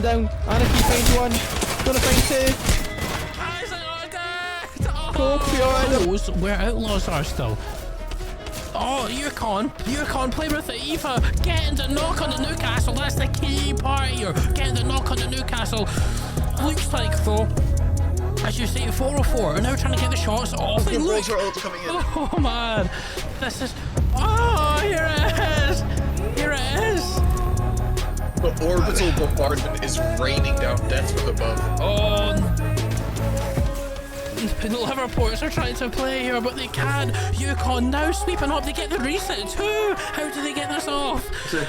down. Anarchy finds one. Gonna find two. Oh, where outlaws are still. Oh, Yukon, play with the Eva. Getting the knock on the Newcastle. That's the key part here. Getting the knock on the Newcastle. Looks like though, as you say, 404 are now trying to get the shots off. The balls are all coming in. Oh man, this is. Oh, here it is. Here it is. The orbital bombardment is raining down death from above. Oh. Liverpool are trying to play here, but they can. Yukon now sweeping up. They get the reset too. How do they get this off?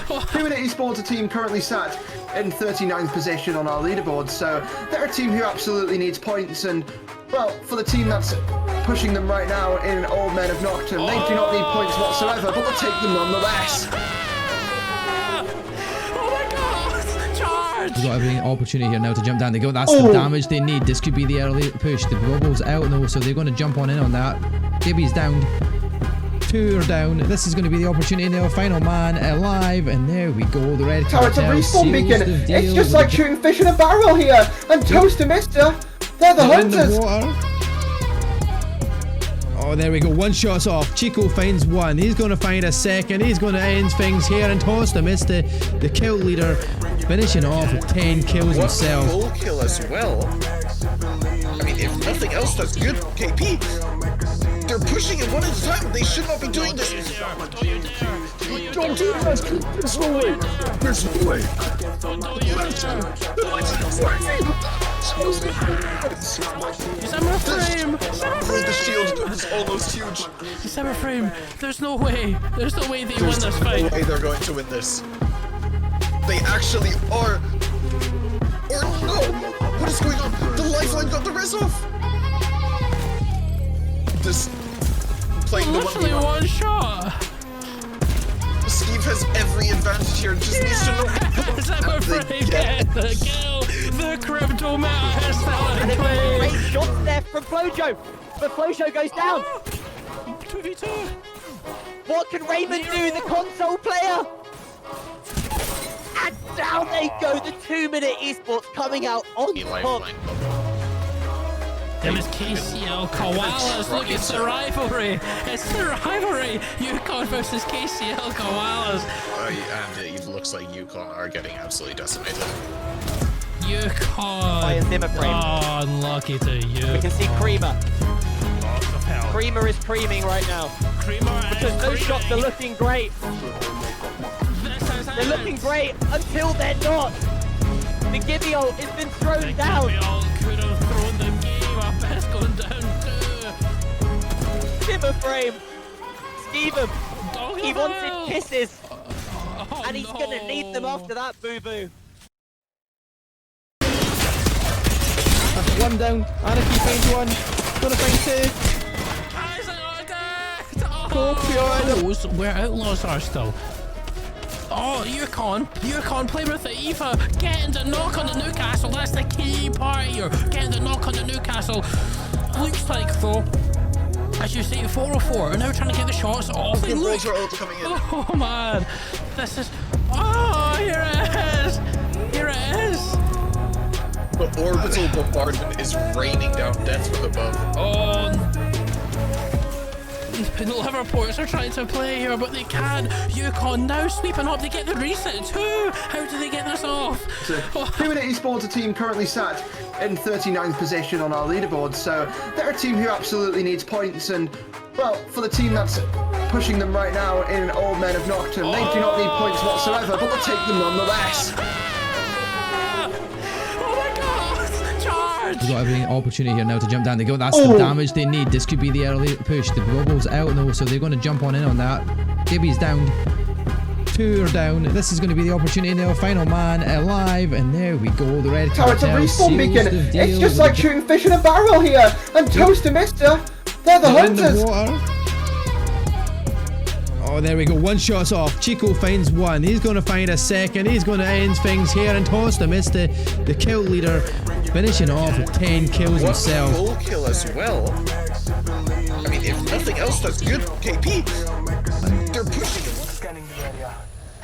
Caledonia Esports, a team currently sat in 39th position on our leaderboard, so they're a team who absolutely needs points. And well, for the team that's pushing them right now in Old Men of Nocturne, they do not need points whatsoever, but they'll take them nonetheless. They've got every opportunity here now to jump down. They go. That's the damage they need. This could be the early push. The bubble's out though, so they're going to jump on in on that. Gibby's down. Two are down. This is going to be the opportunity now. Final man alive, and there we go. The red Tower, it's a cartel respawn beacon. seals the It's deal just like shooting fish in a barrel here. And Toast and Mister, they're the in the hunters. water. Oh, there we go. One shot's off. Chico finds one. He's going to find a second. He's going to end things here and toss them. It's the kill leader finishing off with 10 kills himself. Full kill as well. I mean, if nothing else, that's good. KP. They're pushing it one at a time. They should not be doing this. Don't do this. There's no way. There's no way. December frame. The shield is almost huge. December frame. There's no way. There's no way they win this No fight. way they're going to win this. They actually are. Or no. What is going on? The lifeline got the res off. This playing the Literally one shot. Steve has every advantage here. Just needs to know. December frame get the kill. The crypto meta is still in play. Great shots there from Flojo, but Flojo goes down. 2v2. What can Raymond do, the console player? And down they go, the 2-minute esports coming out on top. There is KCL Koalas. Look, it's the rivalry. It's the rivalry. Yukon versus KCL Koalas. And it looks like Yukon are getting absolutely decimated. Yukon. By a Zimmer frame. Oh, unlucky to you. We can see Creamer. Creamer is creaming right now. Because those shots are looking great. They're looking great until they're not. The Gibbio has been thrown down. Could have thrown the game up. It's going down too. Zimmer frame. Steve him. He wanted kisses. And he's going to need them after that, boo-boo. That's one down. Anarchy finds one. Gonna find two. Oh, where outlaws are still. Oh, Yukon, play with the Eva. Getting the knock on the Newcastle. That's the key part here. Getting the knock on the Newcastle. Looks like though, as you say, 404 are now trying to get the shots off. The balls are all coming in. Oh man, this is. Oh, here it is. Here it is. The orbital bombardment is raining down death from above. Oh. Liverpool are trying to play here, but they can. Yukon now sweeping up. They get the reset too. How do they get this off? Caledonia Esports, a team currently sat in 39th position on our leaderboard, so they're a team who absolutely needs points. And well, for the team that's pushing them right now in Old Men of Nocturne, they do not need points whatsoever, but they'll take them nonetheless. They've got every opportunity here now to jump down. They go. That's the damage they need. This could be the early push. The bubble's out though, so they're going to jump on in on that. Gibby's down. Two are down. This is going to be the opportunity now. Final man alive, and there we go. The red Tower, it's a cartel respawn seals beacon. the deal. It's just like shooting fish in a barrel here. And Toast and Mister, they're the in the hunters. water. Oh, there we go. One shot's off. Chico finds one. He's going to find a second. He's going to end things here and toss them. It's the kill leader finishing off with 10 kills himself. Full kill as well. I mean, if nothing else, that's good. KP. They're pushing it.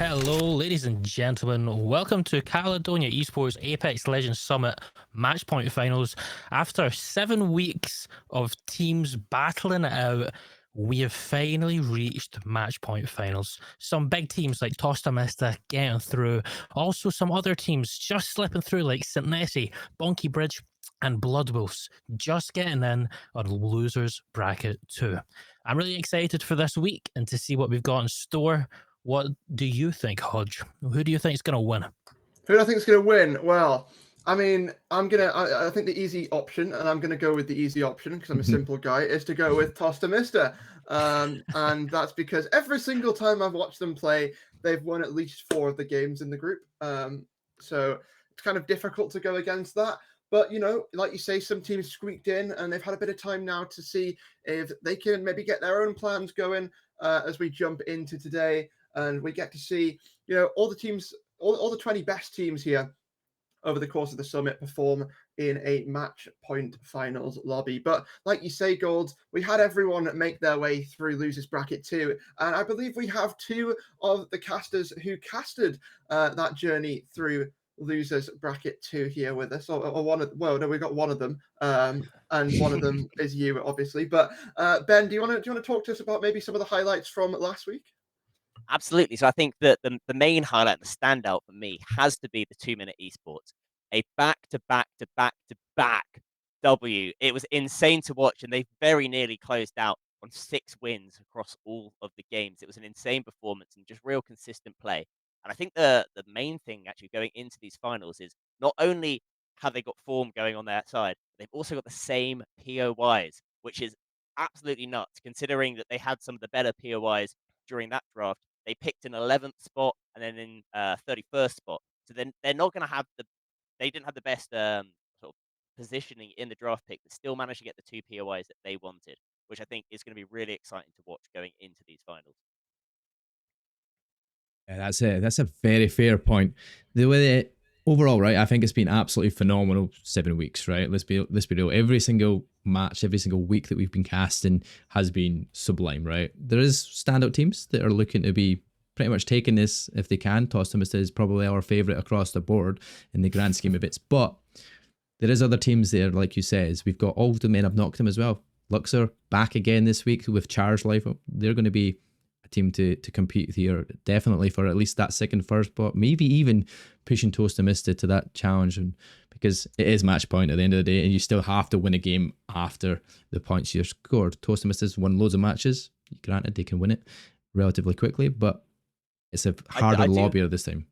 Hello, ladies and gentlemen. Welcome to Caledonia Esports Apex Legends Summit Matchpoint Finals. After 7 weeks of teams battling it out, we have finally reached Matchpoint Finals. Some big teams like Tosta Mista getting through. Also, some other teams just slipping through like St. Nessie, Bonky Bridge, and Blood Wolves just getting in on losers bracket 2. I'm really excited for this week and to see what we've got in store. What do you think, Hodge? Who do you think is going to win? Who do I think is going to win? Well, I mean, I think the easy option, and I'm gonna go with the easy option because I'm a simple guy, is to go with Tosta Mista. And that's because every single time I've watched them play, they've won at least 4 of the games in the group. So it's kind of difficult to go against that. But, like you say, some teams squeaked in and they've had a bit of time now to see if they can maybe get their own plans going as we jump into today. And we get to see, all the teams, all the 20 best teams here over the course of the summit perform in a match point finals lobby. But like you say, Gold, we had everyone make their way through losers bracket 2, and I believe we have 2 of the casters who casted that journey through losers bracket 2 here with us, or one of, well, no, we got one of them, and one of them is you, obviously. But Ben, do you want to talk to us about maybe some of the highlights from last week? Absolutely. So I think that the main highlight, the standout for me, has to be the 2-minute esports. A back-to-back-to-back-to-back W. It was insane to watch, and they very nearly closed out on 6 wins across all of the games. It was an insane performance and just real consistent play. And I think the main thing actually going into these finals is not only have they got form going on their side, they've also got the same POIs, which is absolutely nuts, considering that they had some of the better POIs during that draft. They picked an 11th spot and then in 31st spot. So then they're not going to have they didn't have the best sort of positioning in the draft pick, but still managed to get the 2 POIs that they wanted, which I think is going to be really exciting to watch going into these finals. Yeah, that's it. That's a very fair point. The way that overall, right? I think it's been absolutely phenomenal 7 weeks, right? Let's be real. Every single match, every single week that we've been casting has been sublime, right? There is standout teams that are looking to be pretty much taking this if they can. Tostamista is probably our favourite across the board in the grand scheme of bits, but there is other teams there, like you says. We've got all the men of Noctum as well. Luxor back again this week with Charge Life. They're going to be team to compete here, definitely for at least that second first spot, maybe even pushing Tosta Mista to that challenge, and because it is match point at the end of the day, and you still have to win a game after the points you're scored. Tosta Mista's won loads of matches. Granted, they can win it relatively quickly, but it's a harder lobbier this time.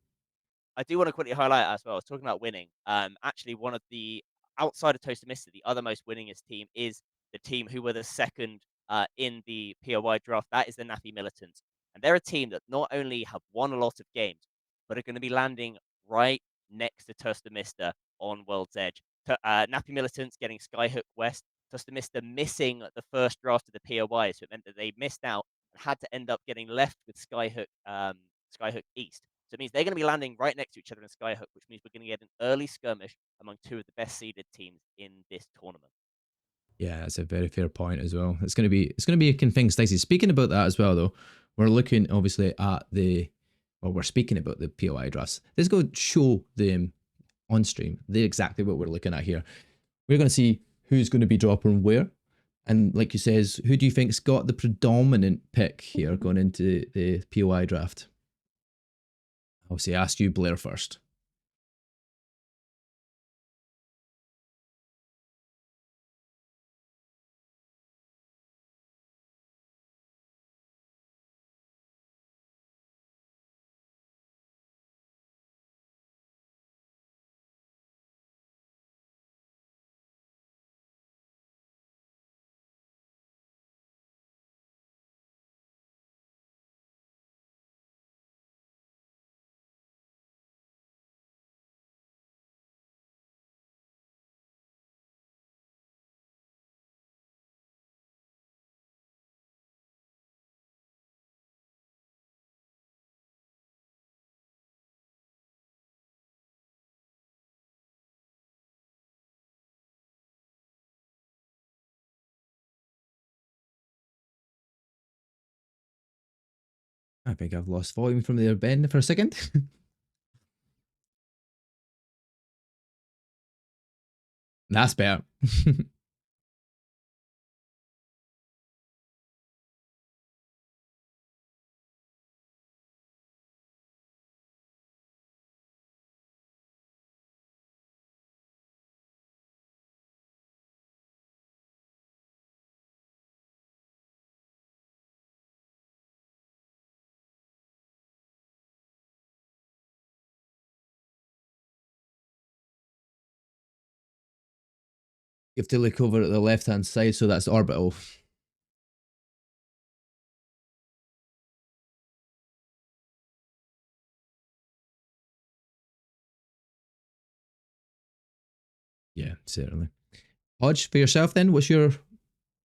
I do want to quickly highlight as well. I was talking about winning. Actually, one of the outside of Tosta Mista, the other most winningest team is the team who were the second in the POI draft. That is the Nappy Militants, and they're a team that not only have won a lot of games, but are going to be landing right next to Tosta Mista on World's Edge. Nappy Militants getting Skyhook West, Tosta Mista missing the first draft of the POI, so it meant that they missed out and had to end up getting left with Skyhook East. So it means they're going to be landing right next to each other in Skyhook, which means we're going to get an early skirmish among 2 of the best seeded teams in this tournament. Yeah, that's a very fair point as well. It's going to be a thing, Stacey. Speaking about that as well, though, we're looking obviously at we're speaking about the POI drafts. Let's go show them on stream. They're exactly what we're looking at here. We're going to see who's going to be dropping where, and like you says, who do you think's got the predominant pick here going into the POI draft? I'll say ask you, Blair, first. I think I've lost volume from there, Ben, for a second. That's better. You have to look over at the left-hand side, so that's orbital. Yeah, certainly. Hodge, for yourself then, what's your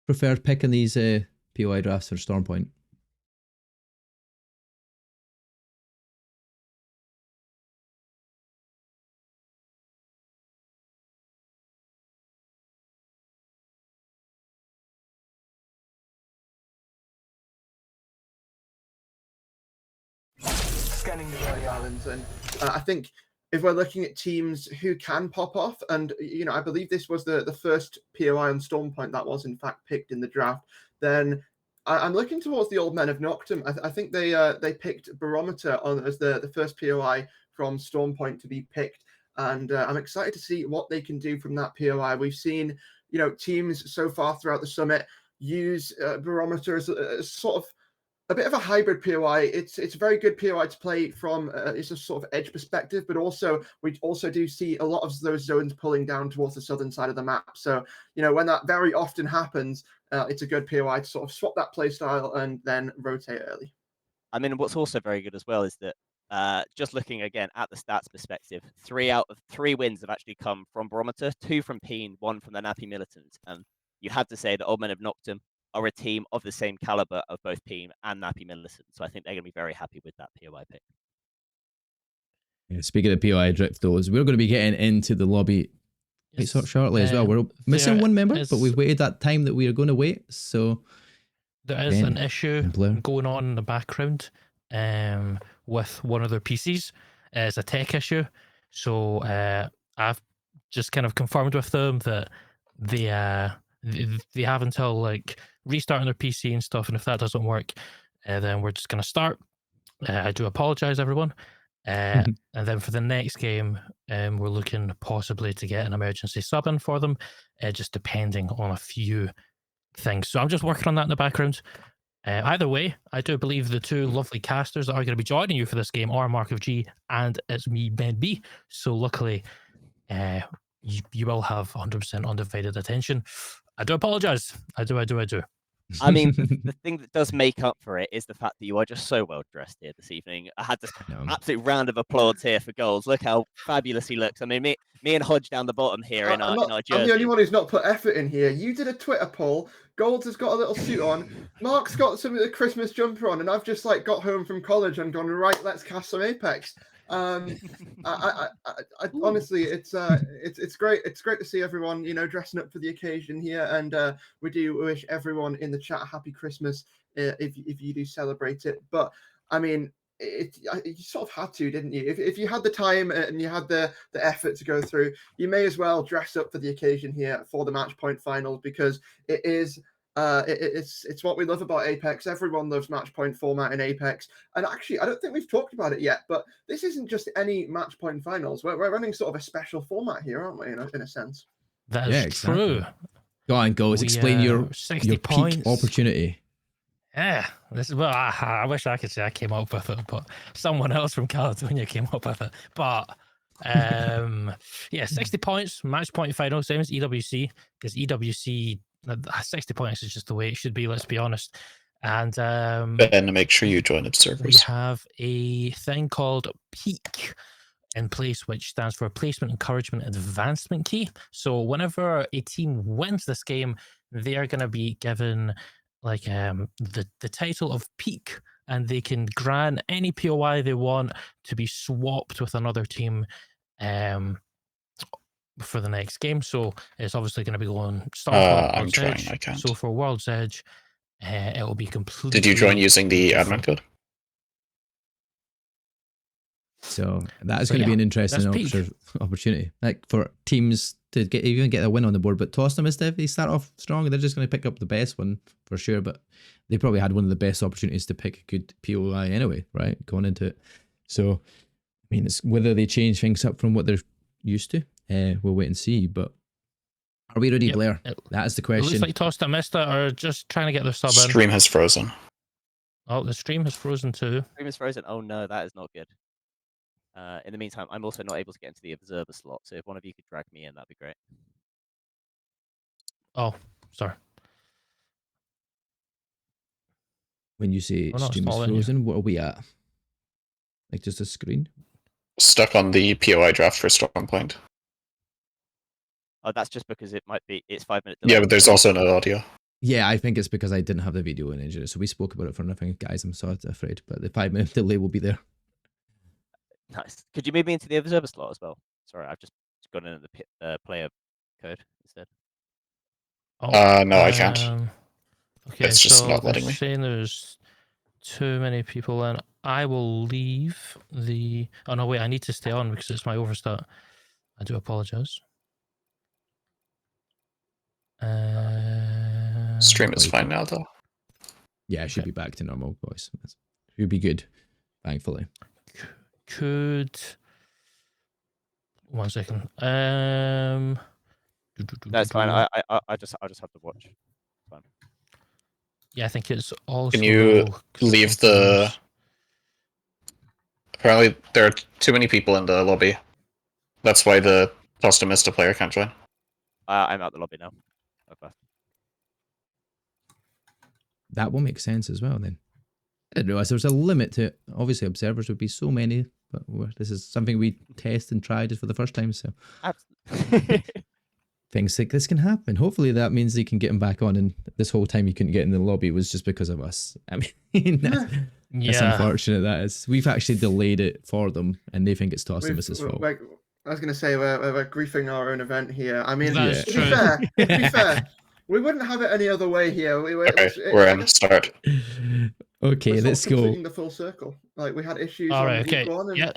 preferred pick in these POI drafts for Stormpoint? Scanning the early islands, and I think if we're looking at teams who can pop off, and I believe this was the first POI on Stormpoint that was in fact picked in the draft, then I'm looking towards the Old Men of Noctum. I think they picked Barometer on as the first POI from Stormpoint to be picked, and I'm excited to see what they can do from that POI. We've seen teams so far throughout the summit use Barometer as sort of a bit of a hybrid POI. It's a very good POI to play from it's a sort of edge perspective, but also we also do see a lot of those zones pulling down towards the southern side of the map. So when that very often happens, it's a good POI to sort of swap that play style and then rotate early. I mean, what's also very good as well is that just looking again at the stats perspective, 3 out of 3 wins have actually come from Barometer, 2 from Peen, 1 from the Nappy Militants, and you have to say that Old Men of Noctum are a team of the same caliber of both Peen and Nappy Militant. So I think they're going to be very happy with that POI pick. Yeah, speaking of POI drift, though, we're going to be getting into the lobby quite shortly as well. We're missing one member, but we've waited that time that we are going to wait. So there is an issue going on in the background with one of their PCs. It's a tech issue. So I've just kind of confirmed with them that they have until like restarting their PC and stuff, and if that doesn't work, then we're just going to start. I do apologize, everyone. And then for the next game, we're looking possibly to get an emergency sub in for them, just depending on a few things. So I'm just working on that in the background. Either way, I do believe the 2 lovely casters that are going to be joining you for this game are Mark of G and it's me, Ben B. So luckily, you will have 100% undivided attention. I do apologize. I do. I mean, the thing that does make up for it is the fact that you are just so well dressed here this evening. I had this absolute round of applause here for goals. Look how fabulous he looks. I mean, me and Hodge down the bottom here in our jersey. I'm the only one who's not put effort in here. You did a Twitter poll. Golds has got a little suit on. Mark's got some of the Christmas jumper on, and I've just like got home from college and gone, right, let's cast some Apex. I honestly, it's great. It's great to see everyone, dressing up for the occasion here, and we do wish everyone in the chat a happy Christmas if you do celebrate it. But I mean, you sort of had to, didn't you? If you had the time and you had the effort to go through, you may as well dress up for the occasion here for the match point finals, because it is. It's what we love about Apex. Everyone loves match point format in Apex, and actually, I don't think we've talked about it yet. But this isn't just any match point finals. We're running sort of a special format here, aren't we? In a sense. That is true. Go on, Goals. Explain your 60 points. Peak opportunity. Yeah, this is I wish I could say I came up with it, but someone else from Caledonia came up with it. But 60 points, match point final, same as EWC, because EWC 60 points is just the way it should be. Let's be honest. And Ben, make sure you join observers. We have a thing called Peak in place, which stands for Placement, Encouragement, Advancement Key. So whenever a team wins this game, they are going to be given like the title of Peak, and they can grant any POI they want to be swapped with another team for the next game. So it's obviously going to be going I'm trying. I can't. So for World's Edge, it will be completely. Did you join using the admin code? So that is So going to be yeah, an interesting that's peak. opportunity, like for teams to even get a win on the board. But Tottenham, if they start off strong, they're just going to pick up the best one for sure. But they probably had one of the best opportunities to pick a good POI anyway, right? Going into it. So I mean, it's whether they change things up from what they're used to. We'll wait and see. But are we ready, Yep. Blair? That is the It looks question. like Tosta Mista are just trying to get their sub in. Stream has frozen. Oh, the stream has frozen too. Stream is frozen. Oh no, that is not good. In the meantime, I'm also not able to get into the observer slot, so if one of you could drag me in, that'd be great. Oh, sorry. When you say Oh, no, it's stream is all in here. frozen, what are we at? Like just a screen? Stuck on the POI draft for Stormpoint. Oh, that's just because it's 5 minutes. Yeah, but there's also no audio. Yeah, I think it's because I didn't have the video in engine, so we spoke about it for nothing, guys. I'm so afraid, but the 5-minute delay will be there. Nice. Could you move me into the observer slot as well? Sorry, I've just gone into the player code instead. Oh, No, I can't. Okay, It's just so not they're letting me. saying there's too many people in. I will leave the. Oh no, wait! I need to stay on because it's my overstart. I do apologize. Stream is fine now, though. Yeah, it should be back to normal, boys. Should be good, thankfully. Could 1 second. That's fine. I just have to watch. It's fine. Yeah, I think it's also. Can you leave the? Apparently, there are too many people in the lobby. That's why the Tosta Mista player can't join. I'm out the lobby now. Okay. That will make sense as well then. I didn't realize there was a limit to it. Obviously, observers would be so many, but this is something we test and tried for the first time, so Absolutely. things like this can happen. Hopefully, that means they can get him back on, and this whole time he couldn't get in the lobby was just because of us. I mean, that's unfortunate, that is. We've actually delayed it for them, and they think it's Tossimus' fault. I was going to say, we're griefing our own event here. I mean, That is to true. be fair, we wouldn't have it any other way here. Okay, we're in. Start. Okay, we're let's go. completing the full circle. Like, we had issues All on right, okay. week one. And... Yeah,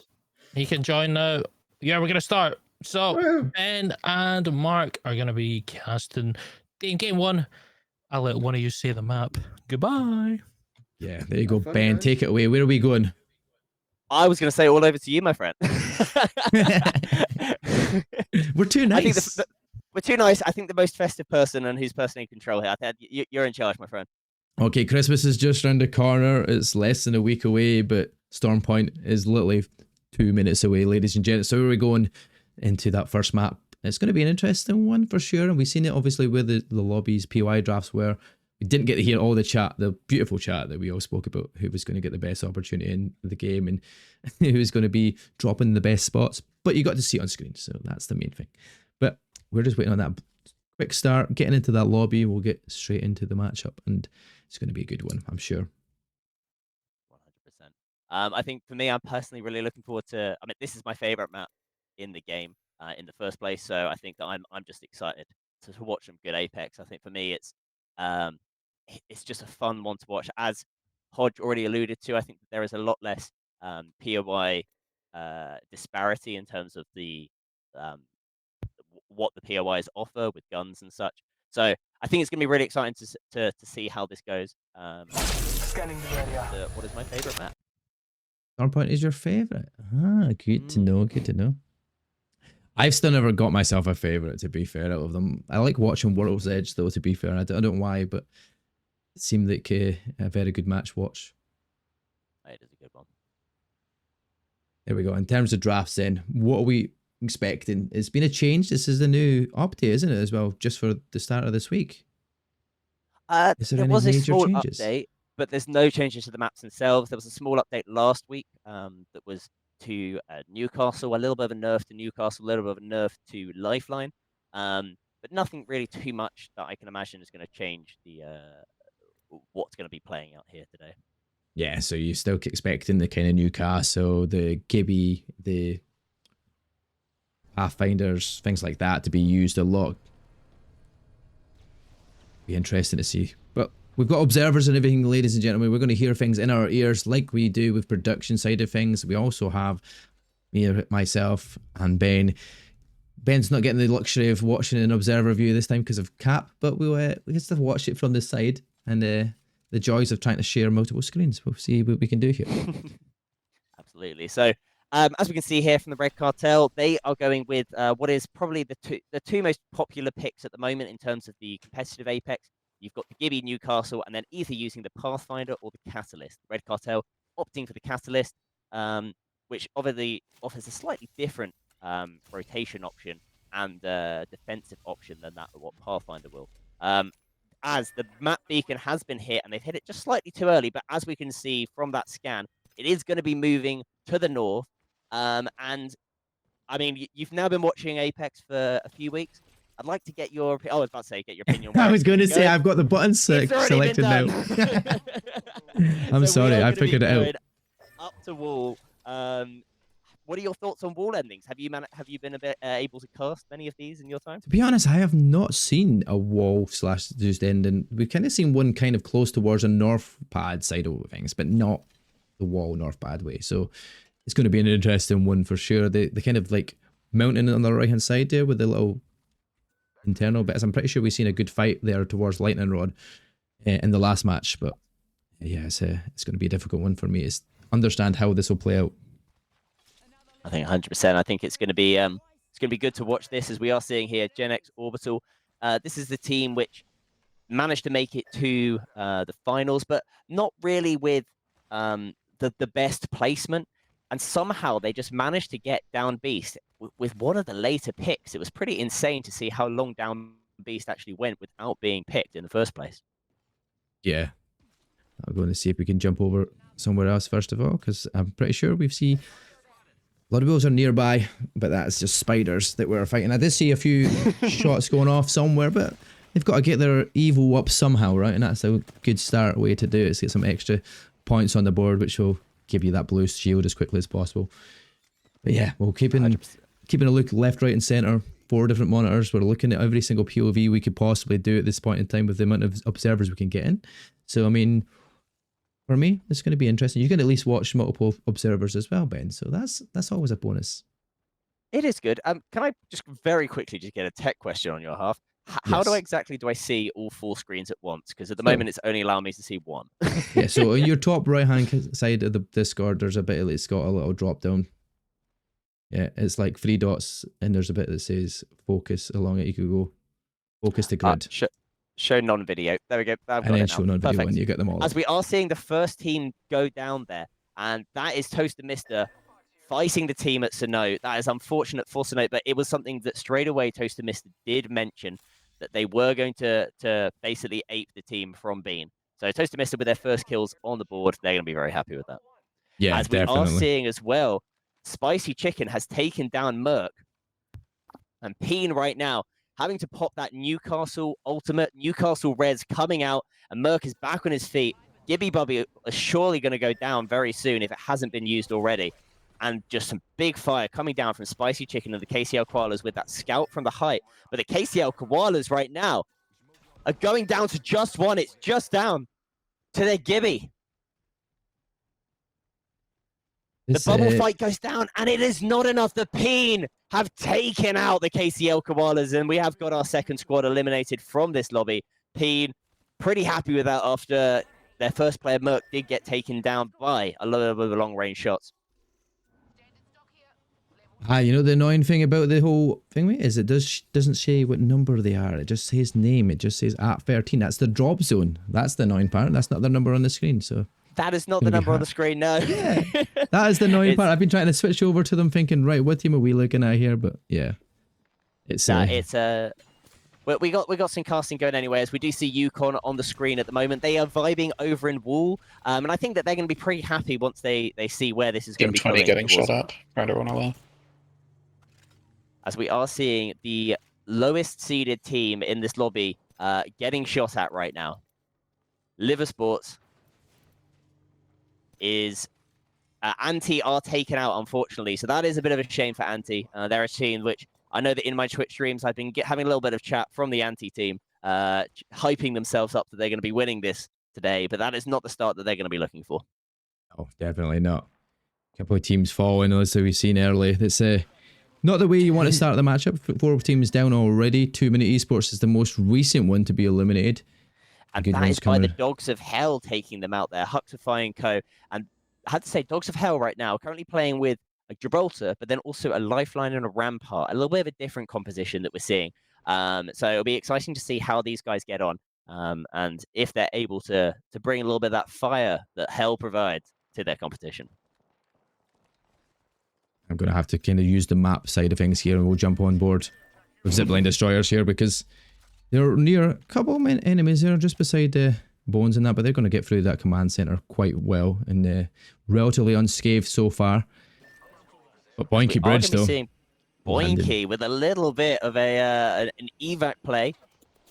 he can join now. Yeah, we're going to start. So, Woo. Ben and Mark are going to be casting game one. I'll let one of you say the map. Goodbye. Yeah, there you go, Have fun, Ben. guys. Take it away. Where are we going? I was going to say all over to you, my friend. We're too I think nice. we're too nice. I think the most festive person and who's personally in control here. I think you're in charge, my friend. Okay, Christmas is just around the corner. It's less than a week away, but Stormpoint is literally 2 minutes away, ladies and gents. So we're going into that first map. It's going to be an interesting one for sure. And we've seen it obviously where the lobbies, POI drafts were. We didn't get to hear all the chat, the beautiful chat that we all spoke about, who was going to get the best opportunity in the game and who was going to be dropping the best spots. But you got to see it on screen, so that's the main thing. But we're just waiting on that quick start, getting into that lobby. We'll get straight into the matchup, and it's going to be a good one, I'm sure. 100%. I think for me, I'm personally really looking forward to. I mean, this is my favorite map in the game in the first place, so I think that I'm just excited to watch some good Apex. I think for me, it's just a fun one to watch. As Hodge already alluded to, I think that there is a lot less POI disparity in terms of the what the POIs offer with guns and such. So I think it's going to be really exciting to see how this goes. Scanning the area. What is my favorite map? Stormpoint is your favorite. Ah, good to know. Good to know. I've still never got myself a favorite, to be fair, out of them. I like watching World's Edge, though, to be fair. I don't know why, but it seemed like a very good match watch. It is a good one. There we go. In terms of drafts, then, what are we expecting? It's been a change. This is the new update, isn't it, as well, just for the start of this week? Is there There any was a major small changes? update, but there's no changes to the maps themselves. There was a small update last week that was to Newcastle, a little bit of a nerf to Newcastle, a little bit of a nerf to Lifeline, but nothing really too much that I can imagine is going to change the what's going to be playing out here today. Yeah, so you're still expecting the kind of Newcastle, the Gibby, the Pathfinders, things like that to be used a lot. Be interesting to see. But we've got observers and everything, ladies and gentlemen. We're going to hear things in our ears like we do with production side of things. We also have myself, and Ben. Ben's not getting the luxury of watching an observer view this time because of Cap, but we get to watch it from the side, and the joys of trying to share multiple screens. We'll see what we can do here. Absolutely. So, as we can see here from the Red Cartel, they are going with what is probably the two most popular picks at the moment in terms of the competitive Apex. You've got the Gibby Newcastle, and then either using the Pathfinder or the Catalyst. The Red Cartel opting for the Catalyst, which obviously offers a slightly different rotation option and defensive option than that of what Pathfinder will. As the map beacon has been hit, and they've hit it just slightly too early, but as we can see from that scan, it is going to be moving to the north. And I mean, you've now been watching Apex for a few weeks. I'd like to get your. Oh, I was about to say, get your opinion. I was going to say I've got the buttons selected now. I'm So sorry, I figured it out. Up to wall. What are your thoughts on wall endings? Have you been a bit able to cast many of these in your time? To be honest, I have not seen a wall / just ending. We've kind of seen one kind of close towards a north pad side of things, but not the wall north pad way. So it's going to be an interesting one for sure. The kind of like mountain on the right hand side there with the little internal bits. I'm pretty sure we've seen a good fight there towards Lightning Rod in the last match, but yeah, it's going to be a difficult one for me to understand how this will play out. I think 100%. I think it's going to be good to watch this, as we are seeing here. Gen X Orbital. This is the team which managed to make it to the finals, but not really with the best placement. And somehow they just managed to get Down Beast with one of the later picks. It was pretty insane to see how long Down Beast actually went without being picked in the first place. Yeah. I'm going to see if we can jump over somewhere else first of all, because I'm pretty sure we've seen a lot of bills are nearby, but that's just spiders that we're fighting. I did see a few shots going off somewhere, but they've got to get their evo up somehow, right? And that's a good start way to do it, is get some extra points on the board, which will give you that blue shield as quickly as possible. But yeah, we'll keeping a look left, right, and center. 4 different monitors. We're looking at every single POV we could possibly do at this point in time with the amount of observers we can get in. So I mean, for me, it's going to be interesting. You can at least watch multiple observers as well, Ben. So that's always a bonus. It is good. Can I just very quickly just get a tech question on your half? How do I see all 4 screens at once? Because at the moment it's only allowing me to see 1. Yeah, so on your top right hand side of the Discord, there's a bit, it's got a little drop down. Yeah, it's like 3 dots, and there's a bit that says focus along it. You could go focus to grid. Show non-video. There we go. And then show non-video when you get them all. As we are seeing the first team go down there, and that is Toaster Mister fighting the team at Sino. That is unfortunate for Sino, but it was something that straight away Toaster Mister did mention, that they were going to basically ape the team from Bean. So Toaster Mister with their first kills on the board, they're going to be very happy with that. Yeah, as definitely. We are seeing as well, Spicy Chicken has taken down Merc, and Peen right now having to pop that Newcastle ultimate. Newcastle Reds coming out, and Merc is back on his feet. Gibby Bubby is surely going to go down very soon if it hasn't been used already. And just some big fire coming down from Spicy Chicken and the KCL Koalas with that scout from the height. But the KCL Koalas right now are going down to just 1. It's just down to their Gibby. The bubble fight goes down, and it is not enough. The Peen have taken out the KCL Koalas, and we have got our second squad eliminated from this lobby. Peen pretty happy with that after their first player, Merc, did get taken down by a lot of the long-range shots. You know the annoying thing about the whole thing, mate, is it doesn't say what number they are. It just says name. It just says at 13. That's the drop zone. That's the annoying part. That's not their number on the screen. So that is not the number on the screen, no. Yeah, that is the annoying part. I've been trying to switch over to them thinking, right, what team are we looking at here? But yeah, it's well, we got some casting going anyway, as we do see Yukon on the screen at the moment. They are vibing over in Wall, and I think that they're going to be pretty happy once they see where this is going to be going. Team 20 getting shot at. Trying to run away. As we are seeing the lowest seeded team in this lobby getting shot at right now. Liver Sports is Anti are taken out, unfortunately. So that is a bit of a shame for Anti. They're a team which I know that in my Twitch streams I've been having a little bit of chat from the Anti team, hyping themselves up that they're going to be winning this today. But that is not the start that they're going to be looking for. Oh, definitely not. Couple of teams falling, as we've seen early. It's not the way you want to start the matchup. 4 teams down already. 2 Minute Esports is the most recent one to be eliminated. And Good that ones is by the coming. Dogs of Hell taking them out there, Huxify and Co. And I had to say, Dogs of Hell right now, currently playing with a Gibraltar, but then also a Lifeline and a Rampart. A little bit of a different composition that we're seeing. So it'll be exciting to see how these guys get on. And if they're able to bring a little bit of that fire that Hell provides to their competition. I'm going to have to kind of use the map side of things here, and we'll jump on board with Zipline Destroyers here, because they're near a couple of enemies there just beside Bones and that, but they're going to get through that command center quite well and relatively unscathed so far. But Boinky Bridge though. Seeing Boinky with a little bit of an evac play.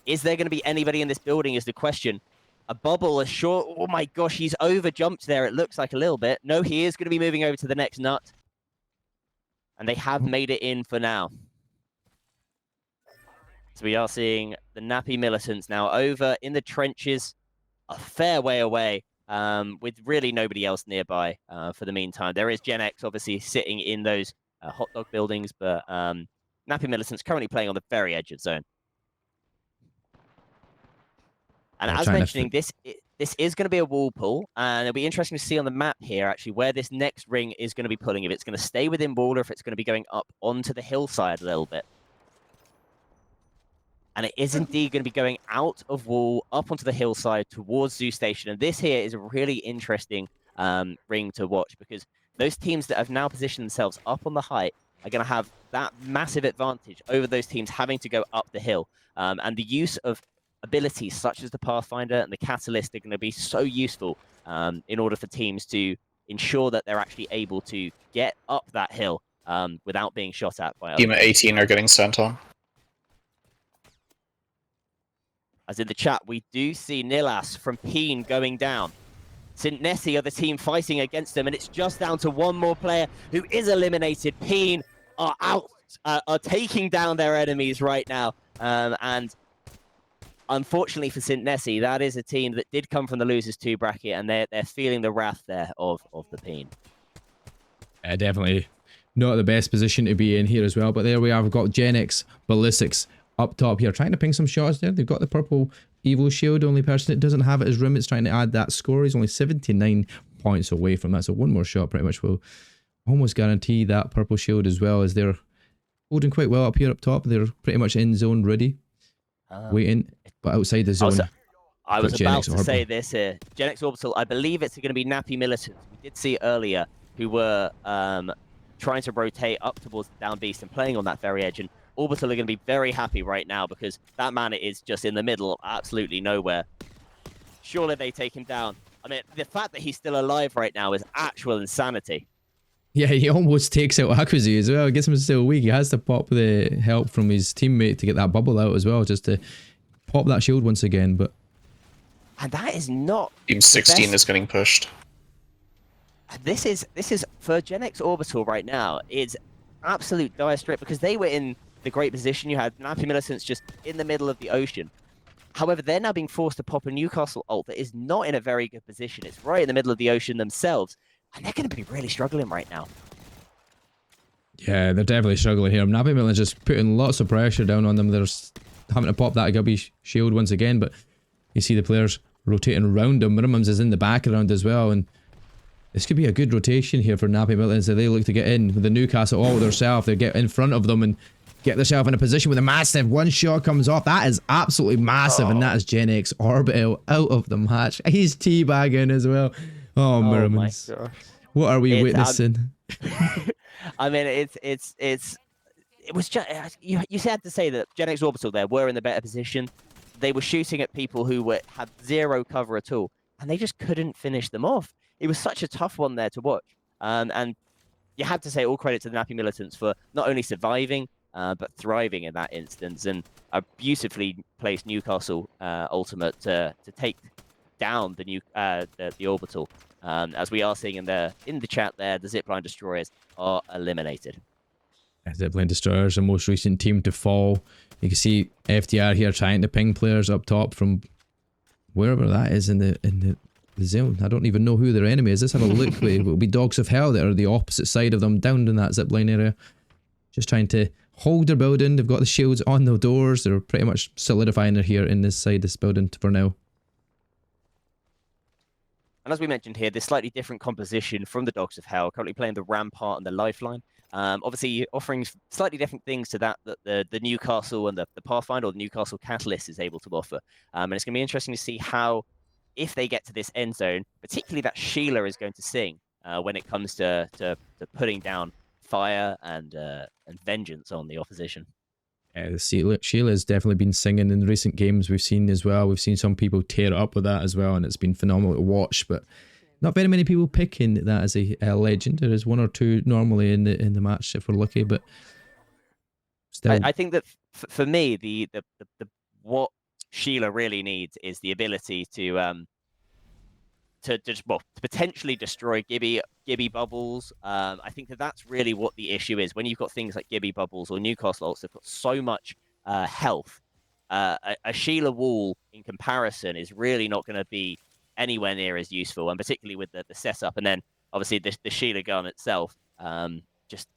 Is there going to be anybody in this building is the question. A bubble, a short, oh my gosh, he's over jumped there, it looks like a little bit. No, he is going to be moving over to the next nut. And they have made it in for now. So we are seeing the Nappy militants now over in the trenches, a fair way away, with really nobody else nearby for the meantime. There is Gen X obviously sitting in those hot dog buildings, but Nappy militants currently playing on the very edge of zone. And as mentioning, this is going to be a wall pull, and it'll be interesting to see on the map here, actually, where this next ring is going to be pulling. If it's going to stay within wall, or if it's going to be going up onto the hillside a little bit. And it is indeed going to be going out of wall, up onto the hillside, towards Zoo Station. And this here is a really interesting ring to watch, because those teams that have now positioned themselves up on the height are going to have that massive advantage over those teams having to go up the hill. And the use of abilities such as the Pathfinder and the Catalyst are going to be so useful in order for teams to ensure that they're actually able to get up that hill without being shot at by others. Team at 18 are getting sent on. As in the chat, we do see Nilas from Peen going down. St. Nessie are the team fighting against them, and it's just down to one more player who is eliminated. Peen are out, are taking down their enemies right now. And unfortunately for St. Nessie, that is a team that did come from the losers 2 bracket, and they're feeling the wrath there of the Peen. Definitely not the best position to be in here as well, but there we are. We've got Gen X Ballistics up top here, trying to ping some shots there. They've got the purple Evo shield. Only person that doesn't have it is Rim. It's trying to add that score. He's only 79 points away from that, so one more shot pretty much will almost guarantee that purple shield, as well as they're holding quite well up here up top. They're pretty much in zone ready, waiting, but outside the zone. I was about to say this here. Gen X Orbital, I believe it's going to be Nappy militants. We did see earlier who were trying to rotate up towards the down beast and playing on that very edge, and Orbital are going to be very happy right now, because that man is just in the middle, absolutely nowhere. Surely they take him down. I mean, the fact that he's still alive right now is actual insanity. Yeah, he almost takes out Akuzi as well. Gets him still weak. He has to pop the help from his teammate to get that bubble out as well, just to pop that shield once again. But and that is not Team 16 is getting pushed. This is for Gen X Orbital right now. It's absolute dire strip, because they were in the great position. You had Nappy militants just in the middle of the ocean. However, they're now being forced to pop a Newcastle ult that is not in a very good position. It's right in the middle of the ocean themselves, and they're going to be really struggling right now. Yeah, they're definitely struggling here. Nappy militants just putting lots of pressure down on them. They're having to pop that Gubby shield once again, but you see the players rotating around them. Rimmums is in the background as well, and this could be a good rotation here for Nappy militants as they look to get in with the Newcastle all themselves. They get in front of them and get themselves in a position with a massive one shot comes off. That is absolutely massive, and that is Gen X Orbital out of the match. He's teabagging as well. Oh, Merrimans. What are we witnessing? I mean, it was just you had to say that Gen X Orbital there were in the better position. They were shooting at people who had zero cover at all, and they just couldn't finish them off. It was such a tough one there to watch, and you had to say all credit to the Nappy militants for not only surviving but thriving in that instance, and a beautifully placed Newcastle ultimate to take down the Orbital. As we are seeing in the chat there, the Zipline Destroyers are eliminated. Zipline Destroyers, the most recent team to fall. You can see FDR here trying to ping players up top from wherever that is in the the zone. I don't even know who their enemy is. Let's have a look. It will be Dogs of Hell that are the opposite side of them, down in that zipline area. Just trying to hold their building. They've got the shields on the doors. They're pretty much solidifying it here in this side, this building for now. And as we mentioned here, this slightly different composition from the Dogs of Hell, currently playing the Rampart and the Lifeline. Obviously, offering slightly different things to that the Newcastle and the Pathfinder or the Newcastle Catalyst is able to offer. And it's going to be interesting to see how, if they get to this end zone, particularly that Sheila is going to sing when it comes to putting down fire and vengeance on the opposition. Yeah, Sheila's definitely been singing in recent games we've seen as well. We've seen some people tear it up with that as well, and it's been phenomenal to watch, but not very many people picking that as a legend. There is one or two normally in the match if we're lucky, but still. I think that for me, the what Sheila really needs is the ability to potentially destroy Gibby bubbles. I think that's really what the issue is. When you've got things like Gibby bubbles or Newcastle ults, they've got so much health. A Sheila wall in comparison is really not going to be anywhere near as useful, and particularly with the setup, and then obviously the Sheila gun itself, just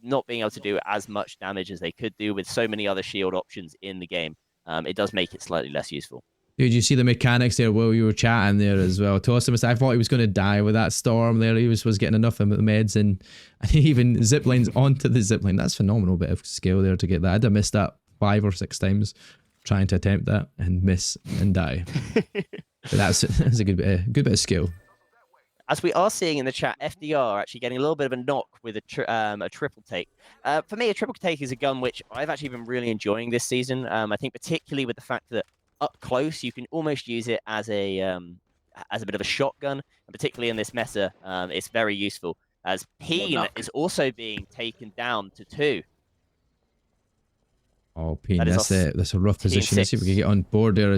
not being able to do as much damage as they could do with so many other shield options in the game. It does make it slightly less useful. Dude, you see the mechanics there while you were chatting there as well. Tossimus, I thought he was going to die with that storm there. He was getting enough of the meds, and he even ziplines onto the zipline. That's phenomenal bit of skill there to get that. I'd have missed that 5 or 6 times trying to attempt that and miss and die. But that's a good bit of skill. As we are seeing in the chat, FDR actually getting a little bit of a knock with a triple take. For me, a triple take is a gun which I've actually been really enjoying this season. I think particularly with the fact that up close, you can almost use it as a bit of a shotgun, and particularly in this meta, it's very useful. As Peen is also being taken down to 2. Oh, Peen, that's a rough position. Let's see if we can get on board there.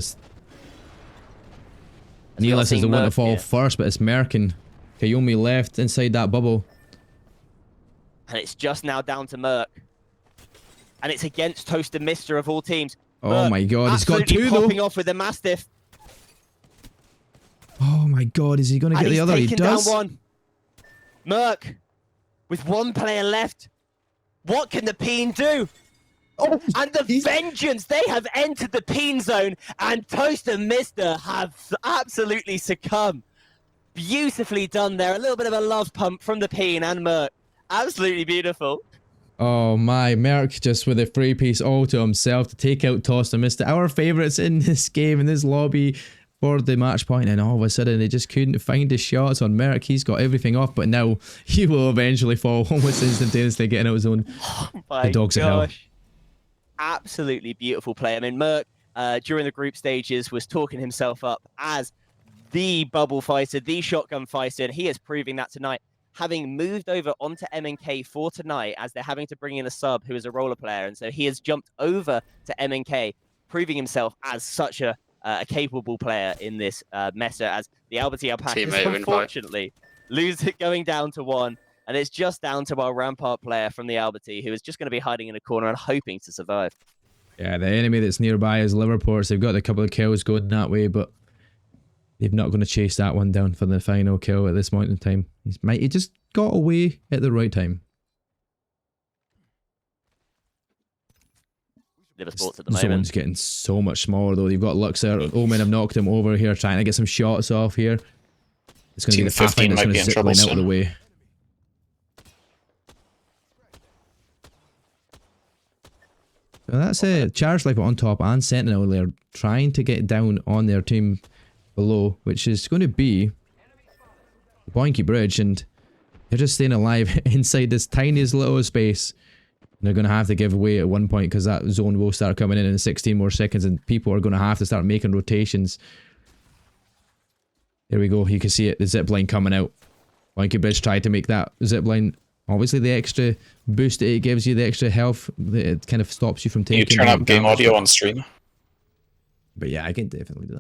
Neelis is the one to fall first, but it's Merc and Kayomi left inside that bubble. And it's just now down to Merc. And it's against Toasted Mister of all teams. Oh my god, he's got 2 though. Popping off with the Mastiff. Oh my god, is he going to get the other? He does. Down one. Merc, with 1 player left. What can the Peen do? Oh, and the Vengeance, they have entered the Peen zone, and Toast and Mister have absolutely succumbed. Beautifully done there. A little bit of a love pump from the Peen and Merc. Absolutely beautiful. Oh my, Merc just with a 3-piece all to himself to take out Toast and Mister. Our favourites in this game, in this lobby for the match point, and all of a sudden they just couldn't find his shots on Merc. He's got everything off, but now he will eventually fall almost instantaneously getting out his own. Oh my the Dogs of Hell. Absolutely beautiful play. I mean, Merc, during the group stages, was talking himself up as the bubble fighter, the shotgun fighter, and he is proving that tonight, having moved over onto MNK for tonight, as they're having to bring in a sub who is a roller player, and so he has jumped over to MNK, proving himself as such a capable player in this meta, as the Alberti Alpaca is unfortunately going down to 1. And it's just down to our Rampart player from the Alberti, who is just going to be hiding in a corner and hoping to survive. Yeah, the enemy that's nearby is Liverports. They've got a couple of kills going that way, but they're not going to chase that one down for the final kill at this point in time. He just got away at the right time. Liverports at the moment. The zone's getting so much smaller though. You've got Luxer. Omen have knocked him over here, trying to get some shots off here. It's going to be the Pathfinder that's going to zip line out of the way. So that's it. Charge Life on top and Sentinel there trying to get down on their team below, which is going to be the Boinky Bridge, and they're just staying alive inside this tiniest little space. And they're going to have to give way at one point because that zone will start coming in 16 more seconds, and people are going to have to start making rotations. There we go. You can see it. The zip line coming out. Boinky Bridge tried to make that zip line. Obviously, the extra boost it gives you, the extra health, it kind of stops you from taking. You turn up game audio on stream. But yeah, I can definitely do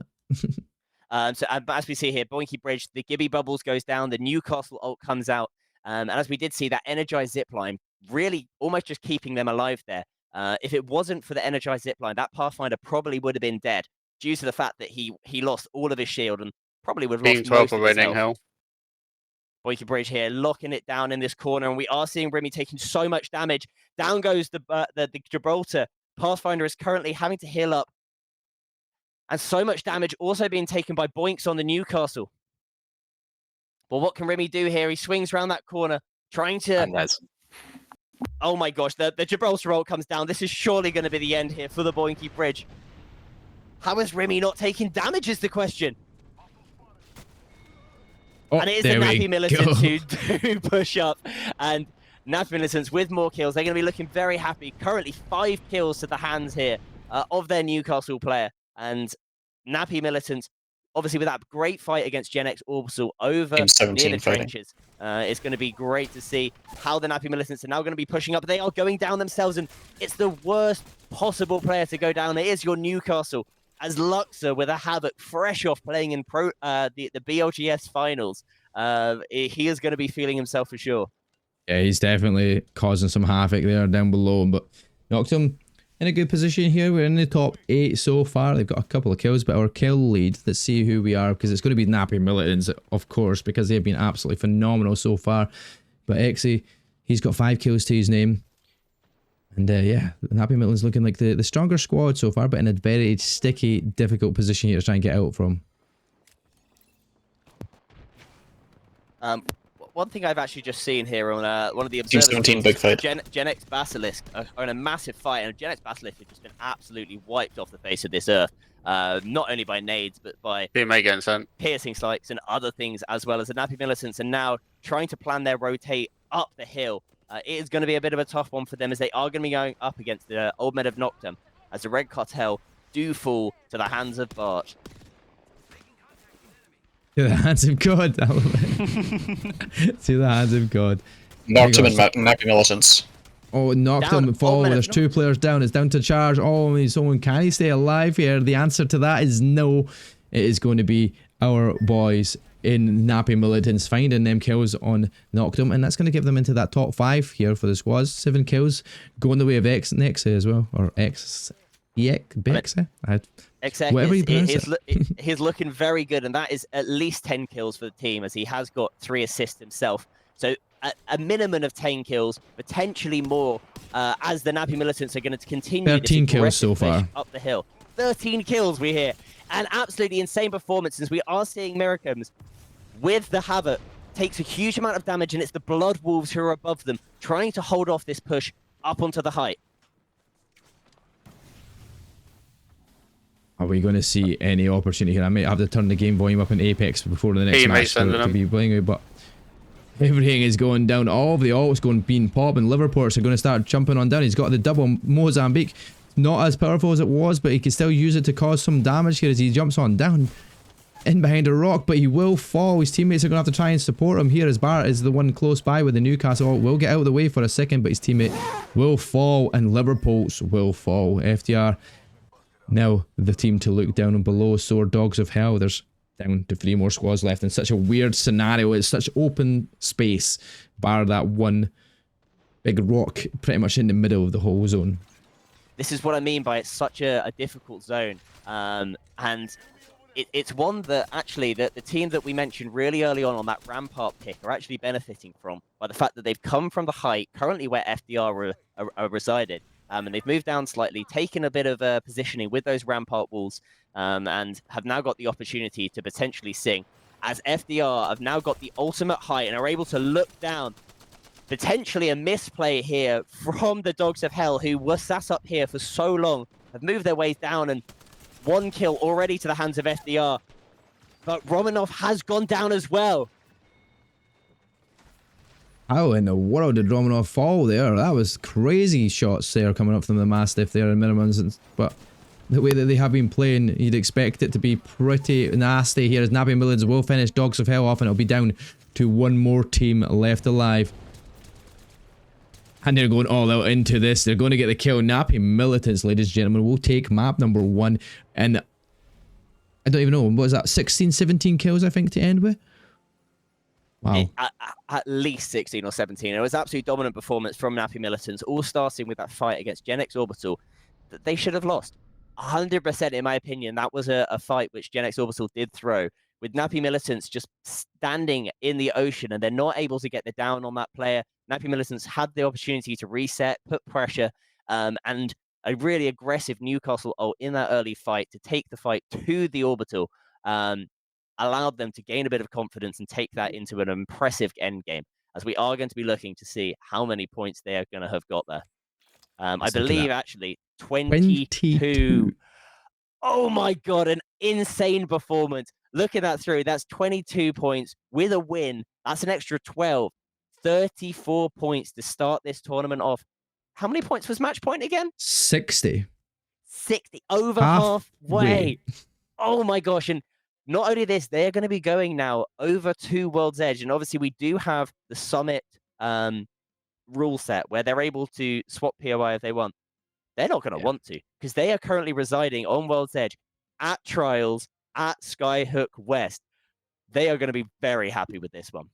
that. But as we see here, Boinky Bridge, the Gibby bubbles goes down, the Newcastle ult comes out, and as we did see, that energized zipline really almost just keeping them alive there. If it wasn't for the energized zipline, that Pathfinder probably would have been dead due to the fact that he lost all of his shield and probably would have Team lost 12 most are of his winning, health. Hill. Boyki Bridge here, locking it down in this corner, and we are seeing Remy taking so much damage. Down goes the Gibraltar. Pathfinder is currently having to heal up, and so much damage also being taken by Boinks on the Newcastle. But what can Remy do here? He swings around that corner, trying to... And there's Oh my gosh, the Gibraltar ult comes down. This is surely going to be the end here for the Boinky Bridge. How is Remy not taking damage is the question. Oh, And it is the there we Nappy Militants go. who do push up. And Nappy Militants with more kills. They're going to be looking very happy. Currently 5 kills to the hands here of their Newcastle player. And Nappy Militants, obviously with that great fight against Gen X Orbital over Team 17 near the fighting. trenches. It's going to be great to see how the Nappy Militants are now going to be pushing up. They are going down themselves, and it's the worst possible player to go down. It is your Newcastle, as Luxor with a Havoc fresh off playing in the BLGS finals. He is going to be feeling himself for sure. Yeah, he's definitely causing some havoc there down below, but knocked him in a good position here. We're in the top 8 so far. They've got a couple of kills, but our kill lead, let's see who we are, because it's going to be Nappy Militants, of course, because they've been absolutely phenomenal so far. But Exy, he's got 5 kills to his name. And yeah, Nappy Militants looking like the stronger squad so far, but in a very sticky, difficult position here to try and get out from. One thing I've actually just seen here on one of the Team observers, 17 big fight. Gen X Basilisk are in a massive fight, and Gen X Basilisk have just been absolutely wiped off the face of this earth. Not only by nades, but by Team A getting sent. piercing spikes and other things, as well as the Nappy Militants are now trying to plan their rotate up the hill. It is going to be a bit of a tough one for them, as they are going to be going up against the Old Men of Noctem, as the Red Cartel do fall to the hands of Bart. To the hands of God. I love it. To the hands of God. Knocked him There and Nappy Militants. Oh, knocked Down. him. Fall. Oh, There's 2 players down. It's down to charge. Oh, I mean, someone, can he stay alive here? The answer to that is no. It is going to be our boys in Nappy Militants finding them kills on Noctum, and that's going to give them into that top 5 here for the squads. 7 kills going the way of Nexa as well, or X. Bexa? Whatever you pronounce it. He's looking very good, and that is at least 10 kills for the team, as he has got 3 assists himself. So a minimum of 10 kills, potentially more, as the Nappy Militants are going to continue 13 this kills so aggressive push far. up the hill. 13 kills we hear, and absolutely insane performances. We are seeing Miracums with the Havoc takes a huge amount of damage, and it's the Blood Wolves who are above them, trying to hold off this push up onto the height. Are we going to see any opportunity here? I might have to turn the game volume up in Apex before the next Hey, mate, match for it sending to him. be playing out, but everything is going down. All of the ults going being popped, and Liverports are going to start jumping on down. He's got the double Mozambique. Not as powerful as it was, but he can still use it to cause some damage here as he jumps on down in behind a rock, but he will fall. His teammates are going to have to try and support him here, as Barrett is the one close by with the Newcastle ult. Will get out of the way for a second, but his teammate will fall, and Liverpool's will fall. FDR now the team to look down and below. Sword Dogs of Hell, there's down to 3 more squads left in such a weird scenario. It's such open space, bar that one big rock pretty much in the middle of the whole zone. This is what I mean by it's such a difficult zone, and it's one that actually the team that we mentioned really early on that Rampart pick are actually benefiting from, by the fact that they've come from the height, currently where FDR are resided, and they've moved down slightly, taken a bit of positioning with those Rampart walls, and have now got the opportunity to potentially sing, as FDR have now got the ultimate height and are able to look down. Potentially a misplay here from the Dogs of Hell, who were sat up here for so long, have moved their ways down, and 1 kill already to the hands of FDR. But Romanov has gone down as well. How in the world did Romanov fall there? That was crazy shots there coming up from the Mastiff there in minimums, but the way that they have been playing, you'd expect it to be pretty nasty here, as Nappy Militants will finish Dogs of Hell off, and it'll be down to 1 more team left alive. And they're going all out into this. They're going to get the kill. Nappy Militants, ladies and gentlemen, will take map number 1. And I don't even know, what was that? 16, 17 kills, I think, to end with? Wow. At least 16 or 17. It was absolutely dominant performance from Nappy Militants, all starting with that fight against Gen X Orbital that they should have lost. 100%, in my opinion, that was a fight which Gen X Orbital did throw, with Nappy Militants just standing in the ocean and they're not able to get the down on that player. Nappy Militants had the opportunity to reset, put pressure, and a really aggressive Newcastle ult in that early fight to take the fight to the orbital, allowed them to gain a bit of confidence and take that into an impressive end game, as we are going to be looking to see how many points they are going to have got there. I believe actually 22. Oh my God, an insane performance. Look at that through. That's 22 points with a win. That's an extra 12. 34 points to start this tournament off. How many points was match point again? 60. 60. Over halfway. Oh my gosh. And not only this, they're going to be going now over to World's Edge. And obviously we do have the Summit rule set where they're able to swap POI if they want. They're not going to want to, because they are currently residing on World's Edge at Trials at Skyhook West. They are going to be very happy with this one.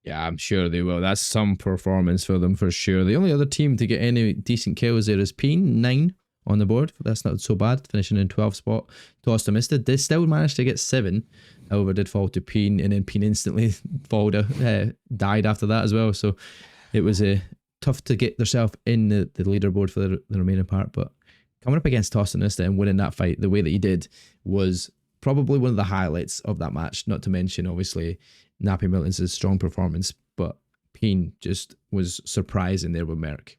Yeah, I'm sure they will. That's some performance for them for sure. The only other team to get any decent kills there is Peen, 9 on the board. That's not so bad, finishing in 12th spot. Tostamista did still manage to get 7. However, did fall to Peen, and then Peen instantly died after that as well. So it was tough to get themselves in the leaderboard for the remaining part. But coming up against Tostamista and winning that fight the way that he did was probably one of the highlights of that match. Not to mention, obviously, Nappy Milton's strong performance, but Peen just was surprising there with Merc.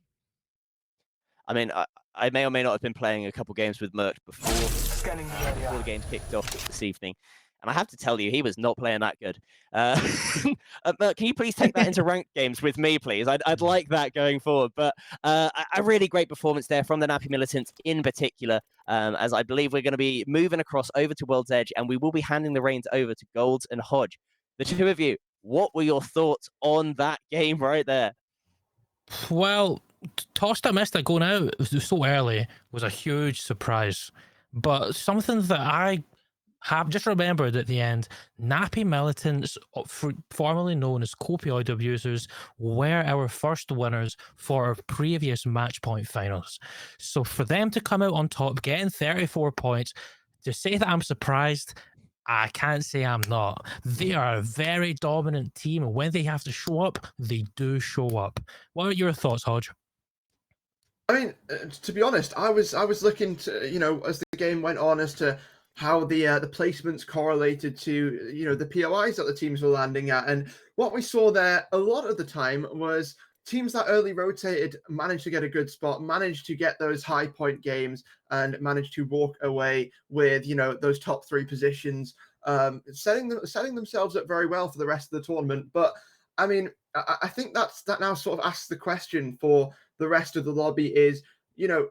I mean, I may or may not have been playing a couple games with Merc before the games kicked off this evening. And I have to tell you, he was not playing that good. Merc, can you please take that into ranked games with me, please? I'd like that going forward. But a really great performance there from the Nappy Militants in particular, as I believe we're going to be moving across over to World's Edge, and we will be handing the reins over to Golds and Hodge. The two of you, what were your thoughts on that game right there? Well, Tostamista going out so early was a huge surprise. But something that I have just remembered at the end, Nappy Militants, formerly known as Copioid Abusers, were our first winners for our previous match point finals. So for them to come out on top, getting 34 points, to say that I'm surprised, I can't say I'm not. They are a very dominant team, and when they have to show up, they do show up. What are your thoughts, Hodge? I mean, to be honest, I was looking to, as the game went on, as to how the placements correlated to, the POIs that the teams were landing at. And what we saw there a lot of the time was teams that early rotated managed to get a good spot, managed to get those high point games, and managed to walk away with, those top 3 positions, setting themselves up very well for the rest of the tournament. But I mean, I think that now sort of asks the question for the rest of the lobby is, are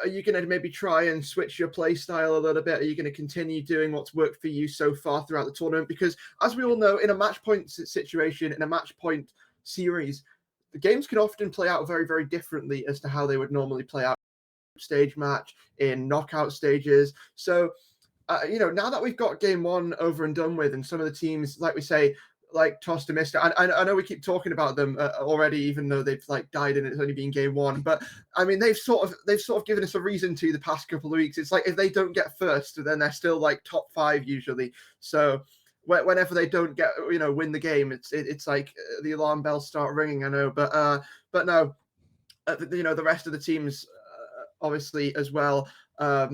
you going to maybe try and switch your play style a little bit? Are you going to continue doing what's worked for you so far throughout the tournament? Because as we all know, in a match point situation, in a match point series, the games can often play out very, very differently as to how they would normally play out stage match, in knockout stages. So, now that we've got game 1 over and done with, and some of the teams, like we say, like Tostamista, and I know we keep talking about them already, even though they've died and it's only been game 1. But I mean, they've sort of given us a reason to the past couple of weeks. It's like if they don't get first, then they're still top 5 usually. So whenever they don't get win the game, it's like the alarm bells start ringing. I know, but no, the rest of the teams obviously as well. I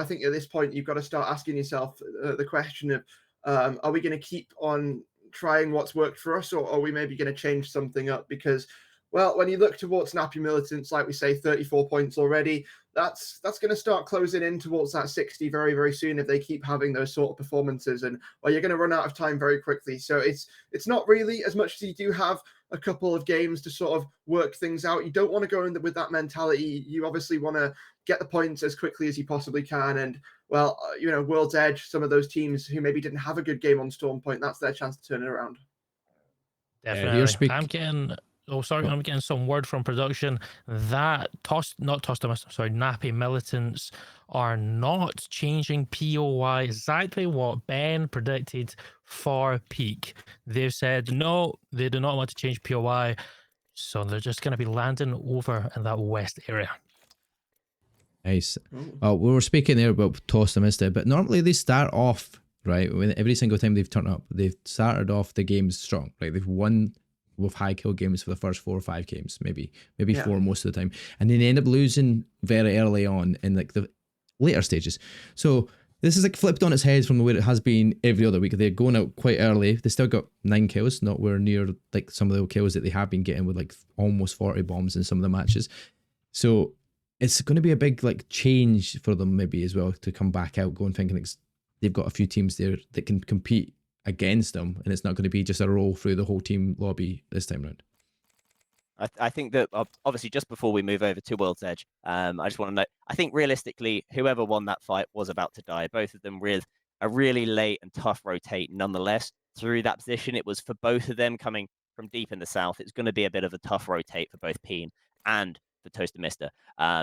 think at this point you've got to start asking yourself the question of, are we going to keep on trying what's worked for us, or are we maybe going to change something up? Because, well, when you look towards Nappy Militants, like we say, 34 points already, that's going to start closing in towards that 60 very, very soon if they keep having those sort of performances. And, well, you're going to run out of time very quickly. So it's not really as much as you do have a couple of games to sort of work things out. You don't want to go in with that mentality. You obviously want to get the points as quickly as you possibly can. And, well, World's Edge, some of those teams who maybe didn't have a good game on Storm Point, that's their chance to turn it around. Definitely. I'm getting some word from production that Nappy Militants are not changing POI, exactly what Ben predicted for peak. They've said no, they do not want to change POI, so they're just going to be landing over in that west area. Nice. We were speaking there about Tostamista, but normally they start off right? When every single time they've turned up, they've started off the games strong, right? They've won with high kill games for the first 4 or 5 games, maybe Yeah. 4 most of the time, and then they end up losing very early on in like the later stages. So this is like flipped on its head from where it has been every other week. They're going out quite early. They still got 9 kills, not where near like some of the kills that they have been getting with like almost 40 bombs in some of the matches. So it's going to be a big like change for them maybe as well to come back out going thinking like they've got a few teams there that can compete against them, and it's not going to be just a roll through the whole team lobby this time around. I think that obviously just before we move over to World's Edge, I just want to note, I think realistically, whoever won that fight was about to die. Both of them with a really late and tough rotate nonetheless through that position. It was for both of them coming from deep in the south. It's going to be a bit of a tough rotate for both Peen and for Toaster Mister.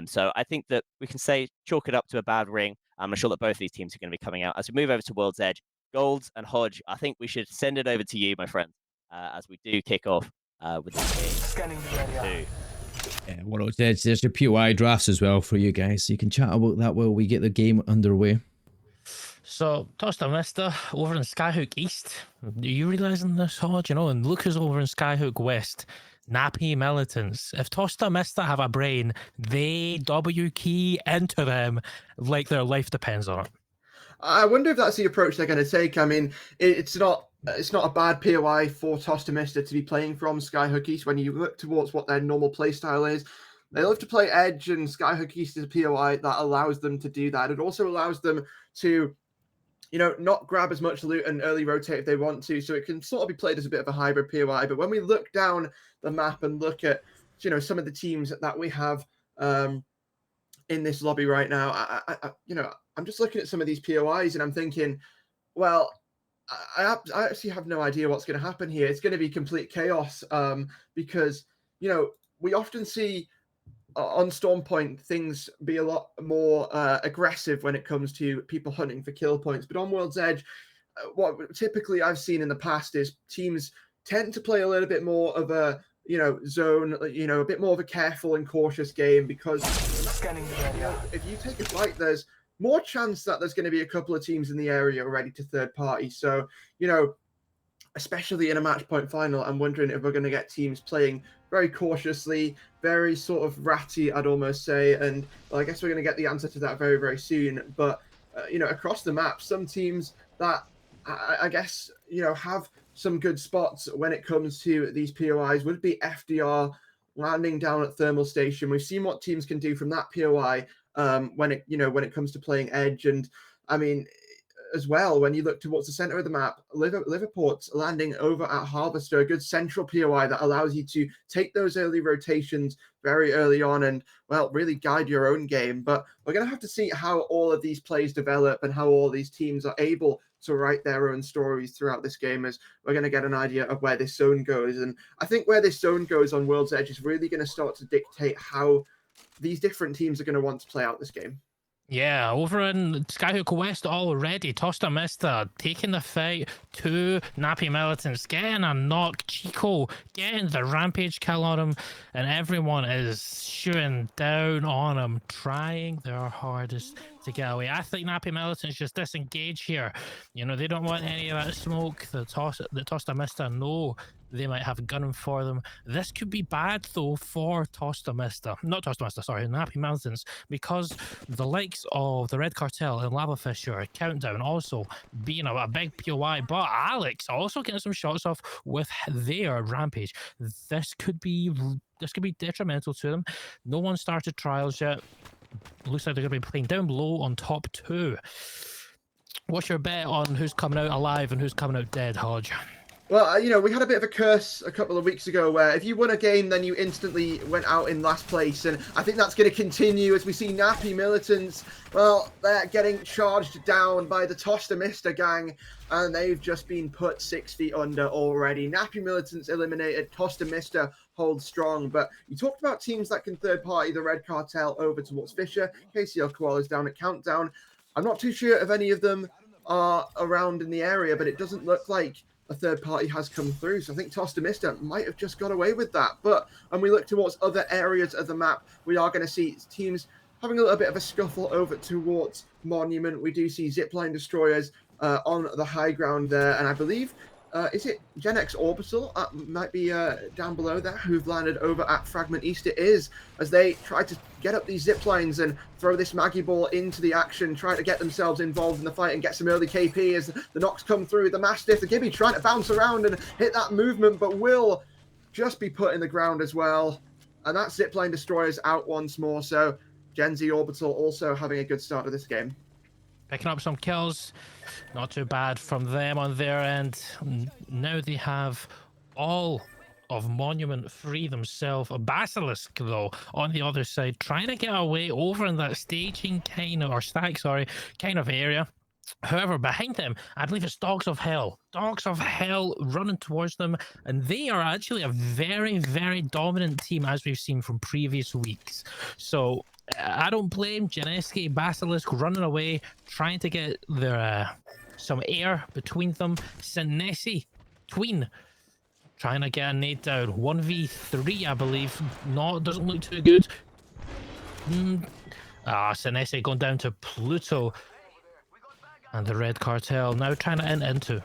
So I think that we can say chalk it up to a bad ring. I'm sure that both of these teams are going to be coming out. As we move over to World's Edge, Golds and Hodge, I think we should send it over to you, my friend, as we do kick off with this game. Scanning the area. Yeah, World's Edge, there's your POI drafts as well for you guys, so you can chat about that while we get the game underway. So, Toaster Mister over in Skyhook East. Are you realising this, Hodge? You know, and Lucas over in Skyhook West. Nappy militants. If Toaster Mister have a brain, they W key into them like their life depends on it. I wonder if that's the approach they're going to take. I mean, it's not a bad POI for Toaster Mister to be playing from Skyhook East when you look towards what their normal play style is. They love to play Edge, and Skyhook East is a POI that allows them to do that. It also allows them to, you know, not grab as much loot and early rotate if they want to, so it can sort of be played as a bit of a hybrid POI. But when we look down the map and look at, you know, some of the teams that we have in this lobby right now, I'm just looking at some of these POIs and I'm thinking, well, I actually have no idea what's going to happen here. It's going to be complete chaos because, you know, we often see on Storm Point things be a lot more aggressive when it comes to people hunting for kill points. But on World's Edge, what typically I've seen in the past is teams tend to play a little bit more of a, you know, zone, you know, a bit more of a careful and cautious game because Scanning the area. if you take a fight, there's more chance that there's going to be a couple of teams in the area ready to third party. So, you know, especially in a match point final, I'm wondering if we're going to get teams playing very cautiously, very sort of ratty, I'd almost say. And well, I guess we're going to get the answer to that very, very soon. But, you know, across the map, some teams that I guess, you know, have some good spots when it comes to these POIs would be FDR landing down at Thermal Station. We've seen what teams can do from that POI when it comes to playing Edge. And I mean, as well, when you look towards the center of the map, Liverport's landing over at Harvester, a good central POI that allows you to take those early rotations very early on and, well, really guide your own game. But we're going to have to see how all of these plays develop and how all these teams are able to write their own stories throughout this game, as we're going to get an idea of where this zone goes. And I think where this zone goes on World's Edge is really going to start to dictate how these different teams are going to want to play out this game. Yeah, over in Skyhook West already, Toaster Mister taking the fight to Nappy Militants, getting a knock, Chico getting the rampage kill on him, and everyone is shooting down on him, trying their hardest to get away. I think Nappy Militants just disengage here. You know, they don't want any of that smoke. The Toaster Mister know they might have gunning for them. This could be bad though for Toaster Mister, not Toaster Mister, sorry, Nappy Militants, because the likes of the Red Cartel and Lava Fisher, Countdown also being a big POI, but Alex also getting some shots off with their rampage. This could be detrimental to them. No one started trials yet. Looks like they're going to be playing down low on top 2. What's your bet on who's coming out alive and who's coming out dead, Hodge? Well, you know, we had a bit of a curse a couple of weeks ago where if you won a game, then you instantly went out in last place. And I think that's going to continue as we see Nappy Militants, well, they're getting charged down by the Toaster Mister gang, and they've just been put 6 feet under already. Nappy Militants eliminated, Toaster Mister holds strong. But you talked about teams that can third party the Red Cartel over towards Fisher. KCL Koala's down at Countdown. I'm not too sure if any of them are around in the area, but it doesn't look like a third party has come through. So I think Toaster Mister might have just got away with that. But when we look towards other areas of the map, we are going to see teams having a little bit of a scuffle over towards Monument. We do see zipline destroyers on the high ground there, and I believe is it Gen X Orbital? Might be down below there, who've landed over at Fragment East. It is, as they try to get up these zip lines and throw this Maggie ball into the action, trying to get themselves involved in the fight and get some early KP as the knocks come through. The Mastiff, the Gibby trying to bounce around and hit that movement, but will just be put in the ground as well. And that zipline destroyer is out once more, so Gen Z Orbital also having a good start of this game. Picking up some kills. Not too bad from them on their end. Now they have all of Monument free themselves. A Basilisk, though, on the other side, trying to get away over in that staging kind of, or stack, sorry, kind of area. However, behind them, I believe it's Dogs of Hell. Dogs of Hell running towards them, and they are actually a very, very dominant team, as we've seen from previous weeks. So I don't blame Geneski, Basilisk running away, trying to get their some air between them. Senesi, Tween, trying to get a nade down. 1v3, I believe. No, it doesn't look too good. Senesi going down to Pluto. And the Red Cartel now trying to enter into.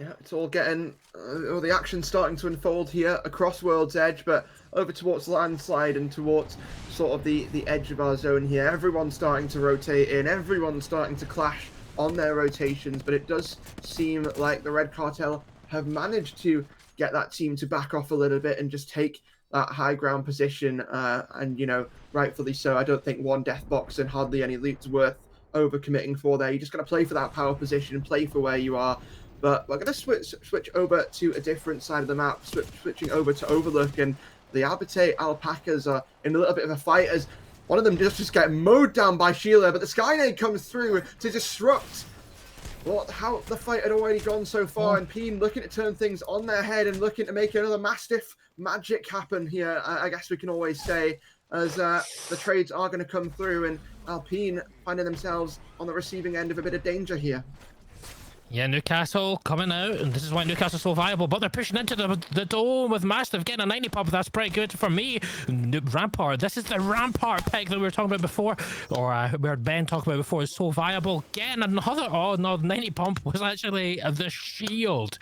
Yeah, it's all getting, the action's starting to unfold here across World's Edge, but over towards Landslide and towards sort of the edge of our zone here. Everyone's starting to rotate in, everyone's starting to clash on their rotations, but it does seem like the Red Cartel have managed to get that team to back off a little bit and just take that high ground position, and, you know, rightfully so. I don't think one death box and hardly any loot's worth overcommitting for there. You just got to play for that power position and play for where you are. But we're going to switch over to a different side of the map, switching over to Overlook, and the Abate Alpacas are in a little bit of a fight as one of them just getting mowed down by Sheila, but the Skynade comes through to disrupt how the fight had already gone so far, and Peen looking to turn things on their head and looking to make another Mastiff magic happen here, I guess we can always say, as the trades are going to come through, and Alpine finding themselves on the receiving end of a bit of danger here. Yeah, Newcastle coming out, and this is why Newcastle's so viable, but they're pushing into the dome with Mastiff, getting a 90 pump. That's pretty good for me. Rampart, this is the Rampart pick that we were talking about before, or we heard Ben talk about before, is so viable. Getting another, oh no, 90 pump was actually the shield.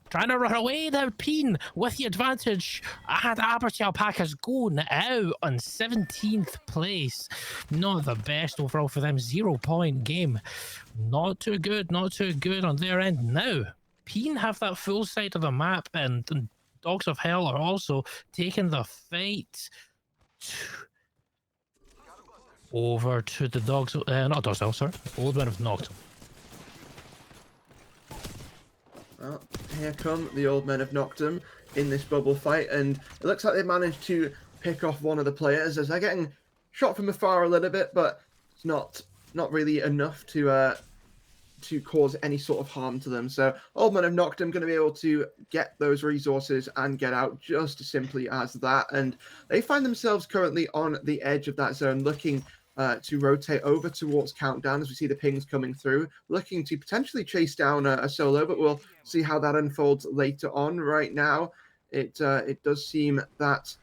Trying to run away now, Peen with the advantage. And Abate Alpacas going out on 17th place. Not the best overall for them. 0 point game. Not too good on their end. Now, Peen have that full side of the map, and Dogs of Hell are also taking the fight over to the Dogs, not Dogs of Hell, sorry. Old Men of Nocturne. Well, here come the Old Men of Nocturne in this bubble fight, and it looks like they've managed to pick off one of the players as they're getting shot from afar a little bit, but it's not really enough to cause any sort of harm to them. So Old Men of Nocturne going to be able to get those resources and get out just as simply as that, and they find themselves currently on the edge of that zone, looking to rotate over towards Countdown as we see the pings coming through, looking to potentially chase down a solo, but we'll see how that unfolds later on. Right now, it does seem that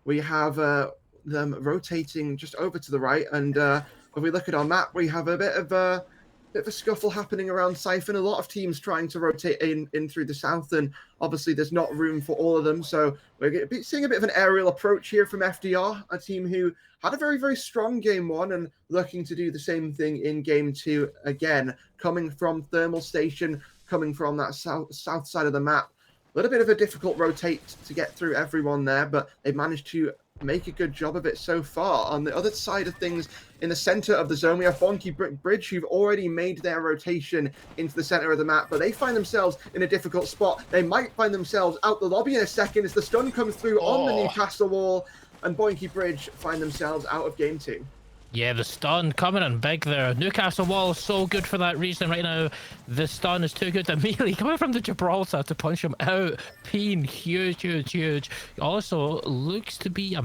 we have them rotating just over to the right, and if we look at our map, we have a bit of a scuffle happening around Siphon. A lot of teams trying to rotate in through the south, and obviously there's not room for all of them. So we're seeing a bit of an aerial approach here from FDR, a team who had a very, very strong game one and looking to do the same thing in game two again, coming from Thermal Station, coming from that south side of the map. A little bit of a difficult rotate to get through everyone there, but they've managed to make a good job of it so far. On the other side of things, in the center of the zone, we have Bonky Bridge, who've already made their rotation into the center of the map, but they find themselves in a difficult spot. They might find themselves out the lobby in a second as the stun comes through on the Newcastle wall, and Boinky Bridge find themselves out of game two. Yeah, the stun coming in big there. Newcastle wall is so good for that reason right now. The stun is too good. Immediately coming from the Gibraltar to punch him out. Peen, huge. Also looks to be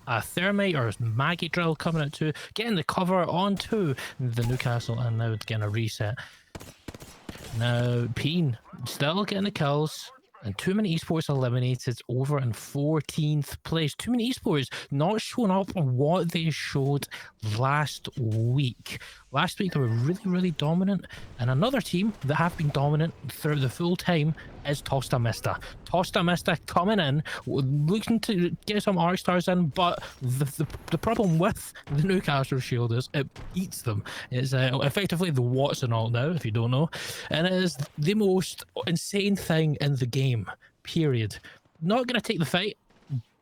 a thermite or Maggie drill coming out too. Getting the cover onto the Newcastle, and now it's getting a reset. Now, Peen still getting the kills. And Too Many Esports eliminated over in 14th place. Too Many Esports not showing up on what they showed last week. Last week they were really dominant, and another team that have been dominant throughout the full time is Tosta Mista. Tosta Mista coming in, looking to get some arc stars in, but the problem with the Newcastle Shield is it eats them. It's effectively the Watson alt now, if you don't know, and it is the most insane thing in the game, period. Not going to take the fight,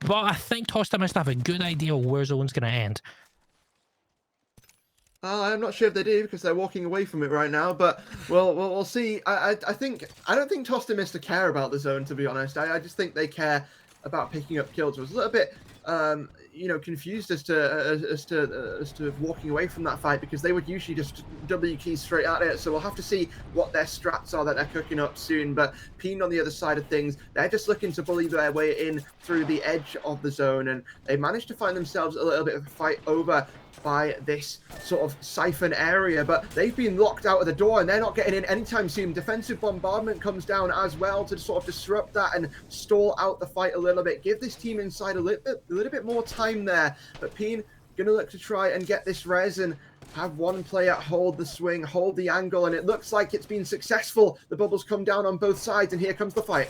but I think Tosta Mista have a good idea where Zone's going to end. I'm not sure if they do because they're walking away from it right now, but we'll see. I don't think Tosta Mista care about the zone, to be honest. I just think they care about picking up kills. I was a little bit confused as to walking away from that fight because they would usually just W key straight at it. So we'll have to see what their strats are that they're cooking up soon. But Peen on the other side of things, they're just looking to bully their way in through the edge of the zone, and they managed to find themselves a little bit of a fight over by this sort of siphon area, but they've been locked out of the door and they're not getting in anytime soon. Defensive bombardment comes down as well to sort of disrupt that and stall out the fight a little bit, give this team inside a little bit more time there. But Peen gonna look to try and get this res and have one player hold the swing, hold the angle, and it looks like it's been successful. The bubbles come down on both sides, and here comes the fight.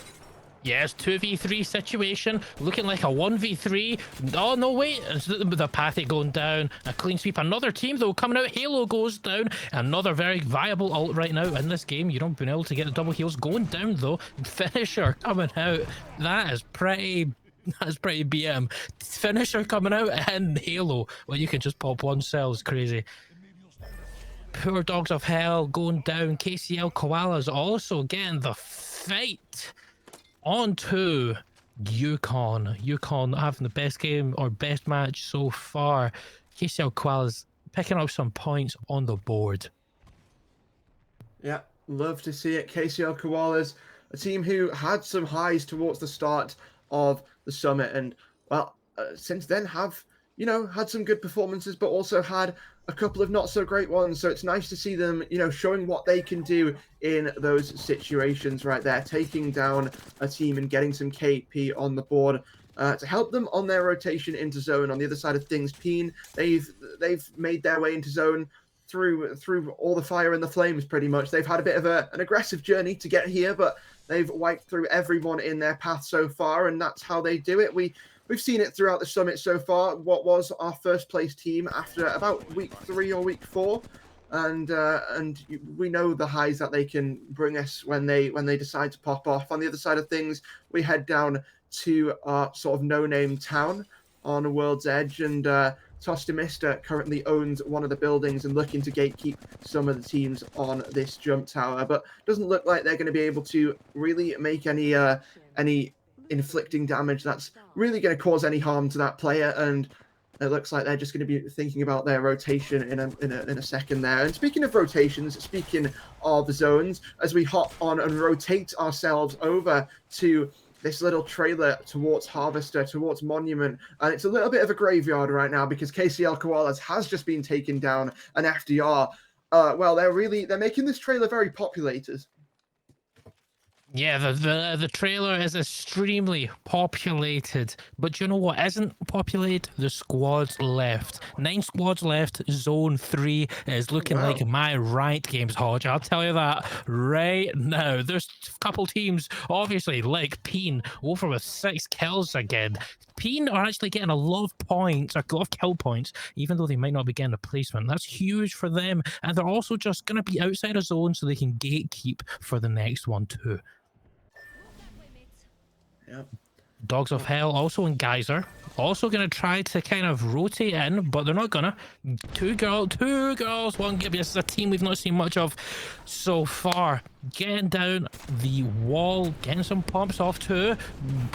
Yes, 2v3 situation, looking like a 1v3. Oh, no, wait, it's the Pathy going down. A clean sweep. Another team, though, coming out. Halo goes down. Another very viable ult right now in this game. You don't been able to get the double heals. Going down, though. Finisher coming out. That is pretty BM. Finisher coming out and Halo. Well, you can just pop one cell. It's crazy. Poor Dogs of Hell going down. KCL Koalas also getting the fight. On to Yukon. Yukon having the best game or best match so far. KCL Koalas picking up some points on the board. Yeah, love to see it. KCL Koalas, a team who had some highs towards the start of the summit, and well, since then have had some good performances, but also had a couple of not so great ones. So it's nice to see them, showing what they can do in those situations right there, taking down a team and getting some KP on the board to help them on their rotation into zone. On the other side of things, Peen, they've made their way into zone through all the fire and the flames pretty much. They've had a bit of an aggressive journey to get here, but they've wiped through everyone in their path so far, and that's how they do it. We've seen it throughout the summit so far. What was our first place team after about week 3 or week 4, and we know the highs that they can bring us when they decide to pop off. On the other side of things, we head down to our sort of no-name town on a World's Edge, and Tosta Mista currently owns one of the buildings and looking to gatekeep some of the teams on this jump tower, but doesn't look like they're going to be able to really make any inflicting damage that's really going to cause any harm to that player, and it looks like they're just going to be thinking about their rotation in a second there. And speaking of rotations, speaking of zones, as we hop on and rotate ourselves over to this little trailer towards Harvester, towards Monument, and it's a little bit of a graveyard right now because KCL Koalas has just been taken down an FDR. Well, they're making this trailer very populated. Yeah, the trailer is extremely populated, but you know what isn't populated? The squads left. 9 squads left. Zone 3 is looking like my Riot Games, Hodge. I'll tell you that right now. There's a couple teams, obviously, like Peen, over with 6 kills again. Peen are actually getting a lot of points, a lot of kill points, even though they might not be getting a placement. That's huge for them, and they're also just going to be outside of zone so they can gatekeep for the next one too. Yep. Dogs of Hell also in Geyser. Also going to try to kind of rotate in, but they're not going to. Two girls, one Gibby. This is a team we've not seen much of so far. Getting down the wall, getting some pumps off too.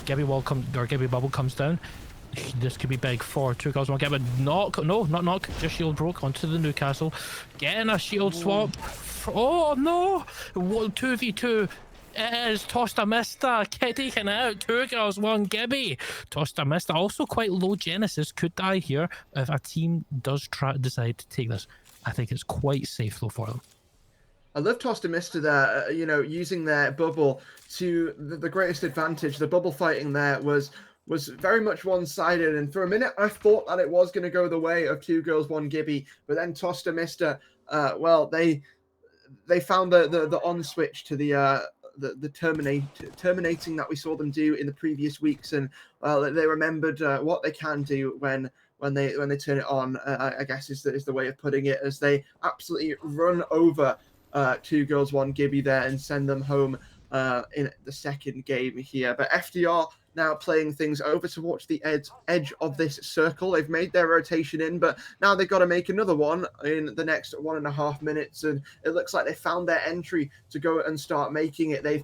Gibby bubble comes down. This could be big for two girls, one Gibby. Knock, no, not knock. Just shield broke onto the Newcastle. Getting a shield swap. Oh no! 2v2. It is Tosta Mista taken out. 2 girls, 1 Gibby. Tosta Mista also quite low Genesis. Could die here if a team does decide to take this. I think it's quite safe though for them. I love Tosta Mista there, using their bubble to the greatest advantage. The bubble fighting there was very much one-sided, and for a minute I thought that it was going to go the way of 2 girls, 1 Gibby, but then Tosta Mista well, they found the on switch to the terminating that we saw them do in the previous weeks, and they remembered what they can do when they turn it on. I guess is the way of putting it, as they absolutely run over 2 girls 1 Gibby there and send them home in the second game here. But FDR now playing things over towards the edge of this circle. They've made their rotation in, but now they've got to make another one in the next 1.5 minutes. And it looks like they found their entry to go and start making it. They've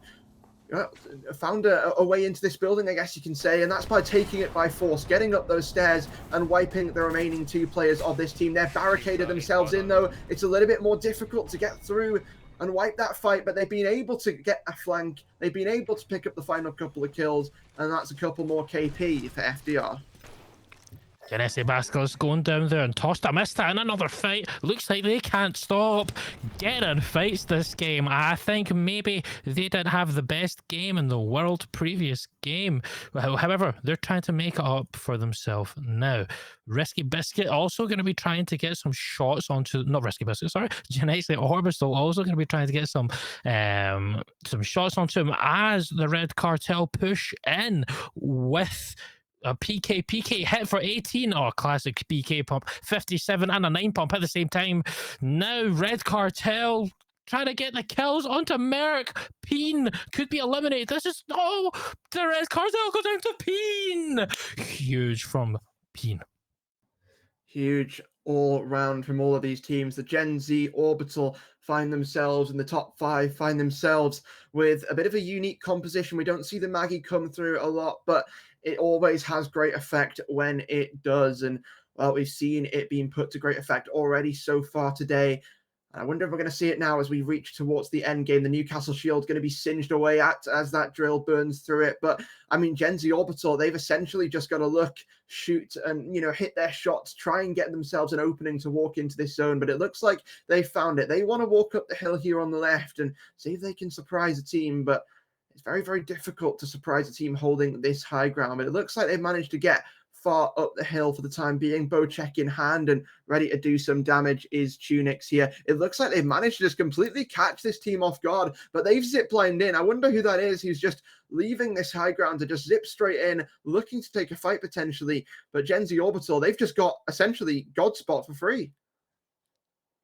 found a way into this building, I guess you can say, and that's by taking it by force, getting up those stairs and wiping the remaining 2 players of this team. They're barricaded themselves in, though. It's a little bit more difficult to get through and wipe that fight, but they've been able to get a flank. They've been able to pick up the final couple of kills, and that's a couple more KP for FDR. Genesi Basco's going down there and tossed a Mista in another fight. Looks like they can't stop getting fights this game. I think maybe they didn't have the best game in the world previous game. However, they're trying to make it up for themselves now. Risky Biscuit also going to be trying to get some shots onto... Not Risky Biscuit, sorry. Genesi Orbital also going to be trying to get some shots onto him as the Red Cartel push in with... a PK hit for 18. Oh, classic PK pump. 57 and a 9 pump at the same time. Now Red Cartel trying to get the kills onto Merrick. Peen could be eliminated. This is... Oh, the Red Cartel goes down to Peen. Huge from Peen. Huge all round from all of these teams. The Gen Z Orbital find themselves in the top 5, find themselves with a bit of a unique composition. We don't see the Maggie come through a lot, but it always has great effect when it does. And well, we've seen it being put to great effect already so far today. I wonder if we're going to see it now as we reach towards the end game. The Newcastle Shield going to be singed away at as that drill burns through it. But I mean, Gen Z Orbital, they've essentially just got to look, shoot, and hit their shots, try and get themselves an opening to walk into this zone. But it looks like they found it. They want to walk up the hill here on the left and see if they can surprise a team. But it's very, very difficult to surprise a team holding this high ground. But it looks like they've managed to get far up the hill for the time being. Bow check in hand and ready to do some damage is Tunix here. It looks like they've managed to just completely catch this team off guard, but they've ziplined in. I wonder who that is who's just leaving this high ground to just zip straight in, looking to take a fight potentially. But Gen Z Orbital, they've just got essentially God spot for free.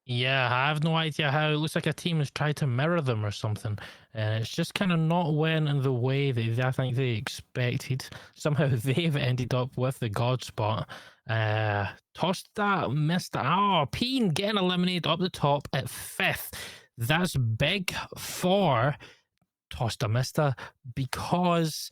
Yeah, I have no idea how. It looks like a team has tried to mirror them or something. And it's just kind of not went in the way that I think they expected. Somehow they've ended up with the God spot. Tossed that, missed that. Oh, Peen getting eliminated up the top at 5th. That's big for Tosta Mista because...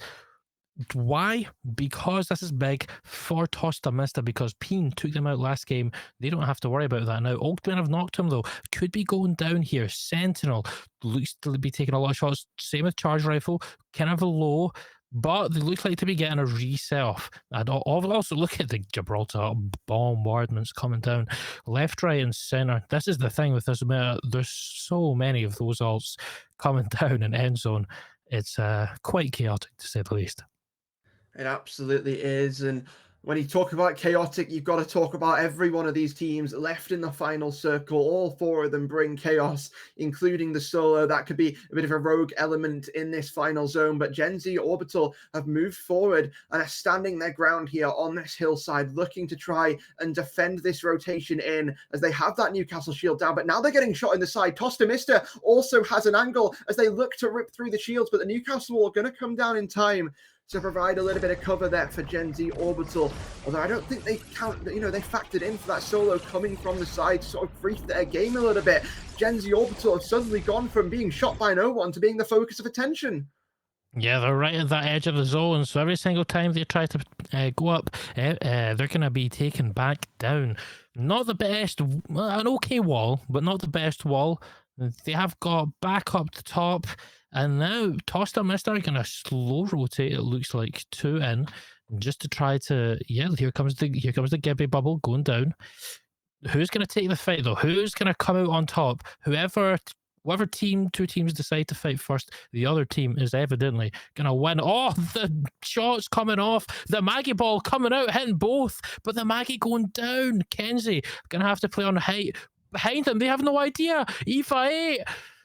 Why? Because this is big for Tosta Mista, because Peen took them out last game. They don't have to worry about that now. Oakman have knocked him though. Could be going down here. Sentinel looks to be taking a lot of shots. Same with Charge Rifle. Kind of a low, but they look like to be getting a reset off. And also look at the Gibraltar bombardments coming down. Left, right, and center. This is the thing with this meta. There's so many of those ults coming down in end zone. It's quite chaotic to say the least. It absolutely is. And when you talk about chaotic, you've got to talk about every one of these teams left in the final circle. All 4 of them bring chaos, including the solo. That could be a bit of a rogue element in this final zone. But Gen Z Orbital have moved forward and are standing their ground here on this hillside, looking to try and defend this rotation in as they have that Newcastle shield down. But now they're getting shot in the side. Tosta Mista also has an angle as they look to rip through the shields, but the Newcastle wall are going to come down in time to provide a little bit of cover there for Gen Z Orbital. Although I don't think they count, they factored in for that solo coming from the side to sort of brief their game a little bit. Gen Z Orbital have suddenly gone from being shot by no one to being the focus of attention. Yeah, they're right at that edge of the zone, so every single time they try to go up, they're going to be taken back down. Not the best, an okay wall, but not the best wall. They have got back up the top, and now Tosta Mista are going to slow rotate, it looks like, 2 in, just to try to, yeah, here comes the Gibby bubble going down. Who's going to take the fight, though? Who's going to come out on top? Whatever 2 teams decide to fight first, the other team is evidently going to win. Oh, the shots coming off. The Maggie ball coming out, hitting both, but the Maggie going down. Kenzie going to have to play on height. behind them. They have no idea. Aoife 8.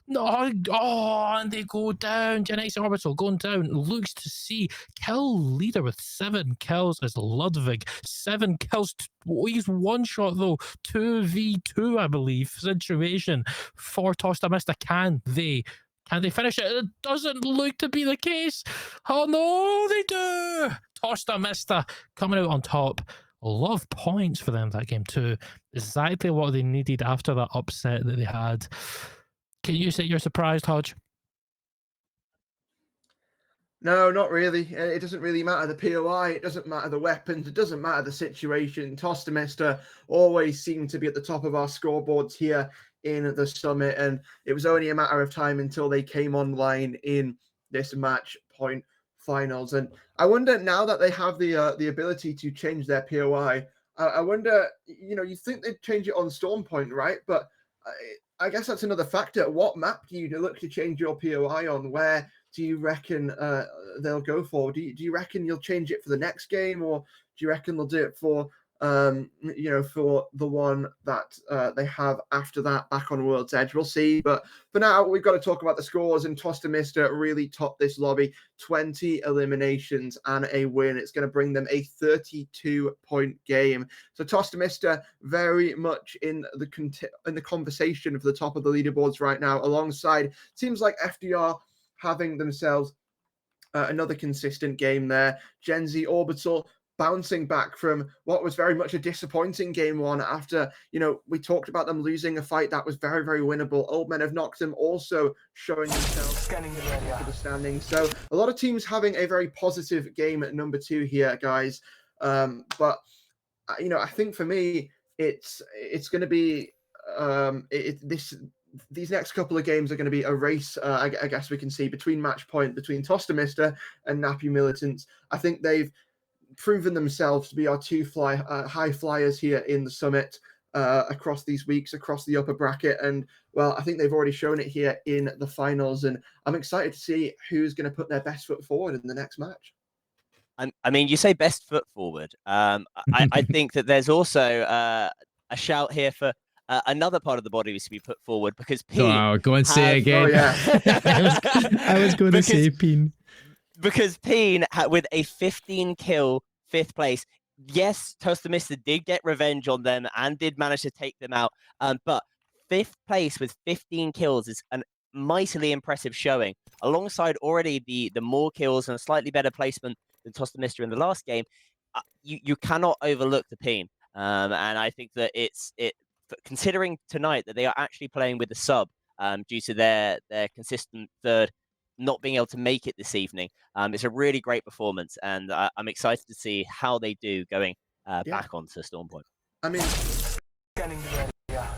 No, and they go down. Gen X Orbital going down. Looks to see kill leader with 7 kills is Ludwig. 7 kills. He's one shot though. 2v2, I believe. Situation for Tosta Mista. Can they finish it? It doesn't look to be the case. Oh no, they do. Tosta Mista coming out on top. A lot of points for them that game too. Exactly what they needed after that upset that they had. Can you say you're surprised, Hodge? No, not really. It doesn't really matter the POI. It doesn't matter the weapons. It doesn't matter the situation. Tostamester always seemed to be at the top of our scoreboards here in the summit, and it was only a matter of time until they came online in this match point finals. And I wonder, now that they have the ability to change their POI, I wonder, you think they'd change it on Storm Point, right? But I guess that's another factor. What map do you look to change your POI on? Where do you reckon they'll go for? Do you reckon you'll change it for the next game, or do you reckon they'll do it for for the one that they have after that back on World's Edge? We'll see. But for now, we've got to talk about the scores. And Tostamista really topped this lobby. 20 eliminations and a win. It's going to bring them a 32-point game. So Tostamista very much in the conversation for the top of the leaderboards right now, alongside teams like FDR having themselves another consistent game there. Gen Z Orbital bouncing back from what was very much a disappointing game one after, we talked about them losing a fight that was very, very winnable. Old Men have knocked them, also showing themselves Scanning the area. to the standings. So a lot of teams having a very positive game at number 2 here, guys. But, I think for me, it's going to be these next couple of games are going to be a race, I guess we can see, between Match Point, between Tostamista and Nappy Militants. I think they've proven themselves to be our 2 high flyers here in the summit across these weeks, across the upper bracket. And, well, I think they've already shown it here in the finals. And I'm excited to see who's going to put their best foot forward in the next match. I mean, you say best foot forward. I think that there's also a shout here for another part of the body was to be put forward, because Peen. Oh, go and say it again. Oh, yeah. I was going to say Peen. Because Peen, with a 15 kill 5th place, yes, Tostamista did get revenge on them and did manage to take them out. But 5th place with 15 kills is an mightily impressive showing, alongside already the more kills and a slightly better placement than Tostamista in the last game. You cannot overlook the Peen. And I think that considering tonight that they are actually playing with the sub due to their consistent third not being able to make it this evening. It's a really great performance, and I'm excited to see how they do going back onto Storm Point. I mean, Scanning the area.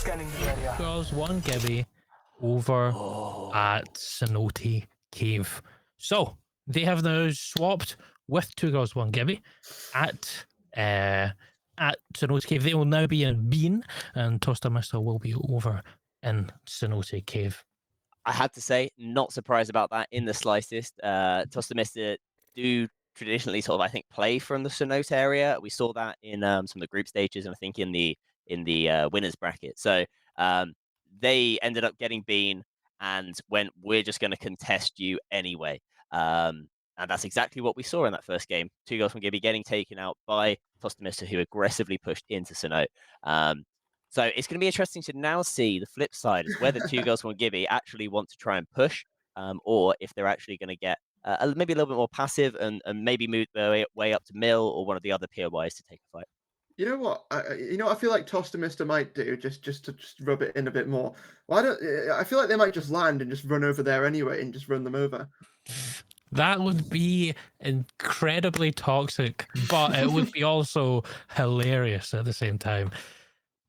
Scanning the area. Girls 1 Gibby over at Cenote Cave. So they have now swapped with 2 Girls 1 Gibby at at Cenote Cave. They will now be in Bean, and Tosta Mista will be over in Cenote Cave. I had to say, not surprised about that in the slightest. Tosta Mista do traditionally sort of, I think, play from the Cenote area. We saw that in some of the group stages, and I think in the winners bracket. So they ended up getting Bean and went, we're just going to contest you anyway. And that's exactly what we saw in that first game. 2 girls from Gibby getting taken out by Tosta Mista, who aggressively pushed into Cenote. So it's going to be interesting to now see the flip side, is whether 2 girls from Gibby actually want to try and push, or if they're actually going to get maybe a little bit more passive and maybe move their way up to Mill or one of the other POYs to take a fight. You know what? I feel like Tosta Mista might do just to rub it in a bit more. Why don't I feel like they might just land and just run over there anyway and just run them over. That would be incredibly toxic, but it would be also hilarious at the same time.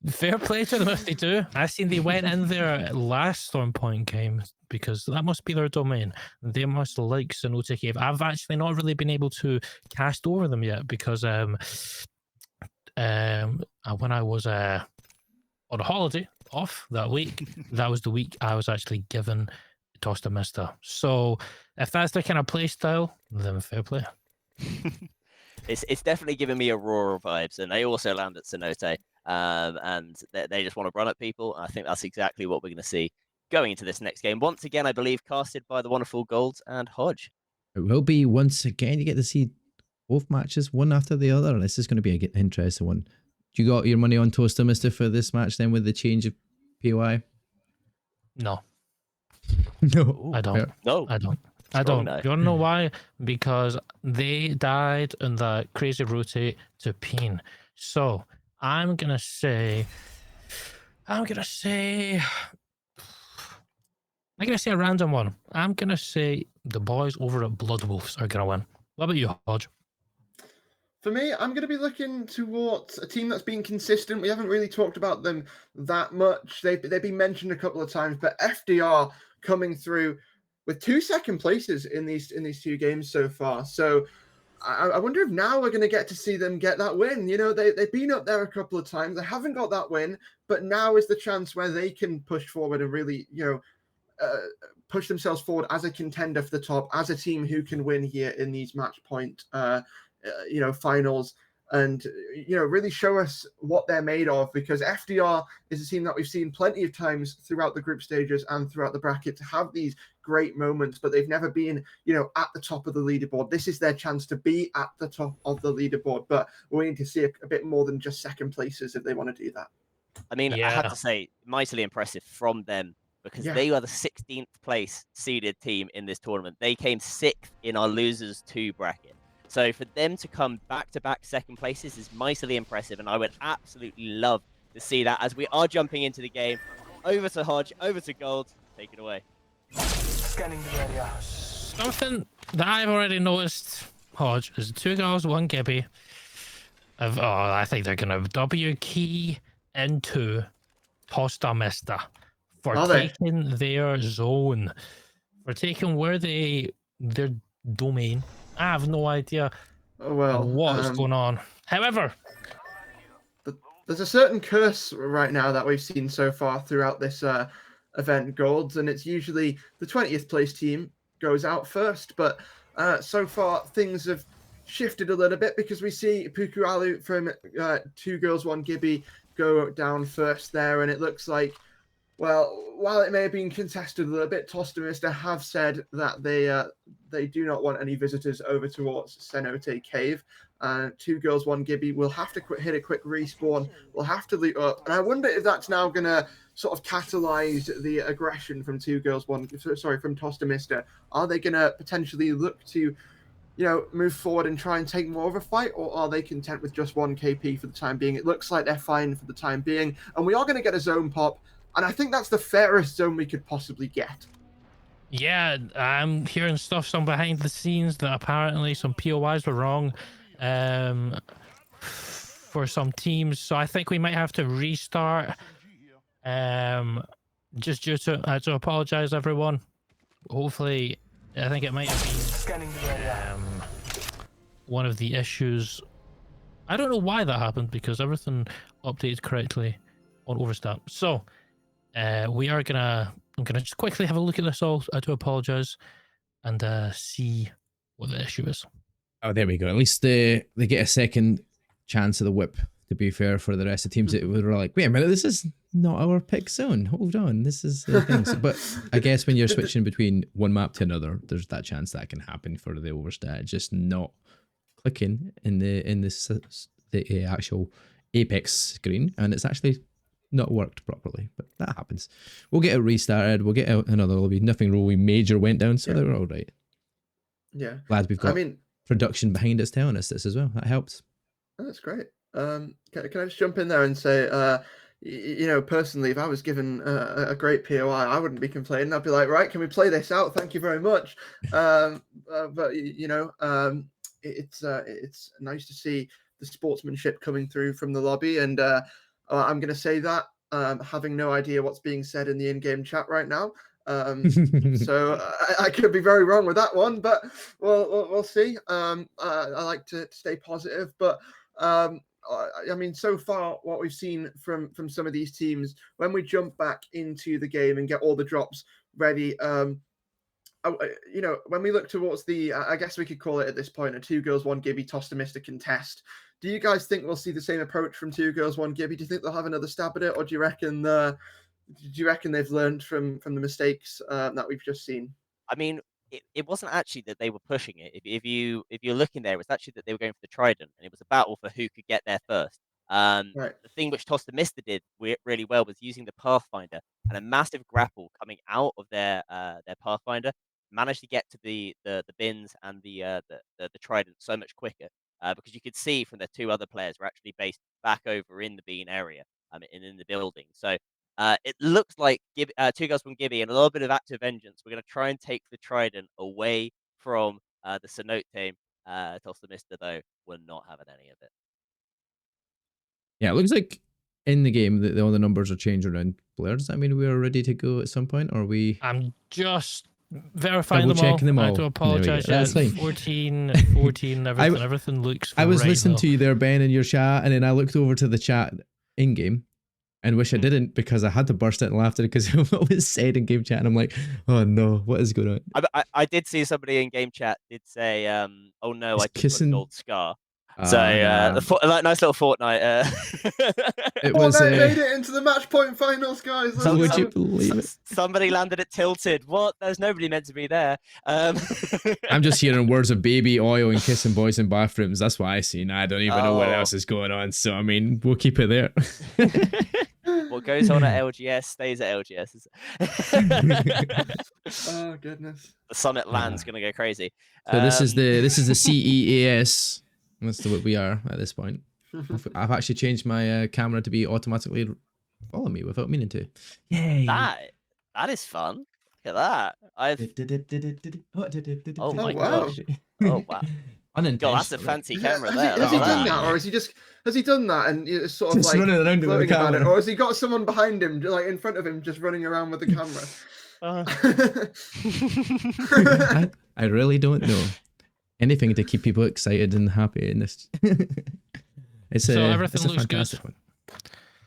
Fair play to them if they do. I seen they went in there last Storm Point game because that must be their domain. They must like Cenote Cave. I've actually not really been able to cast over them yet because when I was on a holiday off that week, that was the week I was actually given Tosta Mista. So if that's their kind of play style, then fair play. It's definitely giving me Aurora vibes, and they also land at Cenote, and they just want to run at people. I think that's exactly what we're going to see going into this next game. Once again, I believe casted by the wonderful Golds and Hodge. It will be once again. You get to see both matches one after the other. This is going to be an interesting one. You got your money on Tosta Mista for this match then with the change of POI? No. No, I don't. No, I don't. I don't. no. You wanna know why? Because they died in that crazy rotate to Peen. So I'm gonna say a random one. I'm gonna say the boys over at Blood Wolves are gonna win. What about you, Hodge? For me, I'm going to be looking towards a team that's been consistent. We haven't really talked about them that much. They've been mentioned a couple of times, but FDR coming through with 2 second places in these 2 games so far. So I wonder if now we're going to get to see them get that win. You know, they've been up there a couple of times. They haven't got that win, but now is the chance where they can push forward and really, push themselves forward as a contender for the top, as a team who can win here in these match point finals, and really show us what they're made of, because FDR is a team that we've seen plenty of times throughout the group stages and throughout the bracket to have these great moments, but they've never been at the top of the leaderboard. This is their chance to be at the top of the leaderboard, but we need to see a bit more than just second places if they want to do that. I mean, I have to say, mightily impressive from them, because they are the 16th place seeded team in this tournament. They came 6th in our losers 2 bracket. So for them to come back-to-back second places is mightily impressive, and I would absolutely love to see that as we are jumping into the game. Over to Hodge, over to Gold. Take it away. Scanning the area. Something that I've already noticed, Hodge, is 2 girls, 1 Gibby. I think they're going to W key into Tosta Mista for taking their zone, for taking their domain. I have no idea what is going on. However, there's a certain curse right now that we've seen so far throughout this event, Golds, and it's usually the 20th place team goes out first. But so far, things have shifted a little bit, because we see Pukualu from 2 girls, 1 Gibby go down first there, and it looks like, well, while it may have been contested a little bit, Tosta Mista have said that they do not want any visitors over towards Cenote Cave. 2 girls, 1 Gibby will have to hit a quick respawn. We'll have to loot up, and I wonder if that's now going to sort of catalyze the aggression from from Tosta Mista. Are they going to potentially look to, move forward and try and take more of a fight, or are they content with just 1 KP for the time being? It looks like they're fine for the time being, and we are going to get a zone pop. And I think that's the fairest zone we could possibly get. Yeah, I'm hearing stuff behind the scenes that apparently some POIs were wrong for some teams. So I think we might have to restart. Just due to, I have to apologize, everyone. Hopefully, I think it might have been Scanning the area. one of the issues I don't know why that happened because everything updated correctly on Overstart. So I'm gonna just quickly have a look at this all. I do apologize, and see what the issue is. Oh, there we go. At least they get a second chance of the whip. To be fair, for the rest of the teams, that were like, wait a minute, this is not our pick zone. Hold on, this is the thing. But I guess when you're switching between one map to another, there's that chance that can happen for the overstat. Just not clicking in the actual Apex screen, and it's actually not worked properly. But that happens. We'll get it restarted. We'll get another lobby. Nothing really major went down, so they're all right. Yeah. Glad we've got production behind us telling us this as well. That helps. Oh, that's great. Can I just jump in there and say, personally, if I was given a great POI, I wouldn't be complaining. I'd be like, right, can we play this out? Thank you very much. It's nice to see the sportsmanship coming through from the lobby, and I'm going to say that having no idea what's being said in the in-game chat right now. So I could be very wrong with that one, but we'll see. I like to stay positive, but I mean, so far what we've seen from some of these teams, when we jump back into the game and get all the drops ready, when we look towards the, I guess we could call it at this point, a 2 girls 1 Gibby Tostamista contest. Do you guys think we'll see the same approach from 2 girls 1 Gibby? Do you think they'll have another stab at it, or do you reckon they've learned from the mistakes that we've just seen? I mean, it wasn't actually that they were pushing it. If you're looking there, it was actually that they were going for the Trident, and it was a battle for who could get there first. Right. The thing which Tostamista did really well was using the Pathfinder and a massive grapple coming out of their Pathfinder, managed to get to the bins and the Trident so much quicker because you could see from the 2 other players were actually based back over in the bean area, in the building. So it looks like 2 girls 1 Gibby and a little bit of active vengeance. We're going to try and take the Trident away from the Sanote team. Tostamista, though, will not have any of it. Yeah, it looks like in the game that all the numbers are changing around. Blair, does that mean we are ready to go at some point? Or are we? I'm just verifying them all. I do apologize. That's fine. 14, everything looks. I was right listening though. to you there, Ben, in your chat, and then I looked over to the chat in game. And wish I didn't, because I had to burst out in laughter because of what was said in game chat, and I'm like, oh no, what is going on? I did see somebody in game chat did say, oh no, I just kissing... got a gold scar. So nice little Fortnite. It was made it into the match point finals, guys. Would you believe it? Somebody landed it tilted. What? There's nobody meant to be there. I'm just hearing words of baby oil and kissing boys in bathrooms. That's what I seen. I don't even know what else is going on. So I mean, we'll keep it there. What goes on at LGS stays at LGS. Oh goodness! The Summit land's gonna go crazy. So this is the CEAS. That's what we are at this point. I've actually changed my camera to be automatically follow me without meaning to. Yay! That is fun. Look at that. Oh my gosh. Oh wow. God, that's a fancy camera there. Has he done that, or has he done that and it's sort of just like running around with the camera, or has he got someone behind him, like in front of him, just running around with the camera? I really don't know. Anything to keep people excited and happy in this. Everything looks good. One.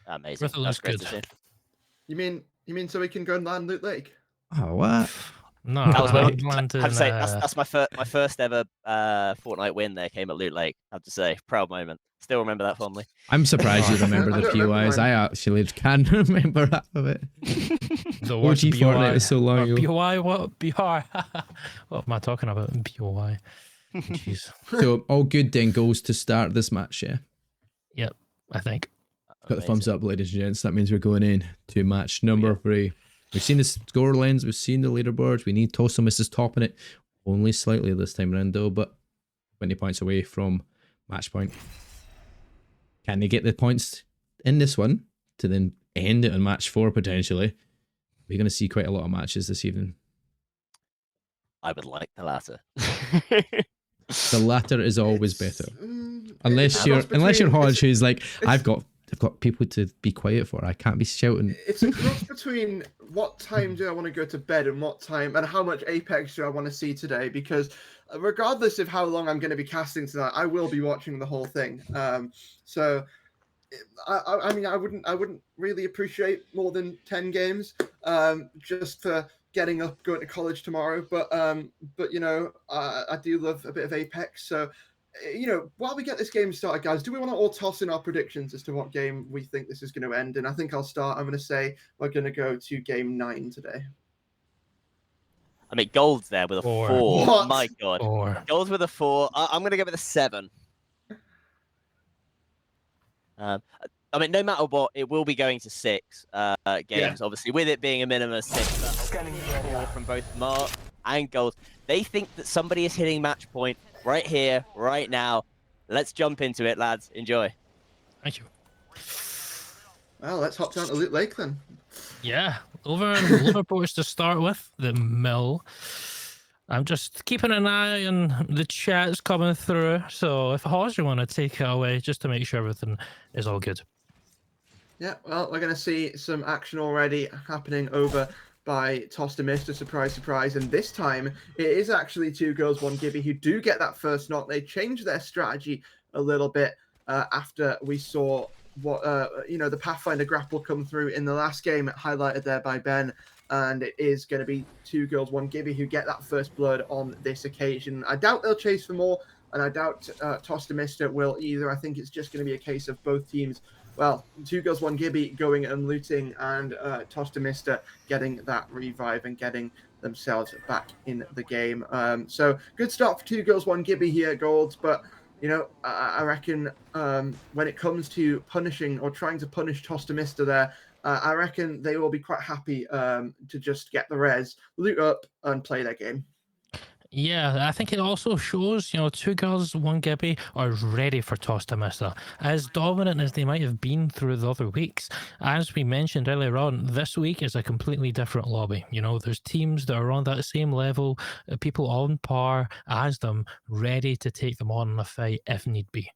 Amazing. Everything looks good. You mean so we can go and land Loot Lake? Oh what? No, that was I have to say that's my first ever Fortnite win. There came at Loot Lake. I have to say, proud moment. Still remember that fondly. I'm surprised you remember the POIs. I actually can remember half of it. The word OG Fortnite was so long ago. POI, what? BR? What am I talking about? POI. Jeez. So all good then goes to start this match, yeah? Yep, I think. Got the thumbs up, ladies and gents. That means we're going in to match number 3. We've seen the score lines, we've seen the leaderboards. We need Tostamista topping it only slightly this time around though, but 20 points away from match point. Can they get the points in this one to then end it on match 4 potentially? We're going to see quite a lot of matches this evening. I would like the latter. The latter is always better, unless you're Hodge, who's like, I've got people to be quiet for. I can't be shouting. It's a cross between what time do I want to go to bed and what time and how much Apex do I want to see today, because regardless of how long I'm going to be casting tonight, I will be watching the whole thing. So I mean, I wouldn't really appreciate more than 10 games, just for getting up, going to college tomorrow. But you know, I do love a bit of Apex. So, you know, while we get this game started, guys, do we want to all toss in our predictions as to what game we think this is going to end? And I think I'll start. I'm going to say we're going to go to game 9 today. I mean, Gold's there with a 4. What? My God. 4. Gold's with a 4. I'm going to go with a 7. I mean, no matter what, it will be going to 6 games, obviously, with it being a minimum of 6. Scanning the area. From both Mark and Gold. They think that somebody is hitting match point right here, right now. Let's jump into it, lads. Enjoy. Thank you. Well, let's hop down to Loot Lake then. Yeah, over in Liverpool to start with, the mill. I'm just keeping an eye on the chats coming through. So if Hawes, you want to take it away just to make sure everything is all good. Yeah, well, we're going to see some action already happening over by Tosta Mr. Surprise, surprise. And this time, it is actually 2 girls, 1 Gibby who do get that first knock. They changed their strategy a little bit after we saw what, you know, the Pathfinder grapple come through in the last game, highlighted there by Ben. And it is going to be 2 girls, 1 Gibby who get that first blood on this occasion. I doubt they'll chase for more, and I doubt Tosta Mr. will either. I think it's just going to be a case of both teams, well, 2 girls, 1 Gibby going and looting, and Tosta Mr. getting that revive and getting themselves back in the game. So good start for 2 girls, 1 Gibby here, Golds, but you know, I reckon when it comes to punishing or trying to punish Tosta Mr. there, I reckon they will be quite happy to just get the res, loot up, and play their game. Yeah, I think it also shows, you know, 2 girls, 1 Gibby are ready for Tosta Mr. As dominant as they might have been through the other weeks, as we mentioned earlier on, this week is a completely different lobby. You know, there's teams that are on that same level, people on par as them, ready to take them on in a fight if need be.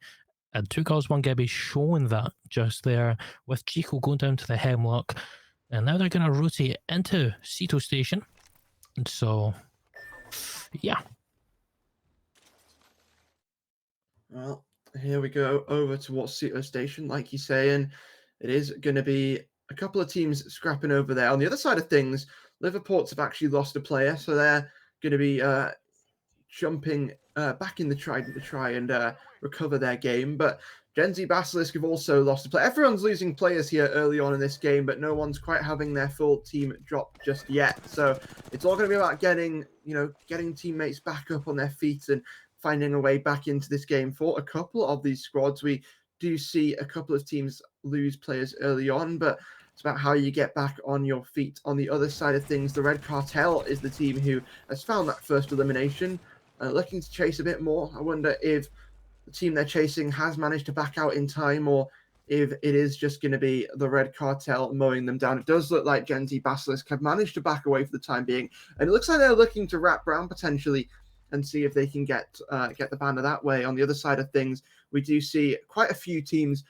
And 2 girls, 1 Gibby showing that just there, with Chico going down to the Hemlock. And now they're going to rotate into Ceto Station. And so, yeah. Well, here we go over towards Ceto Station, like you say, and it is going to be a couple of teams scrapping over there. On the other side of things, Liverpool have actually lost a player, so they're going to be jumping back in the trident to try and recover their game. But Gen Z Basilisk have also lost a player. Everyone's losing players here early on in this game, but no one's quite having their full team drop just yet. So it's all going to be about getting, you know, getting teammates back up on their feet and finding a way back into this game. For a couple of these squads, we do see a couple of teams lose players early on, but it's about how you get back on your feet. On the other side of things, the Red Cartel is the team who has found that first elimination, looking to chase a bit more. I wonder if the team they're chasing has managed to back out in time, or if it is just going to be the Red Cartel mowing them down. It does look like Gen Z Basilisk have managed to back away for the time being, and it looks like they're looking to wrap Brown potentially and see if they can get the banner that way. On the other side of things, we do see quite a few teams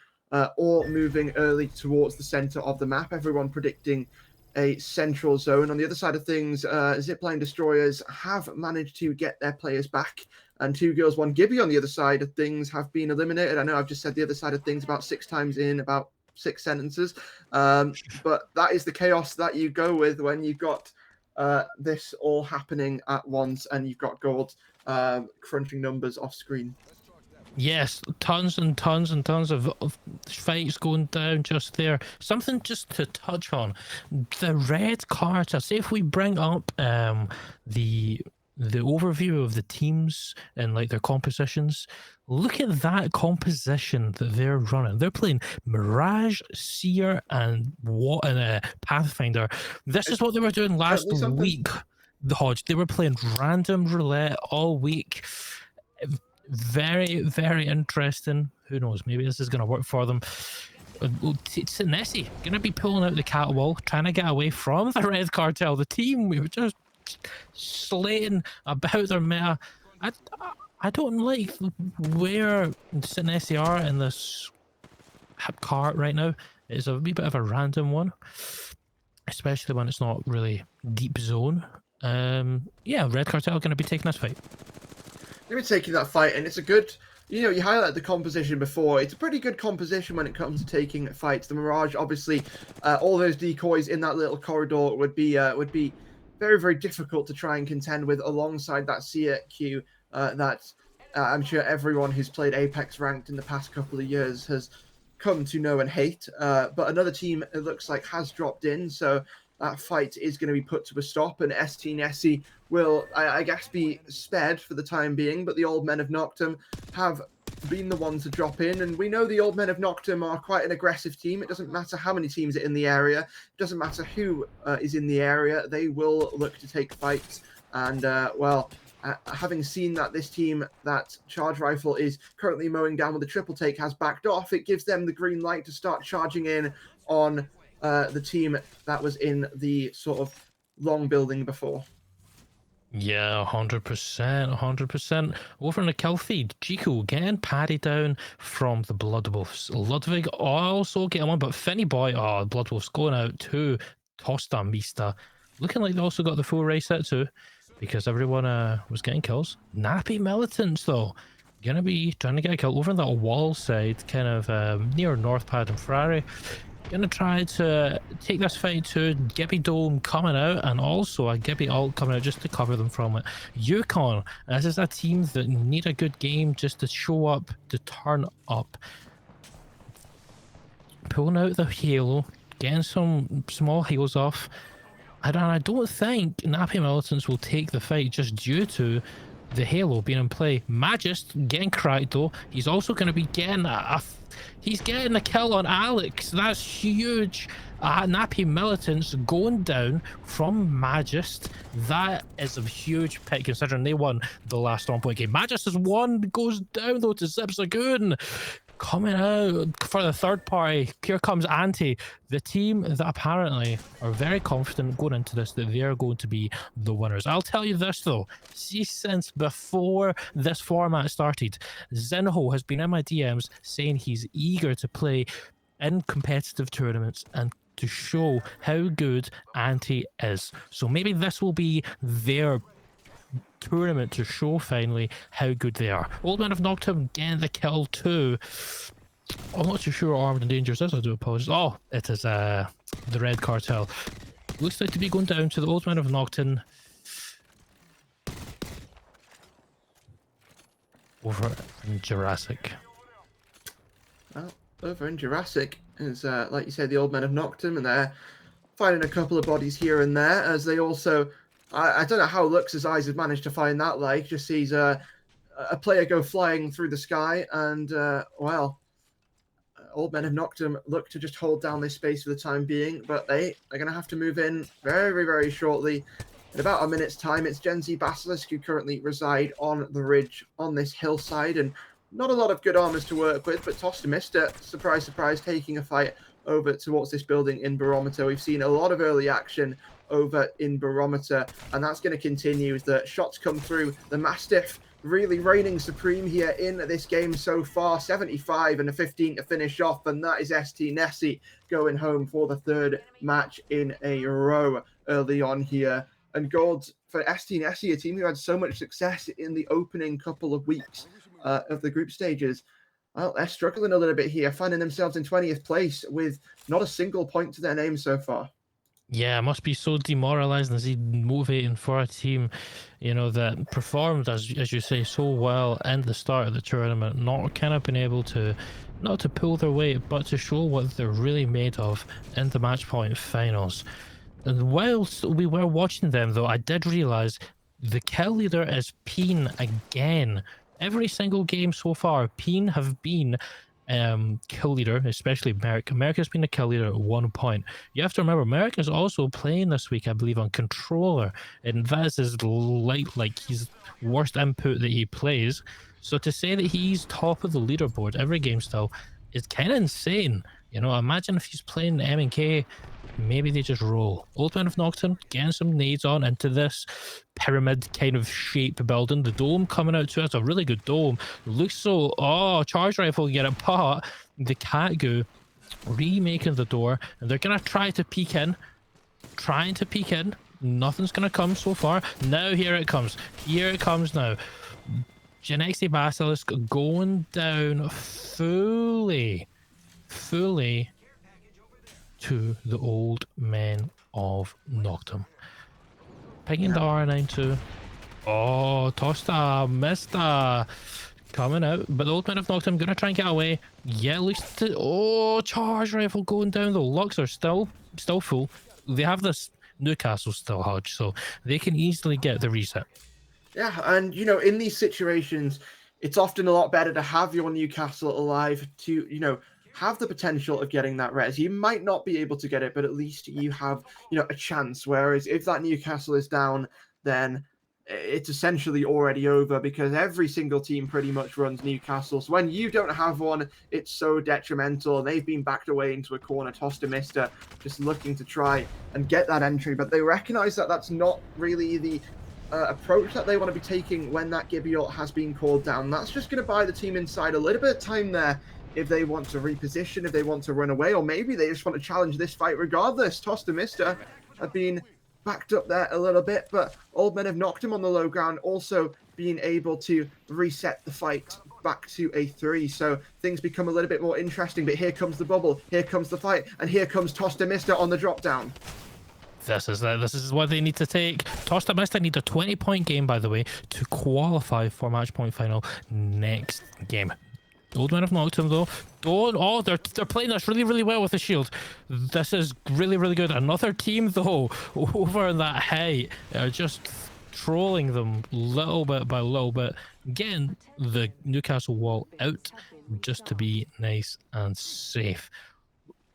all moving early towards the center of the map, everyone predicting a central zone. On the other side of things, Zipline Destroyers have managed to get their players back, and 2 girls, 1 Gibby on the other side of things have been eliminated. I know I've just said the other side of things about 6 times in about 6 sentences, but that is the chaos that you go with when you've got this all happening at once and you've got Gold crunching numbers off screen. Yes, tons and tons and tons of fights going down just there. Something just to touch on. The red cards, say if we bring up the overview of the teams and like their compositions, look at that composition that they're running. They're playing Mirage, Seer, and Pathfinder. This is what they were doing last week, the Hodge. They were playing random roulette all week. Very, very interesting. Who knows? Maybe this is going to work for them. Nessie going to be pulling out the catwalk, trying to get away from the Red Cartel. The team, we were just slating about their meta. I don't like where Nessie are in this cart right now. It's a wee bit of a random one, especially when it's not really deep zone. Yeah, Red Cartel going to be taking this fight. You're taking that fight, and it's a good. You know, you highlighted the composition before. It's a pretty good composition when it comes to taking fights. The Mirage, obviously, all those decoys in that little corridor would be very, very difficult to try and contend with alongside that Seer Q that I'm sure everyone who's played Apex Ranked in the past couple of years has come to know and hate. But another team, it looks like, has dropped in, so that fight is going to be put to a stop, and ST Nessie will, I guess, be spared for the time being, but the Old Men of Noctum have been the ones to drop in, and we know the Old Men of Noctum are quite an aggressive team. It doesn't matter how many teams are in the area, it doesn't matter who is in the area, they will look to take fights, and, well, having seen that this team, that Charge Rifle is currently mowing down with the triple take, has backed off, it gives them the green light to start charging in on the team that was in the sort of long building before. Yeah, 100%, 100%. Over in the kill feed, Chico getting patty down from the Bloodwolves. Ludwig also getting one, but Finny Boy, oh, Bloodwolves going out to Tosta Mista. Looking like they also got the full race set too, because everyone was getting kills. Nappy Militants, though, gonna be trying to get a kill over on that wall side, kind of near North Pad and Ferrari. Gonna try to take this fight to Gibby Dome coming out, and also a Gibby ult coming out just to cover them from it. Yukon, this is a team that need a good game just to show up, to turn up. Pulling out the Halo, getting some small heals off. And I don't think Nappy Militants will take the fight just due to the Halo being in play. Magist getting cracked though. He's also going to be getting he's getting a kill on Alex. That's huge. Nappy Militants going down from Magist. That is a huge pick considering they won the last on-point game. Magist has won, goes down though to Zipzagoon. Coming out for the third party, here comes Anti, the team that apparently are very confident going into this that they're going to be the winners. I'll tell you this though, see, since before this format started, Zinho has been in my DMs saying he's eager to play in competitive tournaments and to show how good Anti is. So maybe this will be their tournament to show finally how good they are. Old Man of Noctum getting the kill too. I'm not too sure Armed and Dangerous is, I do apologize. Oh, it is the Red Cartel. Looks like to be going down to the Old Man of Noctum. Over in Jurassic. Well, over in Jurassic is, like you said, the Old Men of Noctum, and they're finding a couple of bodies here and there, as they also, I don't know how Lux's eyes have managed to find that, like, just sees a player go flying through the sky, and, well, Old Men of Noctum look to just hold down this space for the time being, but they are going to have to move in very, very shortly. In about a minute's time, it's Gen Z Basilisk who currently reside on the ridge on this hillside, and not a lot of good armors to work with, but Tosta Mista, surprise, surprise, taking a fight over towards this building in Barometer. We've seen a lot of early action over in Barometer, and that's going to continue as the shots come through. The Mastiff really reigning supreme here in this game so far, 75 and a 15 to finish off, and that is ST Nessie going home for the third match in a row early on here. And gold for ST Nessie, a team who had so much success in the opening couple of weeks of the group stages. Well, they're struggling a little bit here, finding themselves in 20th place with not a single point to their name so far. Yeah, it must be so demoralizing as motivating for a team, you know, that performed, as you say, so well in the start of the tournament, not kind of been able to, not to pull their weight, but to show what they're really made of in the match point finals. And whilst we were watching them, though, I did realize the kill leader is Peen again. Every single game so far, Peen have been kill leader, especially Merrick. Merrick has been a kill leader at 1 point. You have to remember, Merrick is also playing this week, I believe, on controller, and that is his like his worst input that he plays. So to say that he's top of the leaderboard every game still is kind of insane. You know, imagine if he's playing M&K, maybe they just roll. Old Man of Nocturne getting some nades on into this pyramid kind of shape building. The dome coming out too. It's a really good dome. Looks so, oh, Charge Rifle get apart. The cat goo remaking the door, and they're gonna try to peek in. Trying to peek in. Nothing's gonna come so far. Now here it comes. Here it comes now. Genexi Basilisk going down fully to the old men of Noctum. Pinging the R92. Oh, Tosta, Mista coming out, but the old men of Noctum gonna try and get away. Yeah, looks to. Oh, charge rifle going down. The locks are still full. They have this Newcastle still Hodge, so they can easily get the reset. Yeah, and you know, in these situations, it's often a lot better to have your Newcastle alive to, you know, have the potential of getting that res. You might not be able to get it, but at least you have, you know, a chance. Whereas if that Newcastle is down, then it's essentially already over because every single team pretty much runs Newcastle. So when you don't have one, it's so detrimental. And they've been backed away into a corner. Tosta Mista just looking to try and get that entry, but they recognize that that's not really the approach that they want to be taking when that Gibeot has been called down. That's just going to buy the team inside a little bit of time there if they want to reposition, if they want to run away, or maybe they just want to challenge this fight regardless. Tosta Mista have been backed up there a little bit, but Old Men have knocked him on the low ground, also being able to reset the fight back to a 3. So things become a little bit more interesting, but here comes the bubble, here comes the fight, and here comes Tosta Mista on the drop down. This is what they need to take. Tosta Mista need a 20-point game, by the way, to qualify for match point final next game. Old Men of Noctum though, they're playing this really well with the shield. This is really good. Another team though over in that height are just trolling them little bit by little bit, getting the Newcastle wall out just to be nice and safe.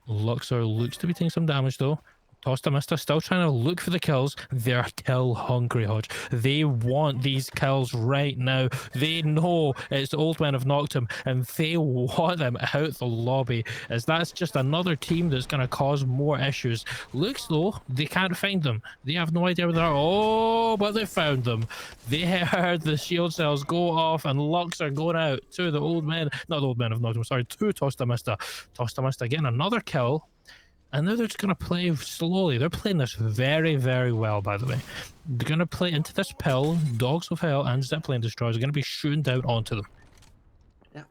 Luxor looks to be taking some damage though. Tosta Mista still trying to look for the kills. They're kill hungry, Hodge. They want these kills right now. They know it's the Old Men of Noctum and they want them out the lobby, as that's just another team that's going to cause more issues. Looks though, they can't find them. They have no idea where they are. Oh, but they found them. They heard the shield cells go off and Lux are going out to the Old Men, not the Old Men of Noctum, sorry, to Tosta Mista. Tosta Mista getting another kill. And now they're just going to play slowly. They're playing this very well, by the way. They're going to play into this pill. Dogs of Hell and Zipline Destroyers are going to be shooting down onto them. Yeah.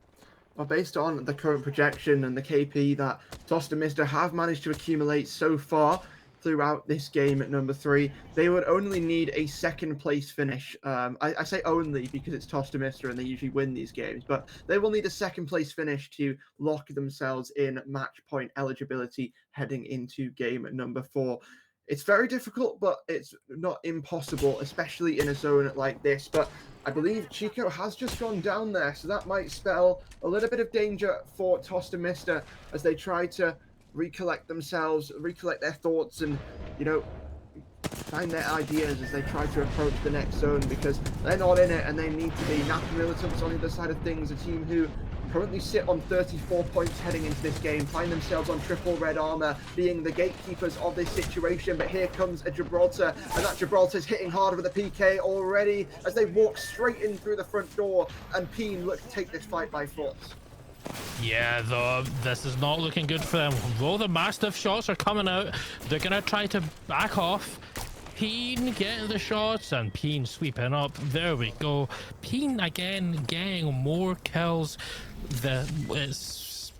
Well, based on the current projection and the KP that Tosta Mista have managed to accumulate so far throughout this game at number 3, they would only need a second place finish. I say only because it's Tosta Mista and they usually win these games, but they will need a second place finish to lock themselves in match point eligibility heading into game at number 4. It's very difficult, but it's not impossible, especially in a zone like this. But I believe Chico has just gone down there, so that might spell a little bit of danger for Tosta Mista as they try to recollect themselves, recollect their thoughts, and, you know, find their ideas as they try to approach the next zone, because they're not in it and they need to be. Napa Militants on the other side of things, a team who currently sit on 34 points heading into this game, find themselves on triple red armor, being the gatekeepers of this situation. But here comes a Gibraltar, and that Gibraltar's hitting hard with a PK already as they walk straight in through the front door, and Peen look to take this fight by force. Yeah, though, this is not looking good for them. Though the Mastiff shots are coming out, they're going to try to back off. Peen getting the shots and Peen sweeping up. There we go. Peen again getting more kills. It's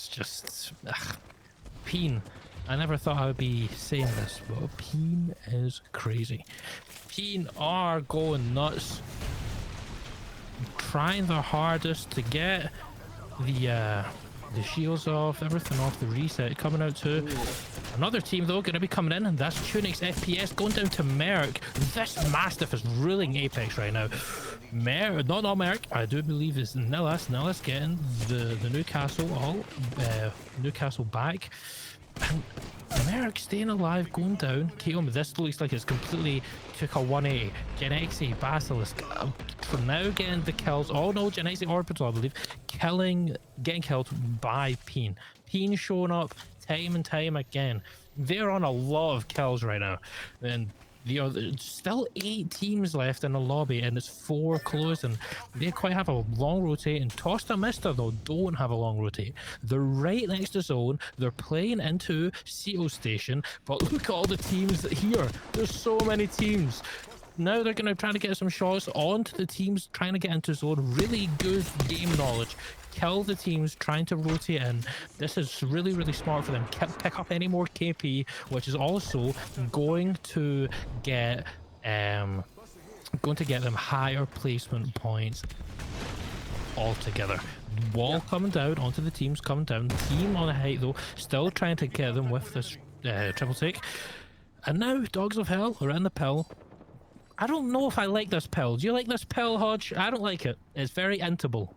just... Peen. I never thought I would be saying this, but Peen is crazy. Peen are going nuts. Trying their hardest to get the shields off, everything off, the reset coming out too. Another team though going to be coming in, and that's Tunix FPS going down to Merc. This Mastiff is ruling Apex right now. Not Merc, I do believe it's Nillas. Nillas getting the Newcastle Newcastle back. And Merc staying alive, going down. KO, this looks like it's completely took a 180. Genexi, Basilisk, for now getting the kills. Oh no, Genexi Orbital, I believe, getting killed by Peen. Peen showing up time and time again. They're on a lot of kills right now. And there's still 8 teams left in the lobby, and it's 4 closing. They quite have a long rotate, and Tosta Mista though don't have a long rotate. They're right next to zone. They're playing into CO station, but look at all the teams here. There's so many teams. Now they're going to try to get some shots onto the teams trying to get into zone. Really good game knowledge. Kill the teams trying to rotate in. This is really, really smart for them. Pick up any more KP, which is also going to get them higher placement points altogether. Wall coming down onto the teams coming down. Team on a height though, still trying to get them with this triple take. And now Dogs of Hell are in the pill. I don't know if I like this pill. Do you like this pill, Hodge? I don't like it. It's very intable.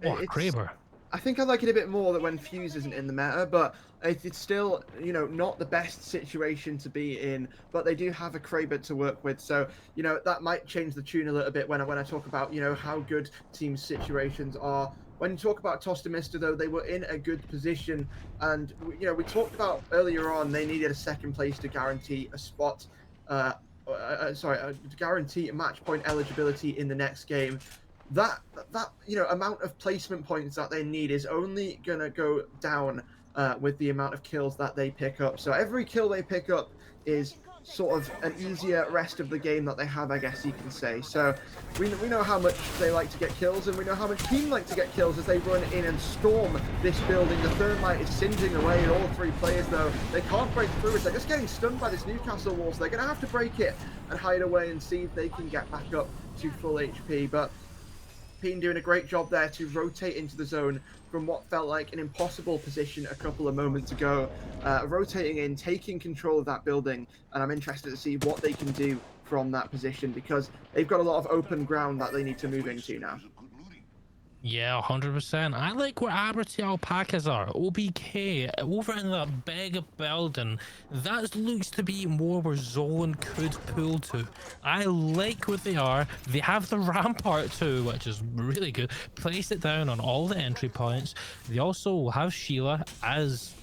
Oh, Kraber. I think I like it a bit more that when Fuse isn't in the meta, but it's still, you know, not the best situation to be in, but they do have a Kraber to work with, so, you know, that might change the tune a little bit when I talk about, you know, how good team situations are. When you talk about Tostamista, though, they were in a good position, and, you know, we talked about earlier on they needed a second place to guarantee a spot, to guarantee a match point eligibility in the next game. That you know, amount of placement points that they need is only gonna go down with the amount of kills that they pick up. So every kill they pick up is sort of an easier rest of the game that they have, I guess you can say. So we know how much they like to get kills, and we know how much team like to get kills as they run in and storm this building. The thermite is singeing away at all three players, though. They can't break through it. They're just getting stunned by this Newcastle wall, so they're going to have to break it and hide away and see if they can get back up to full HP. But Peen doing a great job there to rotate into the zone from what felt like an impossible position a couple of moments ago. Rotating in, taking control of that building, and I'm interested to see what they can do from that position because they've got a lot of open ground that they need to move into now. Yeah, 100%. I like where Aberty Alpacas are. OBK, over in that big building. That looks to be more where Zone could pull to. I like what they are. They have the rampart too, which is really good. Place it down on all the entry points. They also have Sheila, as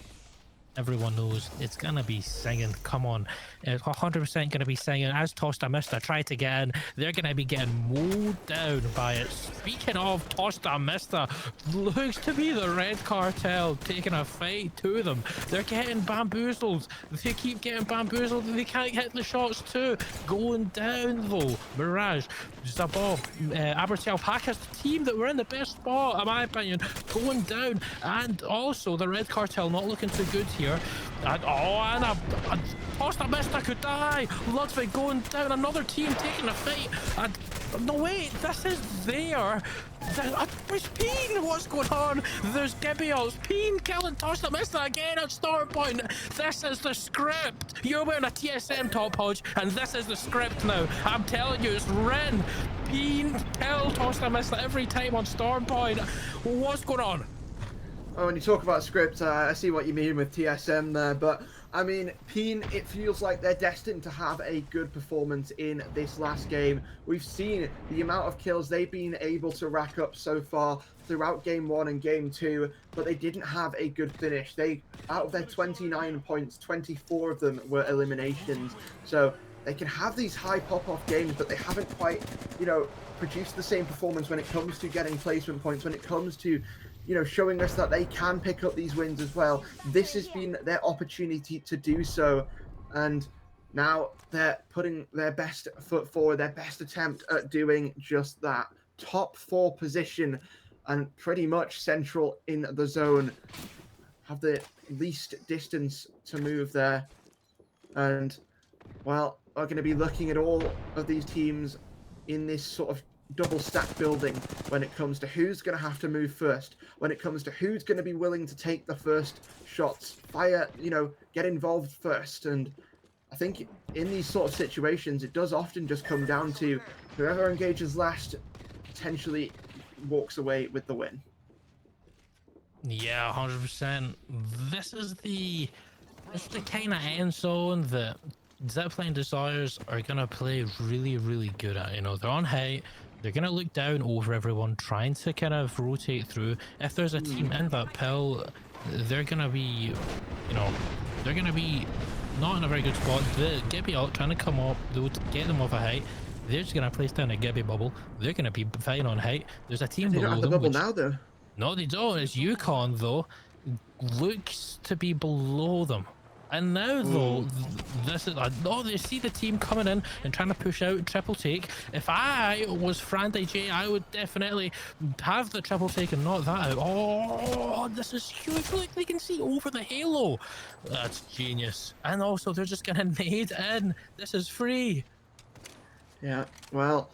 everyone knows. It's gonna be singing. Come on. It's 100% gonna be singing. As Tostamista try to get in, they're gonna be getting mowed down by it. Speaking of Tostamista, looks to be the Red Cartel taking a fight to them. They're getting bamboozled. They keep getting bamboozled and they can't hit the shots too. Going down though. Mirage, Zabov, Aberty Alpacas, the team that were in the best spot, in my opinion, going down. And also the Red Cartel not looking too good here. And Tostamista could die. Ludwig going down. Another team taking a fight. And no wait, this is there. Where's Peen? What's going on? There's Gibeos. Peen killing Tostamista again at start point. This is the script. You're wearing a TSM top, Hodge, and this is the script now. I'm telling you, it's Ren. Peen kill Tostamista every time on start point. What's going on? Oh, when you talk about script, I see what you mean with TSM there, but I mean, Peen, it feels like they're destined to have a good performance in this last game. We've seen the amount of kills they've been able to rack up so far throughout Game 1 and Game 2, but they didn't have a good finish. Out of their 29 points, 24 of them were eliminations. So they can have these high pop-off games, but they haven't quite, you know, produced the same performance when it comes to getting placement points, when it comes to, you know, showing us that they can pick up these wins as well. This has been their opportunity to do so, and now they're putting their best foot forward, their best attempt at doing just that. Top 4 position and pretty much central in the zone. Have the least distance to move there, and well, are going to be looking at all of these teams in this sort of double stack building when it comes to who's going to have to move first, when it comes to who's going to be willing to take the first shots, fire, you know, get involved first. And I think in these sort of situations, it does often just come down to whoever engages last potentially walks away with the win. Yeah, 100%. This is the kind of end zone that Zipline Desires are going to play really, really good at. You know, they're on height. They're going to look down over everyone, trying to kind of rotate through. If there's a team in that pill, they're going to be, you know, they're going to be not in a very good spot. The Gibby ult trying to come up, they'll get them off a height. They're just going to place down a Gibby bubble. They're going to be fine on height. There's a team they below don't have the them. bubble now, though. No, they don't. It's Yukon, though. Looks to be below them. And now, though, this is oh, they see the team coming in and trying to push out triple take. If I was Frandy J, I would definitely have the triple take and knock that out. Oh, this is huge. Look, they can see over the halo. That's genius. And also, they're just gonna nade in. This is free. Yeah, well,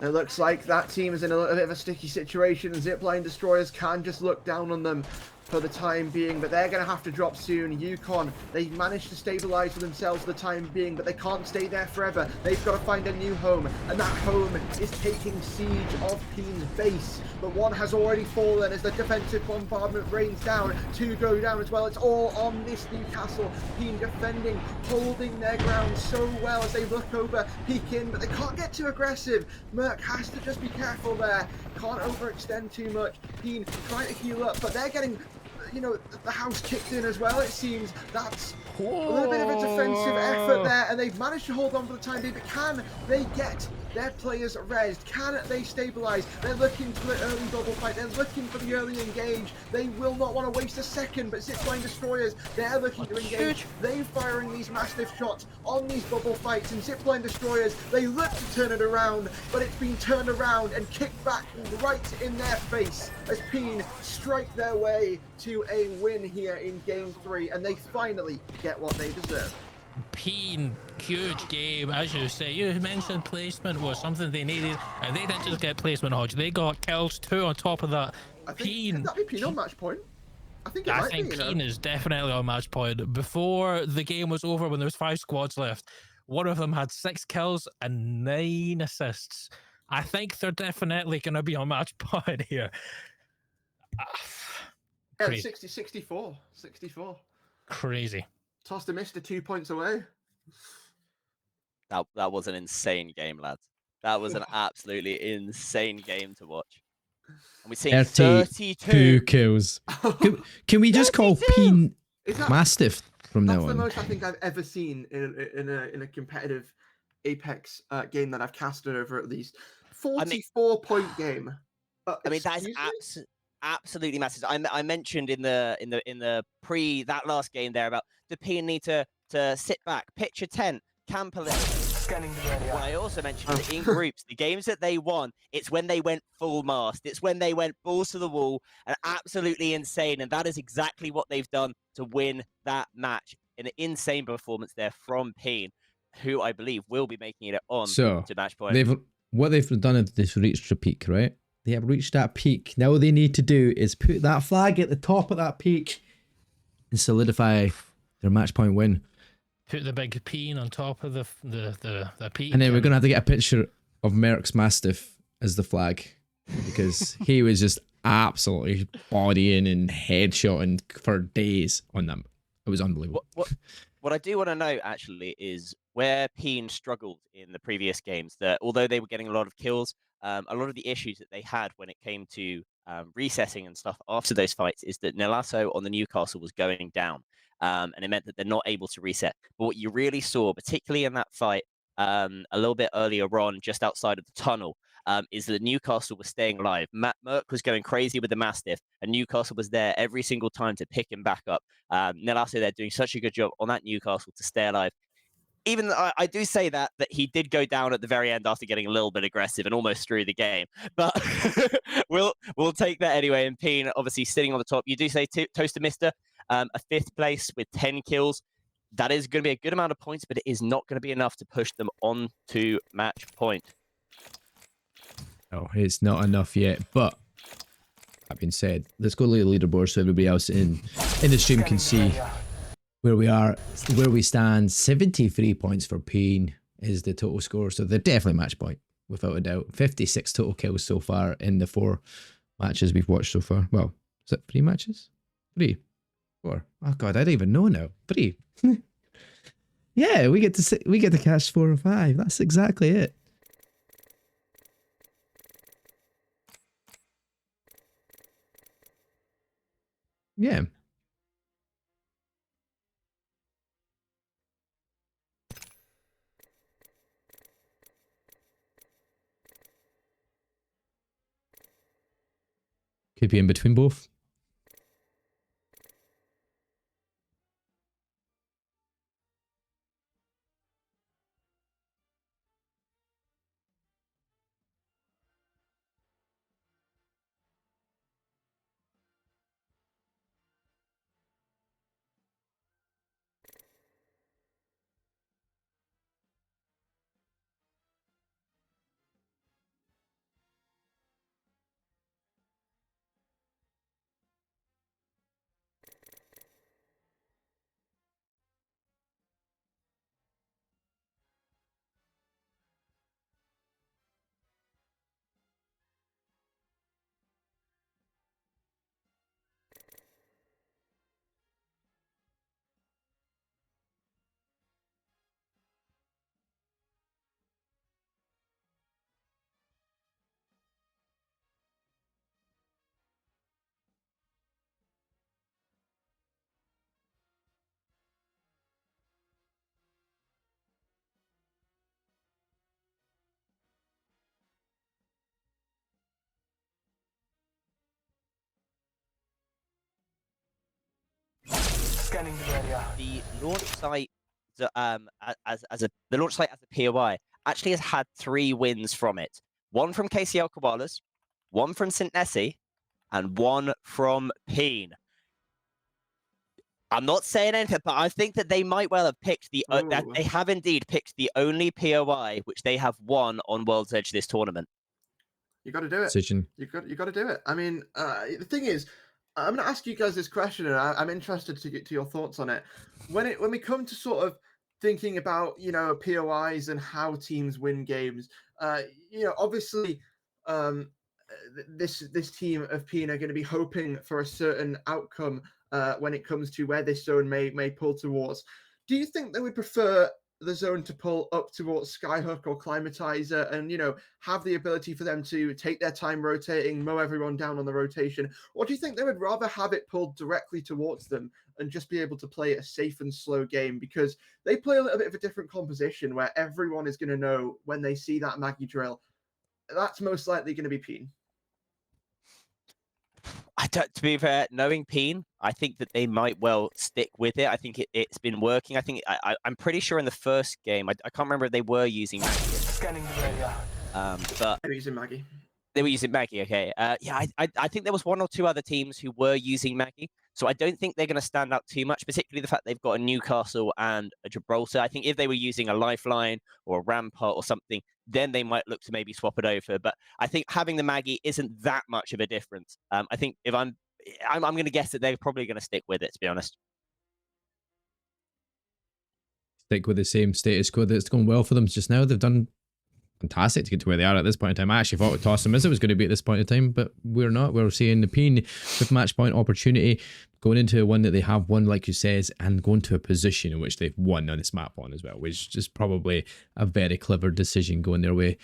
it looks like that team is in a little bit of a sticky situation. Zipline destroyers can just look down on them for the time being, but they're going to have to drop soon. Yukon, they've managed to stabilize for themselves for the time being, but they can't stay there forever. They've got to find a new home, and that home is taking siege of Peen's base. But one has already fallen as the defensive bombardment rains down. Two go down as well. It's all on this Newcastle. Peen defending, holding their ground so well as they look over, peek in, but they can't get too aggressive. Merc has to just be careful there. Can't overextend too much. Peen trying to heal up, but they're getting, you know, the house kicked in as well, it seems. That's a little bit of a defensive effort there, and they've managed to hold on for the time being, but can they get their players rezzed? Can they stabilize? They're looking for the early bubble fight. They're looking for the early engage. They will not want to waste a second, but Zipline destroyers, they're looking to engage. They're firing these massive shots on these bubble fights, and Zipline destroyers, they look to turn it around, but it's been turned around and kicked back right in their face as Peen strike their way to a win here in Game 3, and they finally get what they deserve. Peen, huge game, as you say. You mentioned placement was something they needed, and they didn't just get placement, Hodge. They got kills too on top of that. I think, Peen. could that be Peen on match point? I think it might be, you know. Peen is definitely on match point. Before the game was over, when there was 5 squads left, one of them had 6 kills and 9 assists. I think they're definitely going to be on match point here. Yeah, 64. Crazy. Tossed a Mister 2 points away. That was an insane game, lads. That was an absolutely insane game to watch. And we've seen 32 kills. Can we just call Peen Mastiff from now on? That's the most I think I've ever seen in a competitive Apex game that I've casted over at least. 44-point game. I mean, that is absolutely massive. I mentioned in the pre that last game there about the Peen need to sit back, pitch a tent, camp a little. Scanning the area. Well, I also mentioned that in groups, the games that they won, it's when they went full mast. It's when they went balls to the wall and absolutely insane. And that is exactly what they've done to win that match. An insane performance there from Peen, who I believe will be making it on to match point. What they've done is they've reached a peak, right? They have reached that peak. Now what they need to do is put that flag at the top of that peak and solidify their match point win. Put the big Peen on top of the peak. And then we're going to have to get a picture of Merck's Mastiff as the flag, because he was just absolutely bodying and headshotting for days on them. It was unbelievable. What I do want to know, actually, is where Peen struggled in the previous games. That although they were getting a lot of kills, a lot of the issues that they had when it came to resetting and stuff after those fights is that Nelasso on the Newcastle was going down. And it meant that they're not able to reset. But what you really saw, particularly in that fight a little bit earlier on, just outside of the tunnel, is that Newcastle was staying alive. Merc was going crazy with the Mastiff, and Newcastle was there every single time to pick him back up. Nelasso, they're doing such a good job on that Newcastle to stay alive. Even I do say that he did go down at the very end after getting a little bit aggressive and almost threw the game. But we'll take that anyway. And Peen obviously sitting on the top. You do say Toaster Mister, a 5th place with 10 kills. That is going to be a good amount of points, but it is not going to be enough to push them on to match point. No, it's not enough yet. But that being said, let's go to the leaderboard so everybody else in the stream can see where we are, where we stand. 73 points for Peen is the total score, so they're definitely match point without a doubt. 56 total kills so far in the 4 matches we've watched so far. Well, is it 3 matches? 3, 4. Oh god, I don't even know now. 3. Yeah, we get to catch 4 or 5. That's exactly it. Yeah. Could be in between both. Scanning the area. the launch site, the launch site as a POI actually has had 3 wins from it. 1 from KCL Koalas, 1 from St. Nessie, and 1 from Peen. I'm not saying anything, but I think that they might well have picked that Ooh. they have indeed picked the only POI which they have won on World's Edge this tournament. You got to do it. Decision. You got to do it. I mean, the thing is, I'm going to ask you guys this question, and I'm interested to get to your thoughts on it. When we come to sort of thinking about POIs and how teams win games, obviously, this team of Peen are going to be hoping for a certain outcome when it comes to where this zone may pull towards. Do you think they would prefer the zone to pull up towards Skyhook or Climatizer and, have the ability for them to take their time rotating, mow everyone down on the rotation? Or do you think they would rather have it pulled directly towards them and just be able to play a safe and slow game? Because they play a little bit of a different composition where everyone is going to know when they see that Maggie drill, that's most likely going to be Peen. To be fair, knowing Peen, I think that they might well stick with it. I think it's been working. I think I'm pretty sure in the first game, I can't remember if they were using Maggie. Scanning the area. But They're using Maggie. They were using Maggie, okay. Yeah, I think there was 1 or 2 other teams who were using Maggie. So I don't think they're going to stand out too much, particularly the fact they've got a Newcastle and a Gibraltar. I think if they were using a Lifeline or a Rampart or something, then they might look to maybe swap it over. But I think having the Maggie isn't that much of a difference. I think if I'm going to guess that they're probably going to stick with it, to be honest. Stick with the same status quo that's going well for them just now. They've done fantastic to get to where they are at this point in time. I actually thought Tossum was going to be at this point in time, but we're not. We're seeing the Peen with match point opportunity going into one that they have won, like you says, and going to a position in which they've won on this map on as well, which is probably a very clever decision going their way.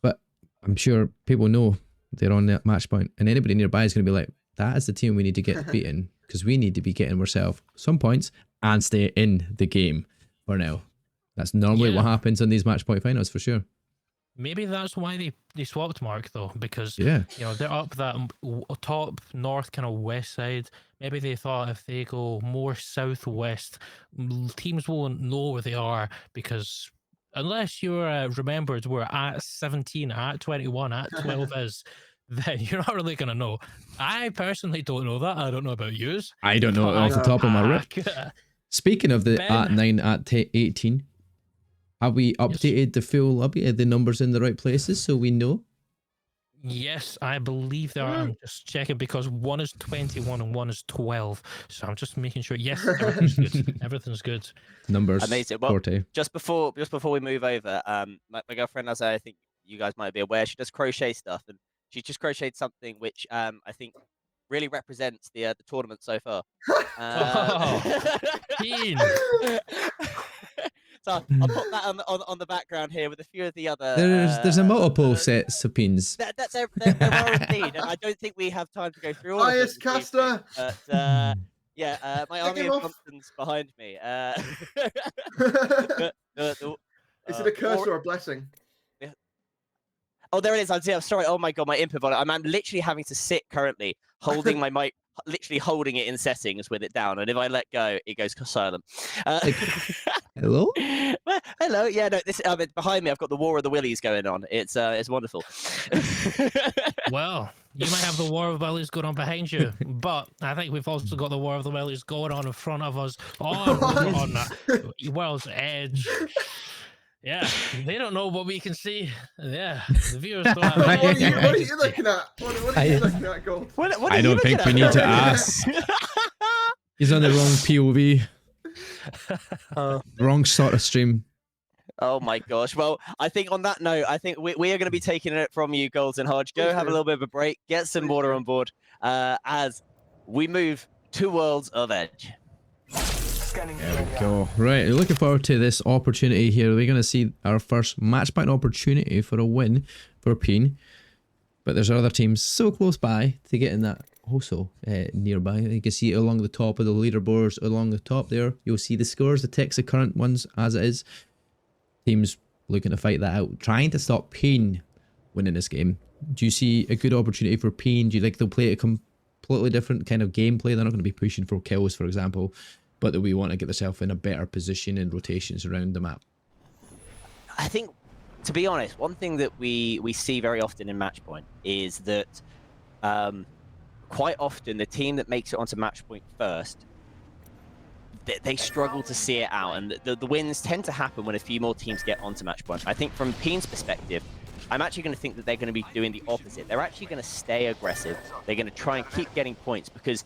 But I'm sure people know they're on that match point, and anybody nearby is going to be like, that is the team we need to get beaten, because we need to be getting ourselves some points and stay in the game for now. That's normally what happens in these match point finals for sure. Maybe that's why they swapped Mark though, because Yeah. they're up that top north kind of west side. Maybe they thought if they go more southwest, teams won't know where they are, because unless you're remembered we're at 17, at 21, at 12 is, then you're not really gonna know. I personally don't know that. I don't know about yous. I don't know off the top of my head. Speaking of the Ben? at 9, at 18, have we updated the numbers in the right places so we know? Yes, I believe they are. I'm just checking because one is 21 and one is 12. So I'm just making sure. Yes, everything's good. Everything's good. Numbers. Amazing. Well, Forte. just before we move over, my girlfriend, as I think you guys might be aware, she does crochet stuff, and she just crocheted something which I think really represents the tournament so far. Peen. So I'll put that on the background here with a few of the other. There's a multiple sets of pins. There are indeed, and I don't think we have time to go through all Bias of them. this caster. evening, But yeah, my army him of off. Thompsons behind me. Is it a curse or a blessing? Oh, there it is. I'm sorry. Oh my god, my input on it. I'm literally having to sit currently holding my mic, literally holding it in settings with it down, and if I let go, it goes silent. Hello? Well, hello. Yeah, no. This behind me. I've got the War of the Willies going on. It's wonderful. Well, you might have the War of the Willies going on behind you, but I think we've also got the War of the Willies going on in front of us on that World's Edge. Yeah, they don't know what we can see. Yeah, the viewers don't have What are you looking at? What are you looking at, Gold? What I don't think we need to ask. He's on the wrong POV. Wrong sort of stream. Oh my gosh. Well, I think on that note, I think we are going to be taking it from you, Golds and Hodge. Go have a little bit of a break, get some water on board as we move to Worlds of Edge. There we go. Right, looking forward to this opportunity here. We're going to see our first match point opportunity for a win for Peen. But there's other teams so close by to getting that also nearby. You can see it along the top of the leaderboards, along the top there. You'll see the scores, the text, the current ones as it is. Teams looking to fight that out, trying to stop Peen winning this game. Do you see a good opportunity for Peen? Do you think they'll play a completely different kind of gameplay? They're not going to be pushing for kills, for example. but that we want to get ourselves in a better position in rotations around the map. I think, to be honest, one thing that we see very often in Matchpoint is that quite often the team that makes it onto Matchpoint first, they struggle to see it out, and the wins tend to happen when a few more teams get onto Matchpoint. I think from Peen's perspective, I'm actually going to think that they're going to be doing the opposite. They're actually going to stay aggressive. They're going to try and keep getting points because,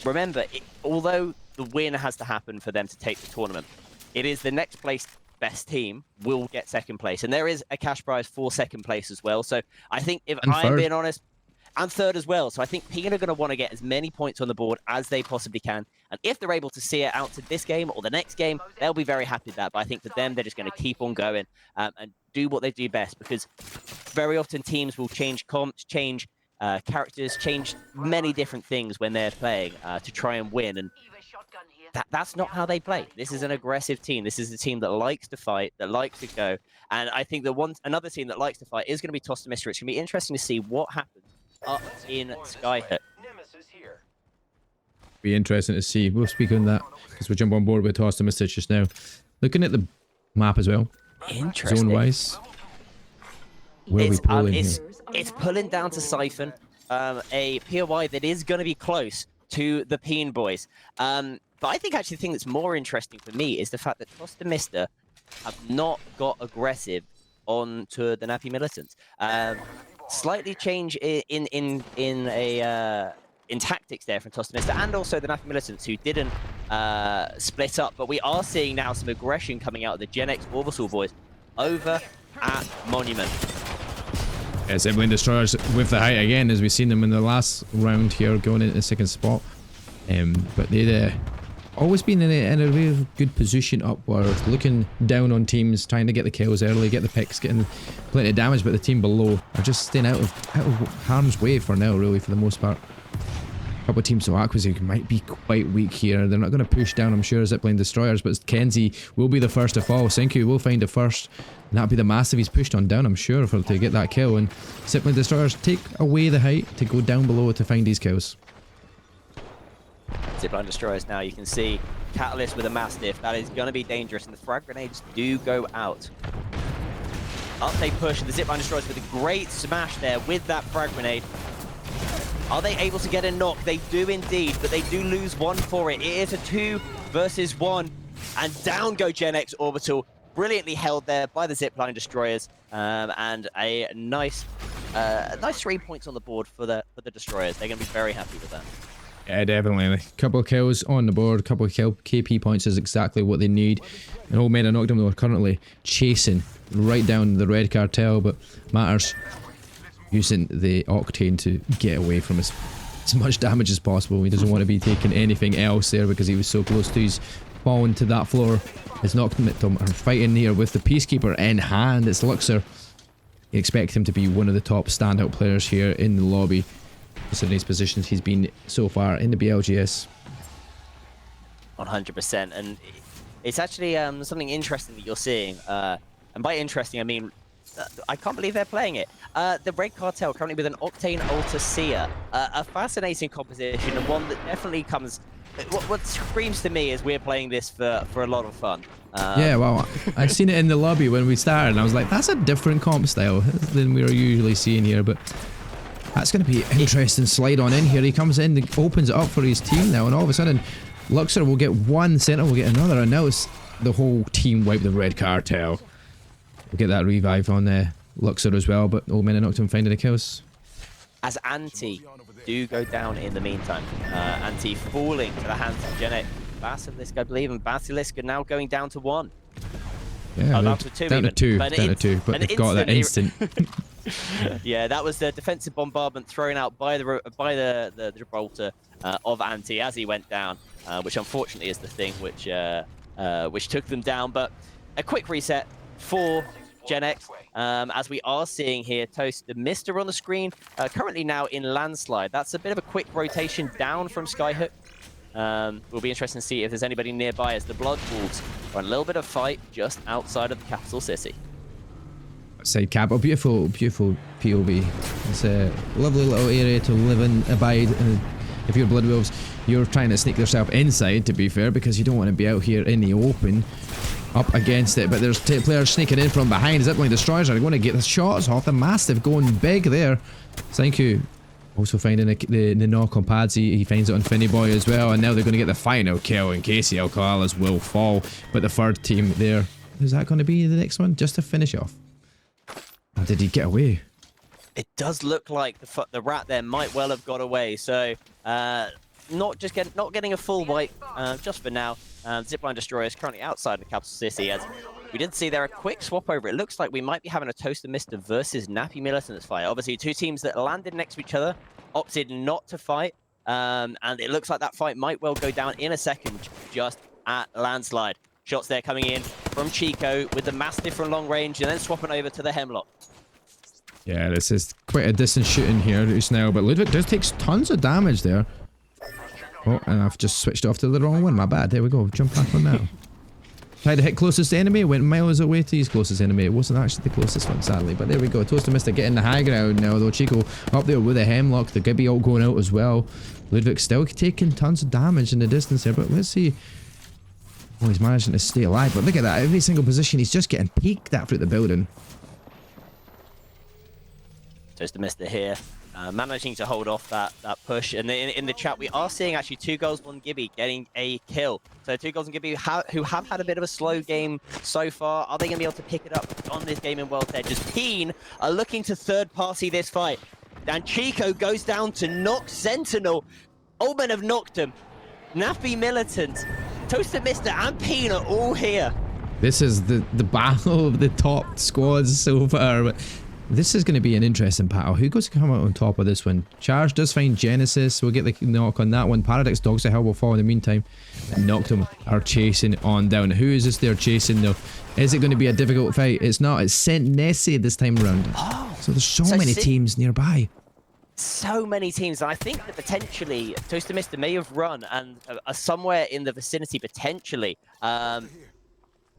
remember, although the win has to happen for them to take the tournament, it is the next place best team will get second place, and there is a cash prize for second place as well. So I think, if I'm being honest, and third as well. So I think Peen are going to want to get as many points on the board as they possibly can. And if they're able to see it out to this game or the next game, they'll be very happy with that. But I think for them, they're just going to keep on going and do what they do best, because very often teams will change comps, change characters, change many different things when they're playing to try and win. And that's not how they play. This is an aggressive team. This is a team that likes to fight, that likes to go. And I think that another team that likes to fight is going to be Toss the Mister. It's going to be interesting to see what happens up in Skyhook. Be interesting to see. We'll speak on that because we'll jump on board with Toss the Mister just now. Looking at the map as well, interesting. zone-wise. Where are we pulling here? It's pulling down to Siphon, a POI that is going to be close to the Peen boys. But I think actually the thing that's more interesting for me is the fact that Toss the Mister have not got aggressive onto the Nappy Militants. Slightly change in tactics there from Toss the Mister, and also the Nappy Militants, who didn't split up. But we are seeing now some aggression coming out of the Gen X Orbital boys over at Monument. Yeah, Zipline Destroyers with the height again, as we've seen them in the last round here, going into the second spot. But they'd always been in a real good position upward, looking down on teams, trying to get the kills early, get the picks, getting plenty of damage, but the team below are just staying out of harm's way for now, really, for the most part. A couple of teams, so Aquazik might be quite weak here. They're not going to push down, I'm sure, Zipline Destroyers, but Kenzie will be the first to fall. Senku will find the first, and that'll be the massive he's pushed on down, I'm sure, to get that kill. And Zipline Destroyers take away the height to go down below to find these kills. Zipline Destroyers now, you can see Catalyst with a Mastiff. That is going to be dangerous, and the frag grenades do go out. Up they push, and the Zipline Destroyers with a great smash there with that frag grenade. Are they able to get a knock? They do indeed, but they do lose one for it. It is a 2 versus 1, and down go Gen X Orbital. Brilliantly held there by the Zipline Destroyers, and a nice 3 points on the board for the Destroyers. They're going to be very happy with that. Yeah, definitely. A couple of kills on the board, a couple of KP points is exactly what they need. And Old Men and Knockdown, though, are currently chasing right down the red cartel, but Matters using the Octane to get away from as much damage as possible. He doesn't want to be taking anything else there because he was so close to his falling to that floor. It's Knockdown are fighting here with the Peacekeeper in hand. It's Luxor. You expect him to be one of the top standout players here in the lobby. In these positions he's been so far in the BLGS. 100%, and it's actually something interesting that you're seeing, and by interesting I mean I can't believe they're playing it. The Red Cartel currently with an Octane Alter Seer, a fascinating composition, and one that definitely comes. What screams to me is we're playing this for a lot of fun. Yeah, well, I've seen it in the lobby when we started, and I was like, that's a different comp style than we're usually seeing here, but. That's going to be interesting. Slide on in here. He comes in, opens it up for his team now, and all of a sudden, Luxor will get one, Center will get another, and now it's the whole team wipe the Red Cartel. We'll get that revive on Luxor as well, but Old Men and Knockdown finding the kills. As Anti do go down in the meantime. Anti falling to the hands of Gen X Basilisk, I believe, and Basilisk are now going down to 1. Yeah, down to 2 down even. to 2, but they've got that instant. Yeah, that was the defensive bombardment thrown out by the Gibraltar of Anti as he went down, which unfortunately is the thing which took them down. But a quick reset for Gen X, as we are seeing here, Toast the Mister on the screen, currently now in Landslide. That's a bit of a quick rotation down from Skyhook. Will be interesting to see if there's anybody nearby, as the Blood Wolves are in a little bit of fight just outside of the capital city. Side cap, a beautiful POV. It's a lovely little area to live in, abide, and if you're Blood Wolves, you're trying to sneak yourself inside, to be fair, because you don't want to be out here in the open up against it. But there's players sneaking in from behind. Zipline Destroyers are going to get the shots off. The Mastiff going big there. Thank you. Also finding the knock on Padsy. He finds it on Finny Boy as well. And now they're going to get the final kill in case the Alcalas will fall. But the third team there, is that going to be the next one? Just to finish off. Or did he get away? It does look like the rat there might well have got away. So not getting a full wipe just for now. Zipline Destroyer is currently outside the capital city. As we did see there a quick swap over. It looks like we might be having a Toaster Mister versus Nappy Militants fight. Obviously, two teams that landed next to each other opted not to fight, and it looks like that fight might well go down in a second, just at landslide. Shots there coming in from Chico with the Mastiff from long range, and then swapping over to the Hemlock. Yeah, this is quite a distant shooting here just now, but Ludwig does take tons of damage there. Oh, and I've just switched off to the wrong one. My bad. There we go. Jump back on now. Tried to hit closest enemy. Went miles away to his closest enemy. It wasn't actually the closest one, sadly. But there we go. Toaster Mister getting the high ground now, though. Chico up there with a Hemlock. The Gibby all going out as well. Ludwig still taking tons of damage in the distance here. But let's see. Oh, he's managing to stay alive. But look at that. Every single position, he's just getting peeked at through the building. Toaster Mister here. Managing to hold off that push, and in the chat we are seeing actually 2 goals, 1 Gibby getting a kill. So 2 goals and Gibby who have had a bit of a slow game so far. Are they going to be able to pick it up on this game in World's Edge? As Peen are looking to third party this fight, and Chico goes down to knock Sentinel. Old men have knocked him. Nappy Militant, Toaster Mister, and Peen are all here. This is the battle of the top squads so far. But this is going to be an interesting battle. Who goes to come out on top of this one? Charge does find Genesis. We'll get the knock on that one. Paradox Dogs to hell will fall in the meantime. Noctum are chasing on down. Who is this they're chasing though? Is it going to be a difficult fight? It's not. It's Saint Nessie this time around. Oh, so there's so many teams nearby. So many teams. I think that potentially Toaster Mister may have run and are somewhere in the vicinity potentially.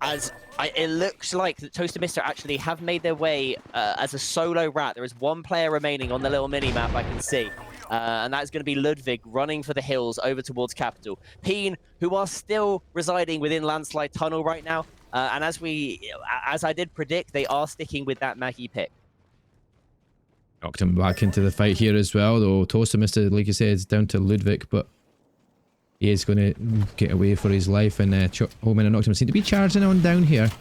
It looks like that Toaster Mister actually have made their way as a solo rat. There is 1 player remaining on the little mini-map I can see. And that's going to be Ludwig running for the hills over towards Capital. Peen, who are still residing within Landslide Tunnel right now. And as I did predict, they are sticking with that Maggie pick. Knocked him back into the fight here as well, though. Toaster Mister, like you said, is down to Ludwig, but he is going to get away for his life, and Omen and Noctum seem to be charging on down here.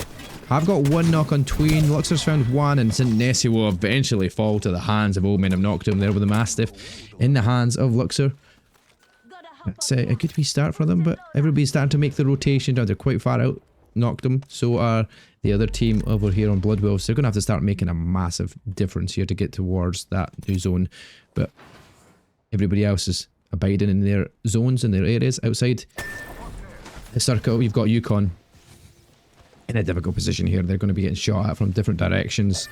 I've got 1 knock on Tween. Luxor's found 1, and St. Nessie will eventually fall to the hands of Omen and Noctum there with the Mastiff in the hands of Luxor. It's a good wee start for them, but everybody's starting to make the rotation down. They're quite far out. Noctum, so are the other team over here on Blood Wolves. They're going to have to start making a massive difference here to get towards that new zone, but everybody else is abiding in their zones, in their areas outside the circle. We've got Yukon in a difficult position here. They're going to be getting shot at from different directions.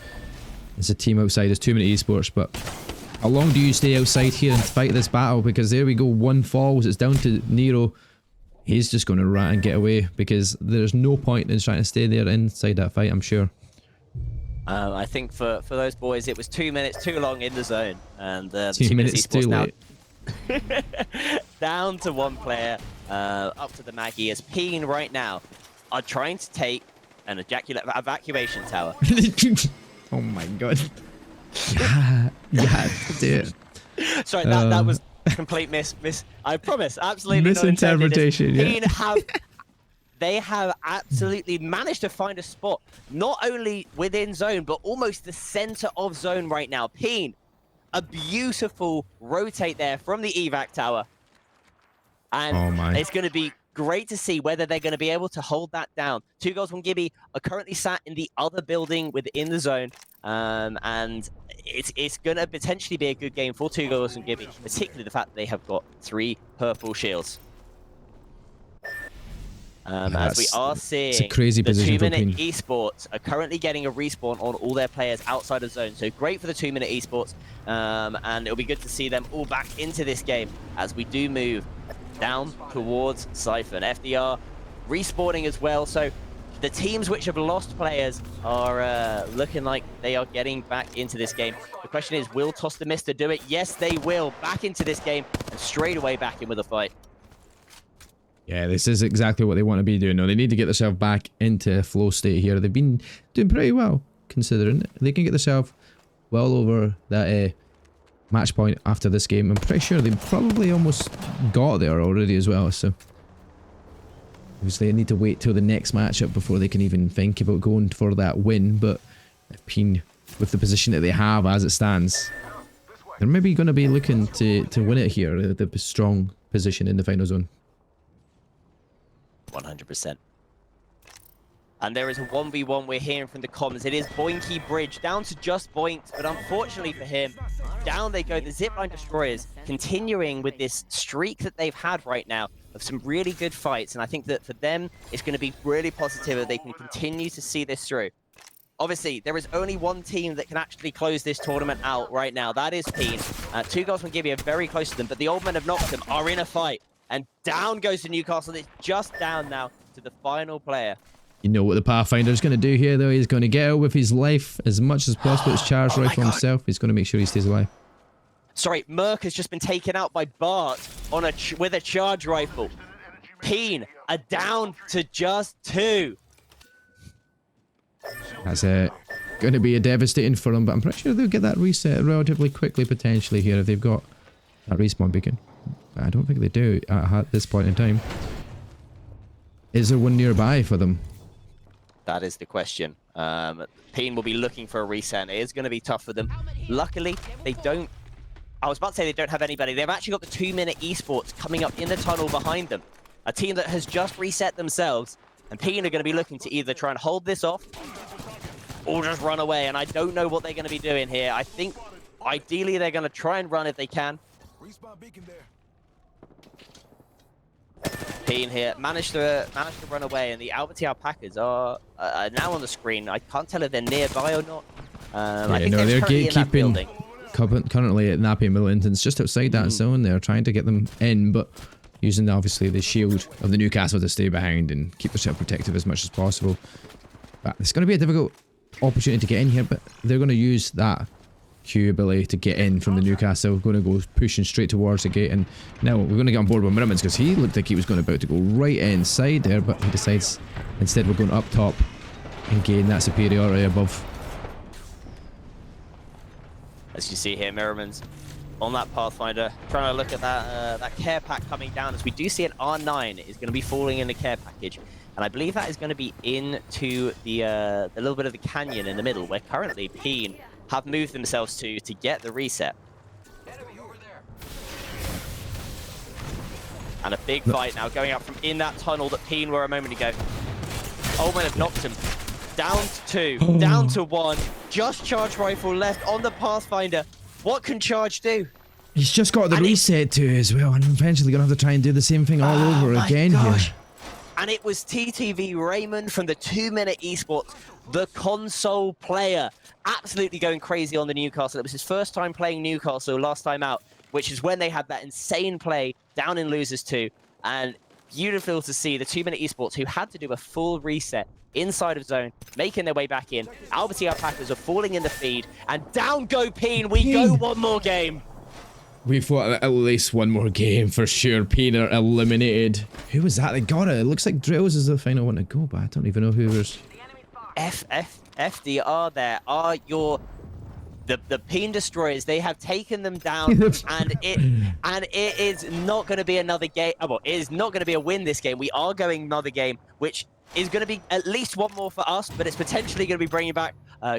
There's a team outside. There's 2 Minute Esports, but how long do you stay outside here and fight this battle? Because there we go, 1 falls. It's down to Nero. He's just going to run and get away because there's no point in trying to stay there inside that fight, I'm sure. I think for those boys, it was 2 minutes too long in the zone, and 2 minutes too late. Down to 1 player, up to the Maggie, as Peen right now are trying to take an evacuation tower. Oh my god. Yeah, dude. Sorry, that was complete miss. I promise, absolutely misinterpretation. Yeah. They have absolutely managed to find a spot, not only within zone, but almost the center of zone right now. Peen, a beautiful rotate there from the evac tower. And it's going to be great to see whether they're going to be able to hold that down. 2 goals, 1 Gibby are currently sat in the other building within the zone. And it's going to potentially be a good game for 2 goals, 1 Gibby, particularly the fact that they have got 3 purple shields. As we are seeing, it's a crazy the position 2 Minute Esports are currently getting a respawn on all their players outside of zone. So great for the 2 Minute Esports, and it'll be good to see them all back into this game as we do move down towards Siphon. FDR respawning as well. So the teams which have lost players are looking like they are getting back into this game. The question is, will Toss the Mister do it? Yes, they will. Back into this game and straight away back in with a fight. Yeah, this is exactly what they want to be doing. No, they need to get themselves back into a flow state here. They've been doing pretty well, considering they can get themselves well over that match point after this game. I'm pretty sure they probably almost got there already as well, so obviously they need to wait till the next matchup before they can even think about going for that win. But if Peen, with the position that they have as it stands, they're maybe going to be looking to win it here, the strong position in the final zone. 100%. And there is a 1v1 we're hearing from the comms. It is Boinky Bridge, down to just Boinks, but unfortunately for him, down they go. The Zipline Destroyers continuing with this streak that they've had right now of some really good fights, and I think that for them, it's going to be really positive that they can continue to see this through. Obviously, there is only one team that can actually close this tournament out right now. That is Peen. Two goals from Gibby are very close to them, but the old men of Noctum are in a fight. And down goes to Newcastle. It's just down now to the final player. You know what the Pathfinder's going to do here, though? He's going to get out with his life as much as possible. It's charged rifle himself. He's going to make sure he stays alive. Sorry, Merc has just been taken out by Bart on with a charge rifle. Peen are down to just 2. That's going to be devastating for them, but I'm pretty sure they'll get that reset relatively quickly, potentially, here, if they've got that respawn beacon. I don't think they do at this point in time. Is there one nearby for them? That is the question. Peen will be looking for a reset, and it is going to be tough for them. Luckily, they don't... I was about to say they don't have anybody. They've actually got the 2-minute Esports coming up in the tunnel behind them. A team that has just reset themselves, and Peen are going to be looking to either try and hold this off or just run away, and I don't know what they're going to be doing here. I think, ideally, they're going to try and run if they can. Respawn beacon there. Peen here managed to run away, and the Albert Alpacas are now on the screen. I can't tell if they're nearby or not. I think they're gatekeeping currently at Nappy Millington's just outside that zone. They're trying to get them in, but using obviously the shield of the Newcastle to stay behind and keep themselves protective as much as possible. But it's going to be a difficult opportunity to get in here, but they're going to use that Q ability to get in from the Newcastle. Going to go pushing straight towards the gate, and now we're going to get on board with Mirrormans because he looked like he was going about to go right inside there, but he decides instead we're going up top and gain that superiority above. As you see here, Mirrormans on that Pathfinder, trying to look at that care pack coming down, as we do see an R9 is going to be falling in the care package, and I believe that is going to be into the little bit of the canyon in the middle, where currently Peen have moved themselves to get the reset. And a big fight now going up from in that tunnel that Peen were a moment ago. Old Men have knocked him. Down to 2, down to 1. Just charge rifle left on the Pathfinder. What can Charge do? He's just got the reset to as well, and eventually going to have to try and do the same thing all over again here. And it was TTV Raymond from the 2-minute Esports, the console player, absolutely going crazy on the Newcastle. It was his first time playing Newcastle last time out, which is when they had that insane play down in Losers 2. And beautiful to see the 2-minute Esports, who had to do a full reset inside of zone, making their way back in. Albert Alpacas are falling in the feed, and down go Peen. We go one more game. We've got at least one more game for sure. Peen are eliminated. Who was that? They got it. It looks like Drills is the final one to go, but I don't even know who was. FDR there are the Peen Destroyers. They have taken them down, and it is not going to be another game. Well, it is not going to be a win this game. We are going another game, which is going to be at least one more for us, but it's potentially going to be bringing back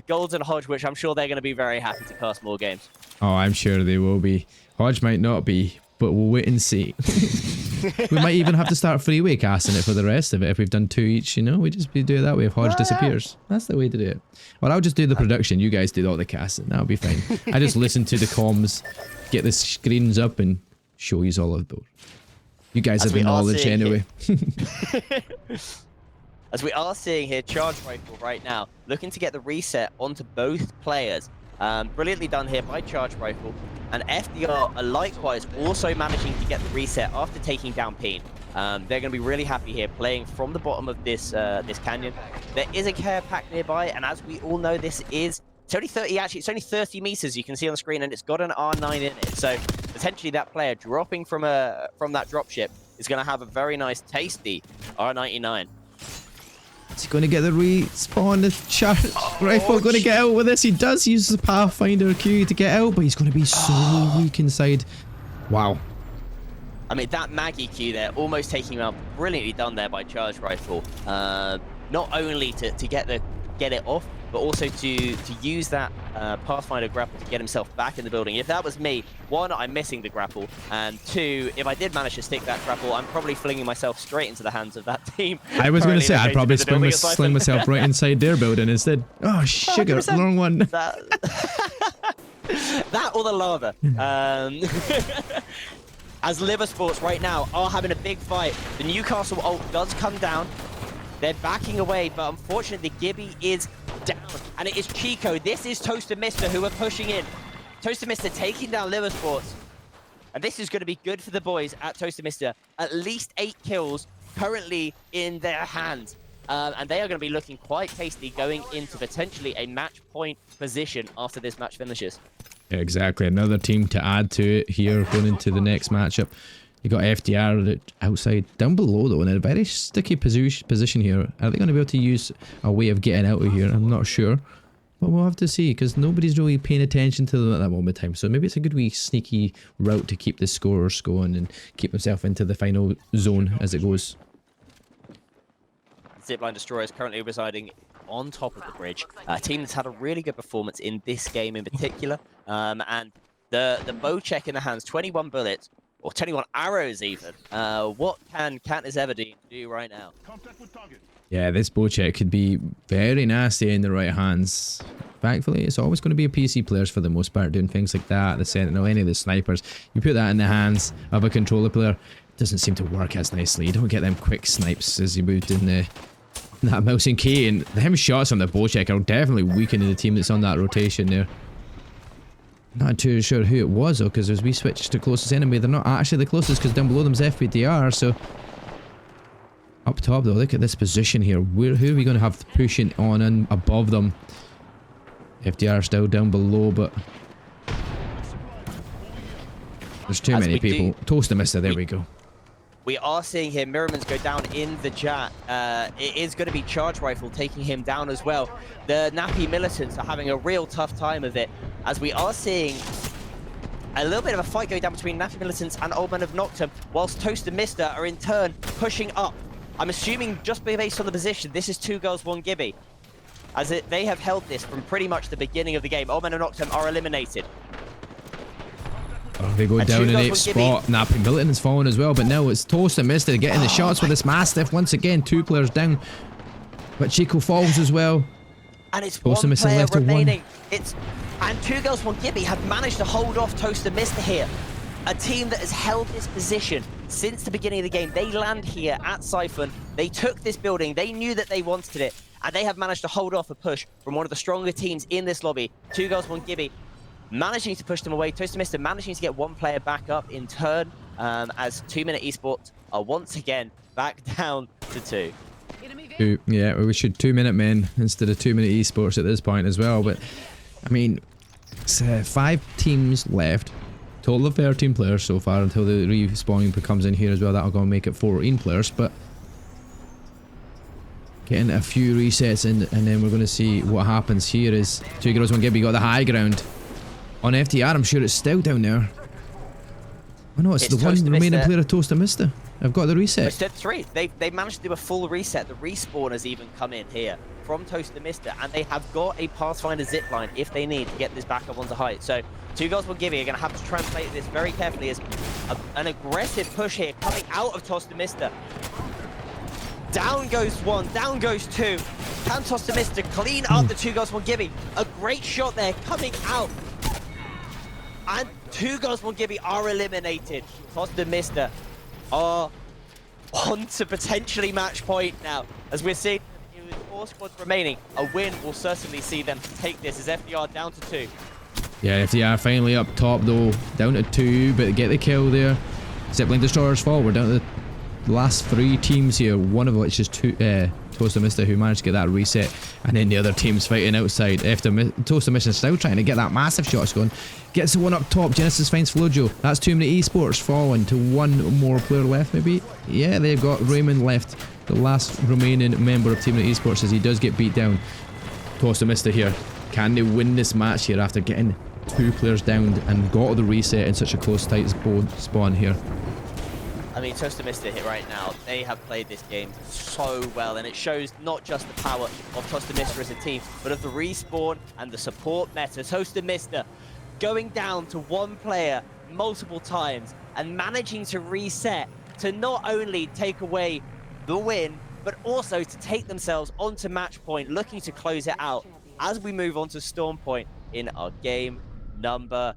Golds and Hodge, which I'm sure they're going to be very happy to cast more games. Oh, I'm sure they will be. Hodge might not be, but we'll wait and see. We might even have to start freeway casting it for the rest of it if we've done 2 each, you know? We just do it that way if Hodge disappears. That's the way to do it. Well, I'll just do the production. You guys do all the casting. That'll be fine. I just listen to the comms, get the screens up, and show you all of those. You guys have the knowledge anyway. As we are seeing here, Charge Rifle right now, looking to get the reset onto both players. Brilliantly done here by Charge Rifle. And FDR are likewise also managing to get the reset after taking down Peen. They're going to be really happy here, playing from the bottom of this canyon. There is a care pack nearby, and as we all know, this is It's only 30, actually, it's only 30 meters you can see on the screen, and it's got an R9 in it. So potentially that player dropping from that dropship is going to have a very nice, tasty R99. Is he going to get the respawn? The charge rifle going to get out with this? He does use the Pathfinder Q to get out, but he's going to be so weak inside. Wow. I mean, that Maggie Q there, almost taking him out. Brilliantly done there by Charge Rifle. Not only to get it off, but also to use that Pathfinder grapple to get himself back in the building. If that was me, one, I'm missing the grapple, and two, if I did manage to stick that grapple, I'm probably flinging myself straight into the hands of that team. I was going to say, I'd probably sling myself right inside their building instead. Oh, sugar, 100%. wrong one. That or the lava. As Liver Sports right now are having a big fight, the Newcastle ult does come down. They're backing away, but unfortunately, Gibby is down. And it is Chico. This is Toast and Mister who are pushing in. Toast and Mister taking down Liver Sports. And this is going to be good for the boys at Toast and Mister. At least 8 kills currently in their hands. And they are going to be looking quite tasty going into potentially a match point position after this match finishes. Yeah, exactly. Another team to add to it here going into the next matchup. You got FDR outside, down below though, in a very sticky position here. Are they going to be able to use a way of getting out of here? I'm not sure. But we'll have to see, because nobody's really paying attention to them at that moment in time. So maybe it's a good wee sneaky route to keep the scorers going and keep himself into the final zone as it goes. Zipline Destroyer is currently residing on top of the bridge. A team that's had a really good performance in this game in particular. And the bow check in the hands, 21 bullets, or 21 arrows even. What can Katniss Everdeen do right now? Yeah, this bow check could be very nasty in the right hands. Thankfully, it's always going to be a PC players for the most part doing things like that. The Sentinel, any of the snipers. You put that in the hands of a controller player, it doesn't seem to work as nicely. You don't get them quick snipes as you moved in that mouse and key. And them shots on the bow check are definitely weakening the team that's on that rotation there. Not too sure who it was though, because as we switch to closest enemy, they're not actually the closest, because down below them's FPDR. So up top though, look at this position here. Who are we going to have pushing on and above them? FDR still down below, but there's too many people. Toast the Mister, there we go. We are seeing here Mirrormans go down in the chat. It is going to be Charge Rifle taking him down as well. The Nappy Militants are having a real tough time of it, as we are seeing a little bit of a fight going down between Nappy Militants and Old Men of Nocturne, whilst Toast and Mister are in turn pushing up. I'm assuming just based on the position, this is 2 girls, 1 Gibby, as they have held this from pretty much the beginning of the game. Old Men of Nocturne are eliminated. Oh, they go down in 8 spot. Nappy Militant's fallen as well, but now it's Toast and Mister getting the shots with this Mastiff. Once again, 2 players down. But Chico falls as well. And it's Toast and one Mister player left to remaining. 1. And 2 girls, 1 Gibby have managed to hold off Toast and Mister here. A team that has held this position since the beginning of the game. They land here at Siphon. They took this building. They knew that they wanted it. And they have managed to hold off a push from one of the stronger teams in this lobby. 2 girls, 1 Gibby. Managing to push them away. Toast and Mister managing to get 1 player back up in turn, as 2 Minute Esports are once again back down to 2. Yeah, we should 2 minute men instead of 2 minute esports at this point as well. But I mean, it's 5 teams left. Total of 13 players so far until the respawning comes in here as well. That'll go and make it 14 players. But getting a few resets in, and then we're going to see what happens here. Is 2 girls, 1 Gibby got the high ground. On FDR, I'm sure it's still down there. Oh no, it's the one remaining player of Toast and Mister. I've got the reset. It's 3. They managed to do a full reset. The respawn has even come in here from Toast and Mister, and they have got a Pathfinder zipline if they need to get this back up onto height. So 2 girls, 1 Gibby are going to have to translate this very carefully as an aggressive push here coming out of Toast and Mister. Down goes 1, down goes 2. Can Toast and Mister clean up the 2 girls, 1 Gibby? A great shot there coming out. And 2 girls, 1 Gibby are eliminated. Toast and Mister are on to potentially match point now. As we're seeing, with 4 squads remaining, a win will certainly see them take this as FDR down to 2. Yeah, FDR finally up top though, down to 2, but get the kill there. Zipline Destroyers fall. We're down to the last 3 teams here, one of which is Toast Toaster Mister, who managed to get that reset, and then the other team's fighting outside. After Toaster Mister still trying to get that massive shots going. Gets the one up top. Genesis finds Flojo. That's 2 Minute Esports falling to one more player left, maybe? Yeah, they've got Raymond left, the last remaining member of Team Minute Esports, as he does get beat down. Toaster Mister here. Can they win this match here after getting 2 players down and got the reset in such a close, tight spawn here? I mean, Toaster Mister here right now, they have played this game so well, and it shows not just the power of Toaster Mister as a team, but of the respawn and the support meta. Toaster Mister going down to 1 player multiple times and managing to reset to not only take away the win, but also to take themselves onto match point, looking to close it out as we move on to Storm Point in our game number.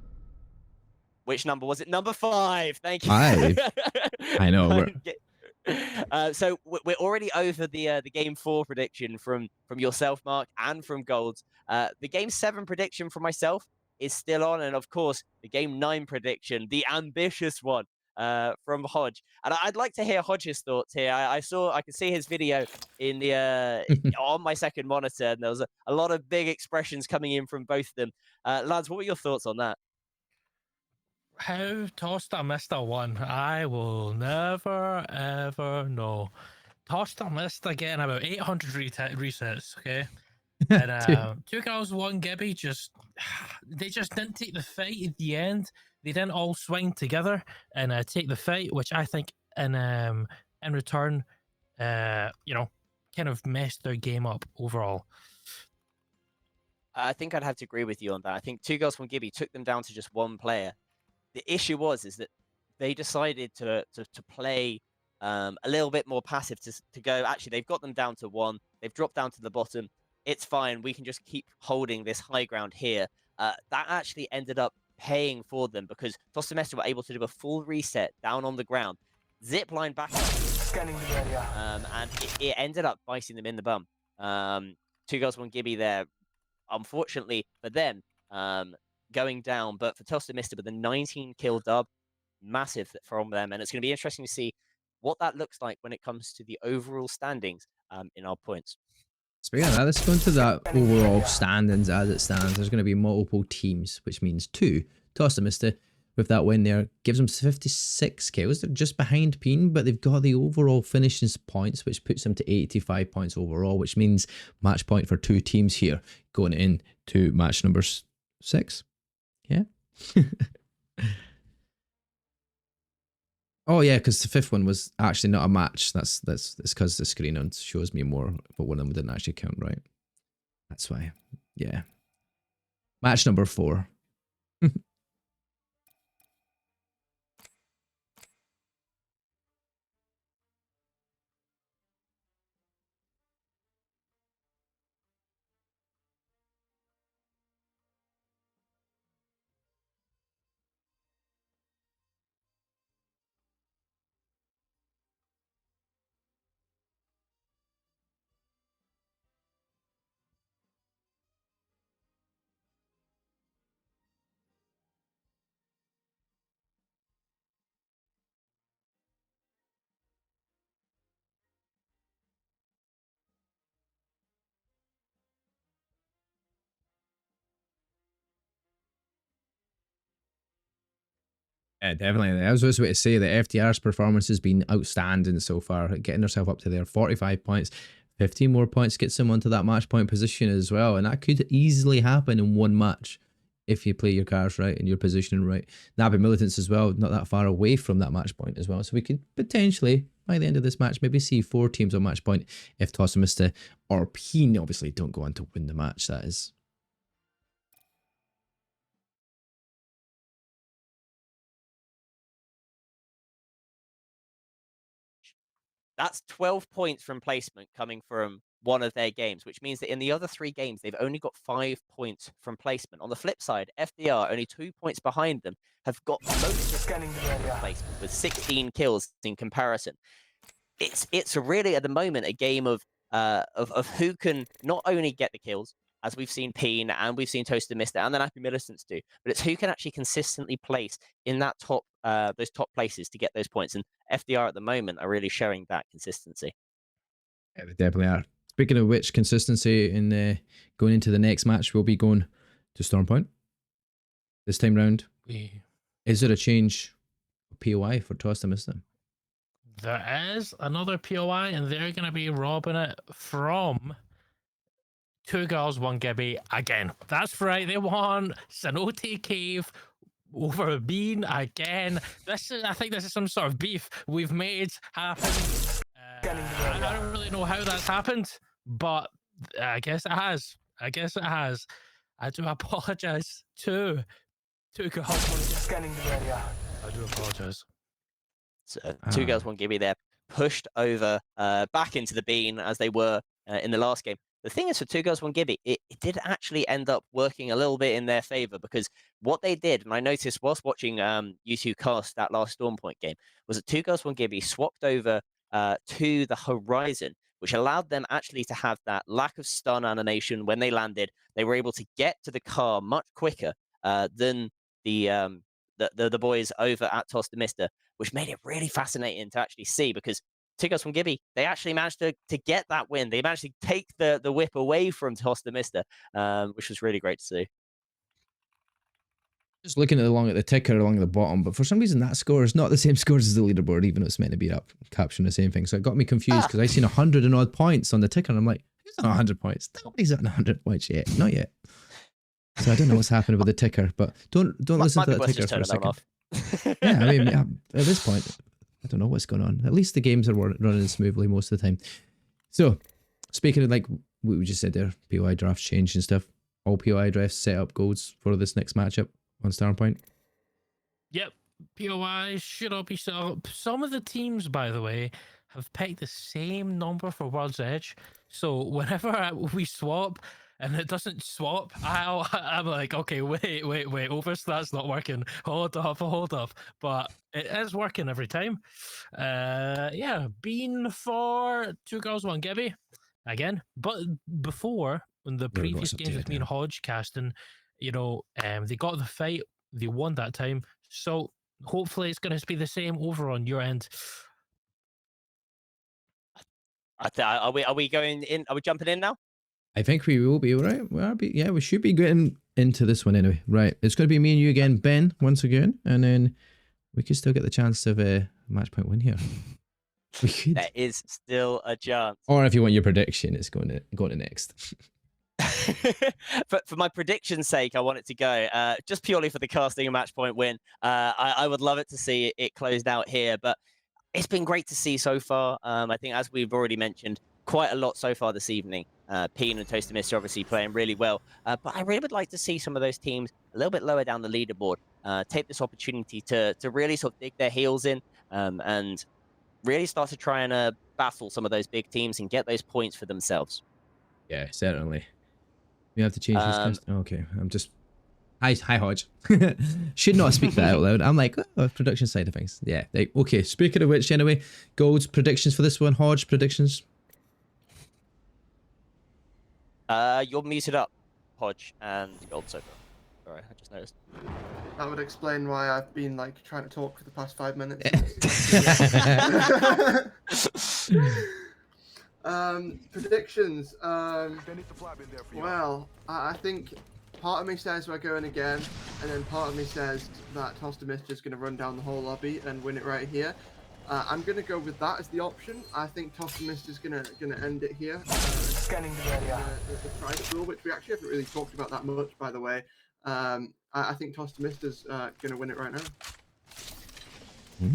Which number was it? Number 5. Thank you. 5. I know. So we're already over the game 4 prediction from yourself, Mark, and from Golds. The game 7 prediction from myself is still on, and of course the game 9 prediction, the ambitious one, from Hodge. And I'd like to hear Hodge's thoughts here. I could see his video in the on my second monitor, and there was a lot of big expressions coming in from both of them. Lads, what were your thoughts on that? How Toaster Mister won, I will never ever know. Toaster Mister getting about 800 resets, okay? And 2 girls, 1 Gibby, they just didn't take the fight at the end. They didn't all swing together and take the fight, which I think in return, you know, kind of messed their game up overall. I think I'd have to agree with you on that. I think 2 girls, 1 Gibby took them down to just 1 player. The issue is that they decided to play a little bit more passive, to go, actually, they've got them down to 1. They've dropped down to the bottom. It's fine. We can just keep holding this high ground here. That actually ended up paying for them, because Toaster Mister were able to do a full reset down on the ground, zip line back up, Scanning the area. and it ended up biting them in the bum. 2 girls, 1 Gibby there, unfortunately for them, going down, but for Toaster Mister with a 19 kill dub, massive from them, and it's going to be interesting to see what that looks like when it comes to the overall standings in our points. Speaking of that, let's go into that overall standings as it stands. There's going to be multiple teams, which means 2. Toaster Mister, with that win there, gives them 56 kills. They're just behind Peen, but they've got the overall finishing points, which puts them to 85 points overall, which means match point for 2 teams here going into match number 6. Yeah. Oh yeah, because the 5th one was actually not a match. That's because the screen shows me more, but one of them didn't actually count, right? That's why. Yeah. Match number 4. Yeah, definitely. I was just about to say that FTR's performance has been outstanding so far, getting herself up to their 45 points. 15 more points gets them onto that match point position as well, and that could easily happen in 1 match if you play your cards right and your positioning right. Nabi Militants as well, not that far away from that match point as well, so we could potentially, by the end of this match, maybe see 4 teams on match point if Toaster Mister or Peen obviously don't go on to win the match, that is. That's 12 points from placement coming from one of their games, which means that in the other 3 games, they've only got 5 points from placement. On the flip side, FDR, only 2 points behind them, have got most of the placement with 16 kills in comparison. It's really at the moment a game of who can not only get the kills, as we've seen Peen and we've seen Toaster Mister and the Nappy Millicents do, but it's who can actually consistently place in that top those top places to get those points. And FDR at the moment are really showing that consistency. Yeah, they definitely are. Speaking of which, consistency in going into the next match, we'll be going to Stormpoint this time round. Is there a change of POI for Tosta Mista? There is another POI, and they're going to be robbing it from Two Girls, One Gibby again. That's right, they won Cenote Cave over Bean again. I think this is some sort of beef we've made happen. I don't really know how that's happened, but I guess it has. I do apologize to Two Girls, One Gibby. Scanning the area. I do apologize. So Two Girls, One Gibby there, pushed over back into the bean as they were in the last game. The thing is, for Two Girls, One Gibby, it did actually end up working a little bit in their favor, because what they did, and I noticed whilst watching you2 cast that last Stormpoint game, was that Two Girls, One Gibby swapped over to the horizon, which allowed them actually to have that lack of stun animation when they landed. They were able to get to the car much quicker than the boys over at Tosta Mista, which made it really fascinating to actually see, because Two Girls, One Gibby, they actually managed to get that win. They managed to take the whip away from Tosta Mista, which was really great to see. Just looking along at the ticker along the bottom, but for some reason that score is not the same scores as the leaderboard, even though it's meant to be up capturing the same thing. So it got me confused because I seen 100 and odd points on the ticker, and I'm like, who's on 100 points? Nobody's on 100 points yet, not yet. So I don't know what's happening with the ticker, but don't listen to that ticker for a second. Yeah, I mean, at this point, I don't know what's going on. At least the games are running smoothly most of the time. So, speaking of, like what we just said there, POI drafts changed and stuff. All POI drafts set up goals for this next matchup on Starpoint. Yep, POI should all be set up. Some of the teams, by the way, have picked the same number for World's Edge. So whenever we swap and it doesn't swap, I'm like, okay, wait, Overstat's not working. Hold up. But it is working every time. Yeah, Bean for Two Girls, One Gibby again. But before, in the previous games with me and Hodge casting, they got the fight, they won that time. So hopefully it's going to be the same over on your end. Are we going in? Are we jumping in now? I think we will be, right? We should be getting into this one anyway. Right, it's going to be me and you again, Ben, once again, and then we could still get the chance of a match point win here. We could. There is still a chance. Or if you want your prediction, it's going to next. For my prediction's sake, I want it to go just purely for the casting a match point win. I would love it to see it closed out here, but it's been great to see so far. I think, as we've already mentioned, quite a lot so far this evening. Peen and Tosta Mista obviously playing really well, but I really would like to see some of those teams a little bit lower down the leaderboard take this opportunity to really sort of dig their heels in and really start to try and battle some of those big teams and get those points for themselves. Yeah, certainly. We have to change this. Okay, I'm just. Hi, Hodge. Should not speak that out loud. I'm like, production side of things. Yeah. Okay. Speaking of which, anyway, Gold's predictions for this one. Hodge predictions. You're muted up, Hodge and Gold so far. Sorry, I just noticed. That would explain why I've been like trying to talk for the past 5 minutes. Predictions. Well, I think part of me says we're going again, and then part of me says that Tosta Mista is going to run down the whole lobby and win it right here. I'm going to go with that as the option. I think Tosta Mista is going to end it here. Scanning the area. The trident rule, which we actually haven't really talked about that much, by the way. I think Tosta Mista is going to win it right now.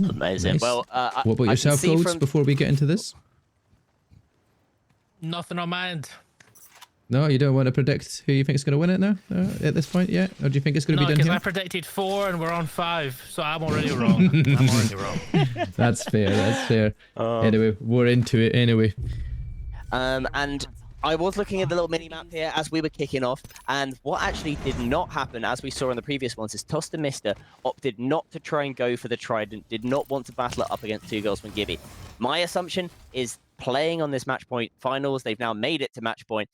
Amazing. Nice. Well, what about yourself, Golds, before we get into this? Nothing on my end. No, you don't want to predict who you think is going to win it now at this point yet? Or do you think it's going to be done because here? I predicted 4 and we're on 5, so I'm already wrong. I'm already wrong. That's fair. Anyway, we're into it anyway. And I was looking at the little mini map here as we were kicking off, and what actually did not happen, as we saw in the previous ones, is Tosta Mista opted not to try and go for the trident, did not want to battle it up against Two Girls, One Gibby. My assumption is, playing on this match point finals, they've now made it to match point.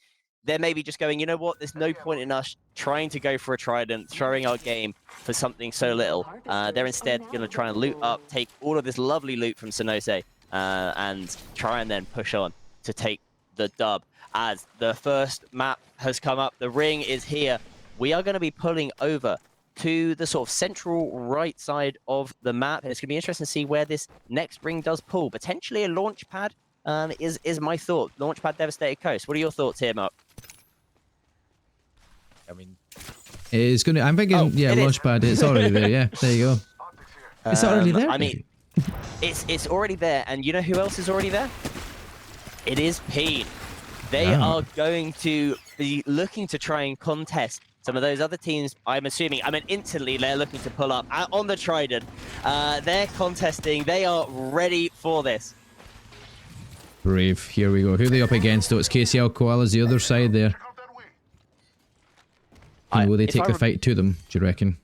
They're maybe just going, you know what, there's no point in us trying to go for a trident, throwing our game for something so little. They're instead going to try and loot up, take all of this lovely loot from Cenote, and try and then push on. to take the dub. As the first map has come up, the ring is here. We are going to be pulling over to the sort of central right side of the map. And it's going to be interesting to see where this next ring does pull. Potentially a launch pad is my thought. Launch pad Devastated Coast. What are your thoughts here, Mark? I mean, It's gonna. I'm thinking, Oh, yeah, it is. launchpad. It's already there. Yeah, there you go. It's already there. I mean, it's already there, and you know who else is already there? It is Peen. They Ah. are going to be looking to try and contest some of those other teams. I'm assuming. I mean, instantly they're looking to pull up on the Trident. They're contesting. They are ready for this. Brave. Here we go. Who are they up against? Oh, it's KCL Koalas the other side there. And will they take the fight to them, do you reckon?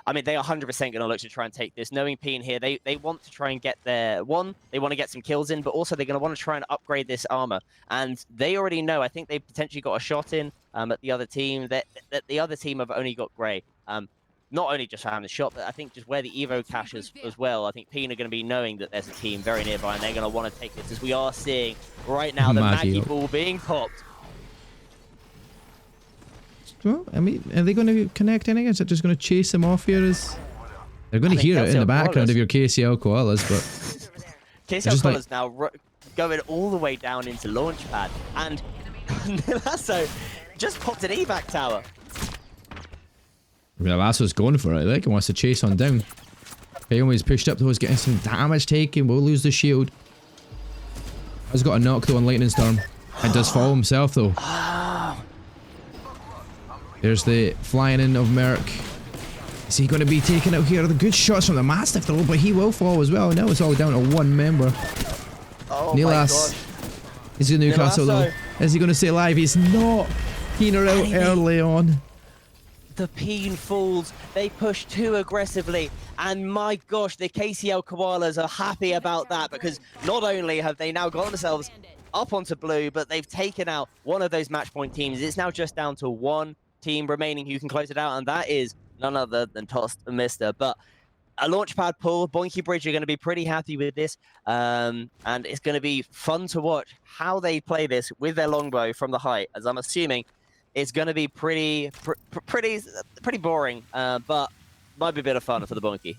I mean, they are 100% going to look to try and take this. Knowing Peen here, they want to try and get their one. They want to get some kills in, but also they're going to want to try and upgrade this armor. And they already know. I think they potentially got a shot in at the other team. That the other team have only got Grey. Not only just for having the shot, but I think just where the Evo cache is as well. I think Peen are going to be knowing that there's a team very nearby, and they're going to want to take this. As we are seeing right now, the Maggie ball being popped. Well, I mean, are they going to connect anything? Is it just going to chase them off here? They're going to hear it in the background of your KCL Koalas, but... KCL Koalas now going all the way down into Launchpad, and Lasso just popped an evac tower. Well, Lasso's going for it, like, he wants to chase on down. He's pushed up though, he's getting some damage taken, will lose the shield. He's got a knock though on Lightning Storm. And does fall himself though. There's the flying in of Merc. Is he going to be taken out here? The good shots from the Mastiff though, but he will fall as well. Now it's all down to one member. Oh Nilas. He's in Newcastle though. Is he going to stay alive? He's not. Keener out early on. The Peen falls. They push too aggressively. And my gosh, the KCL Koalas are happy about that, because not only have they now got themselves up onto blue, but they've taken out one of those match point teams. It's now just down to one team remaining who can close it out, and that is none other than Tost and Mister. But a launchpad pull, Boinky Bridge are going to be pretty happy with this, and it's going to be fun to watch how they play this with their longbow from the height, as I'm assuming it's going to be pretty boring, but might be a bit of fun for the Boinky.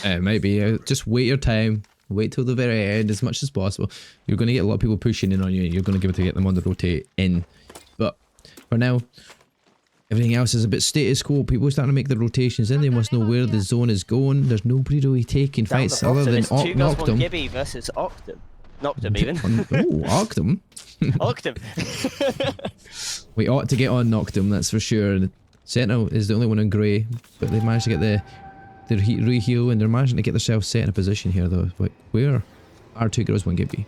It might be. Just wait your time. Wait till the very end as much as possible. You're going to get a lot of people pushing in on you. You're going to be able to get them on the rotate in. But for now, everything else is a bit status quo. People are starting to make the rotations in. They must know where the zone is going. There's nobody really taking fights other than Noctum. Gibby versus Octum. Noctum even. Oh, Octum. Octum. We ought to get on Noctum, that's for sure. Sentinel is the only one in grey, but they've managed to get the re-heal, and they're managing to get themselves set in a position here though. Like, where are Two Girls One Gibby?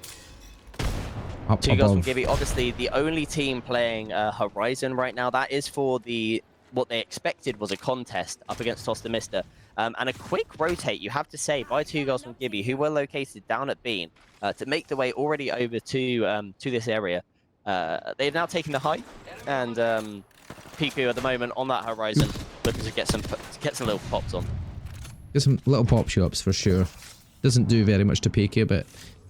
Up Two Girls One above. Gibby, obviously the only team playing Horizon right now. That is for what they expected was a contest up against Tosta Mister. And a quick rotate, you have to say, by Two Girls One Gibby, who were located down at Bean, to make the way already over to this area. They've now taken the height, and Piku at the moment on that Horizon looking to get some little pops on. Get some little pop shops for sure. Doesn't do very much to Piku, but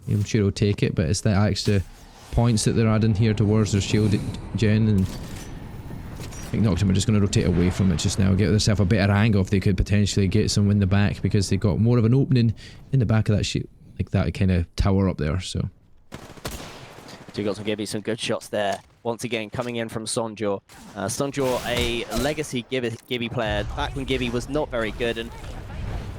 I'm sure he'll take it. But it's the extra points that they're adding here towards their shield gen, and I think Noctum are just going to rotate away from it just now, get themselves a better angle if they could potentially get some in the back, because they got more of an opening in the back of that shield, like that kind of tower up there. So Two Girls One Gibby, some good shots there. Once again, coming in from Sonjor. Sonjor, a legacy Gibby player, back when Gibby was not very good, and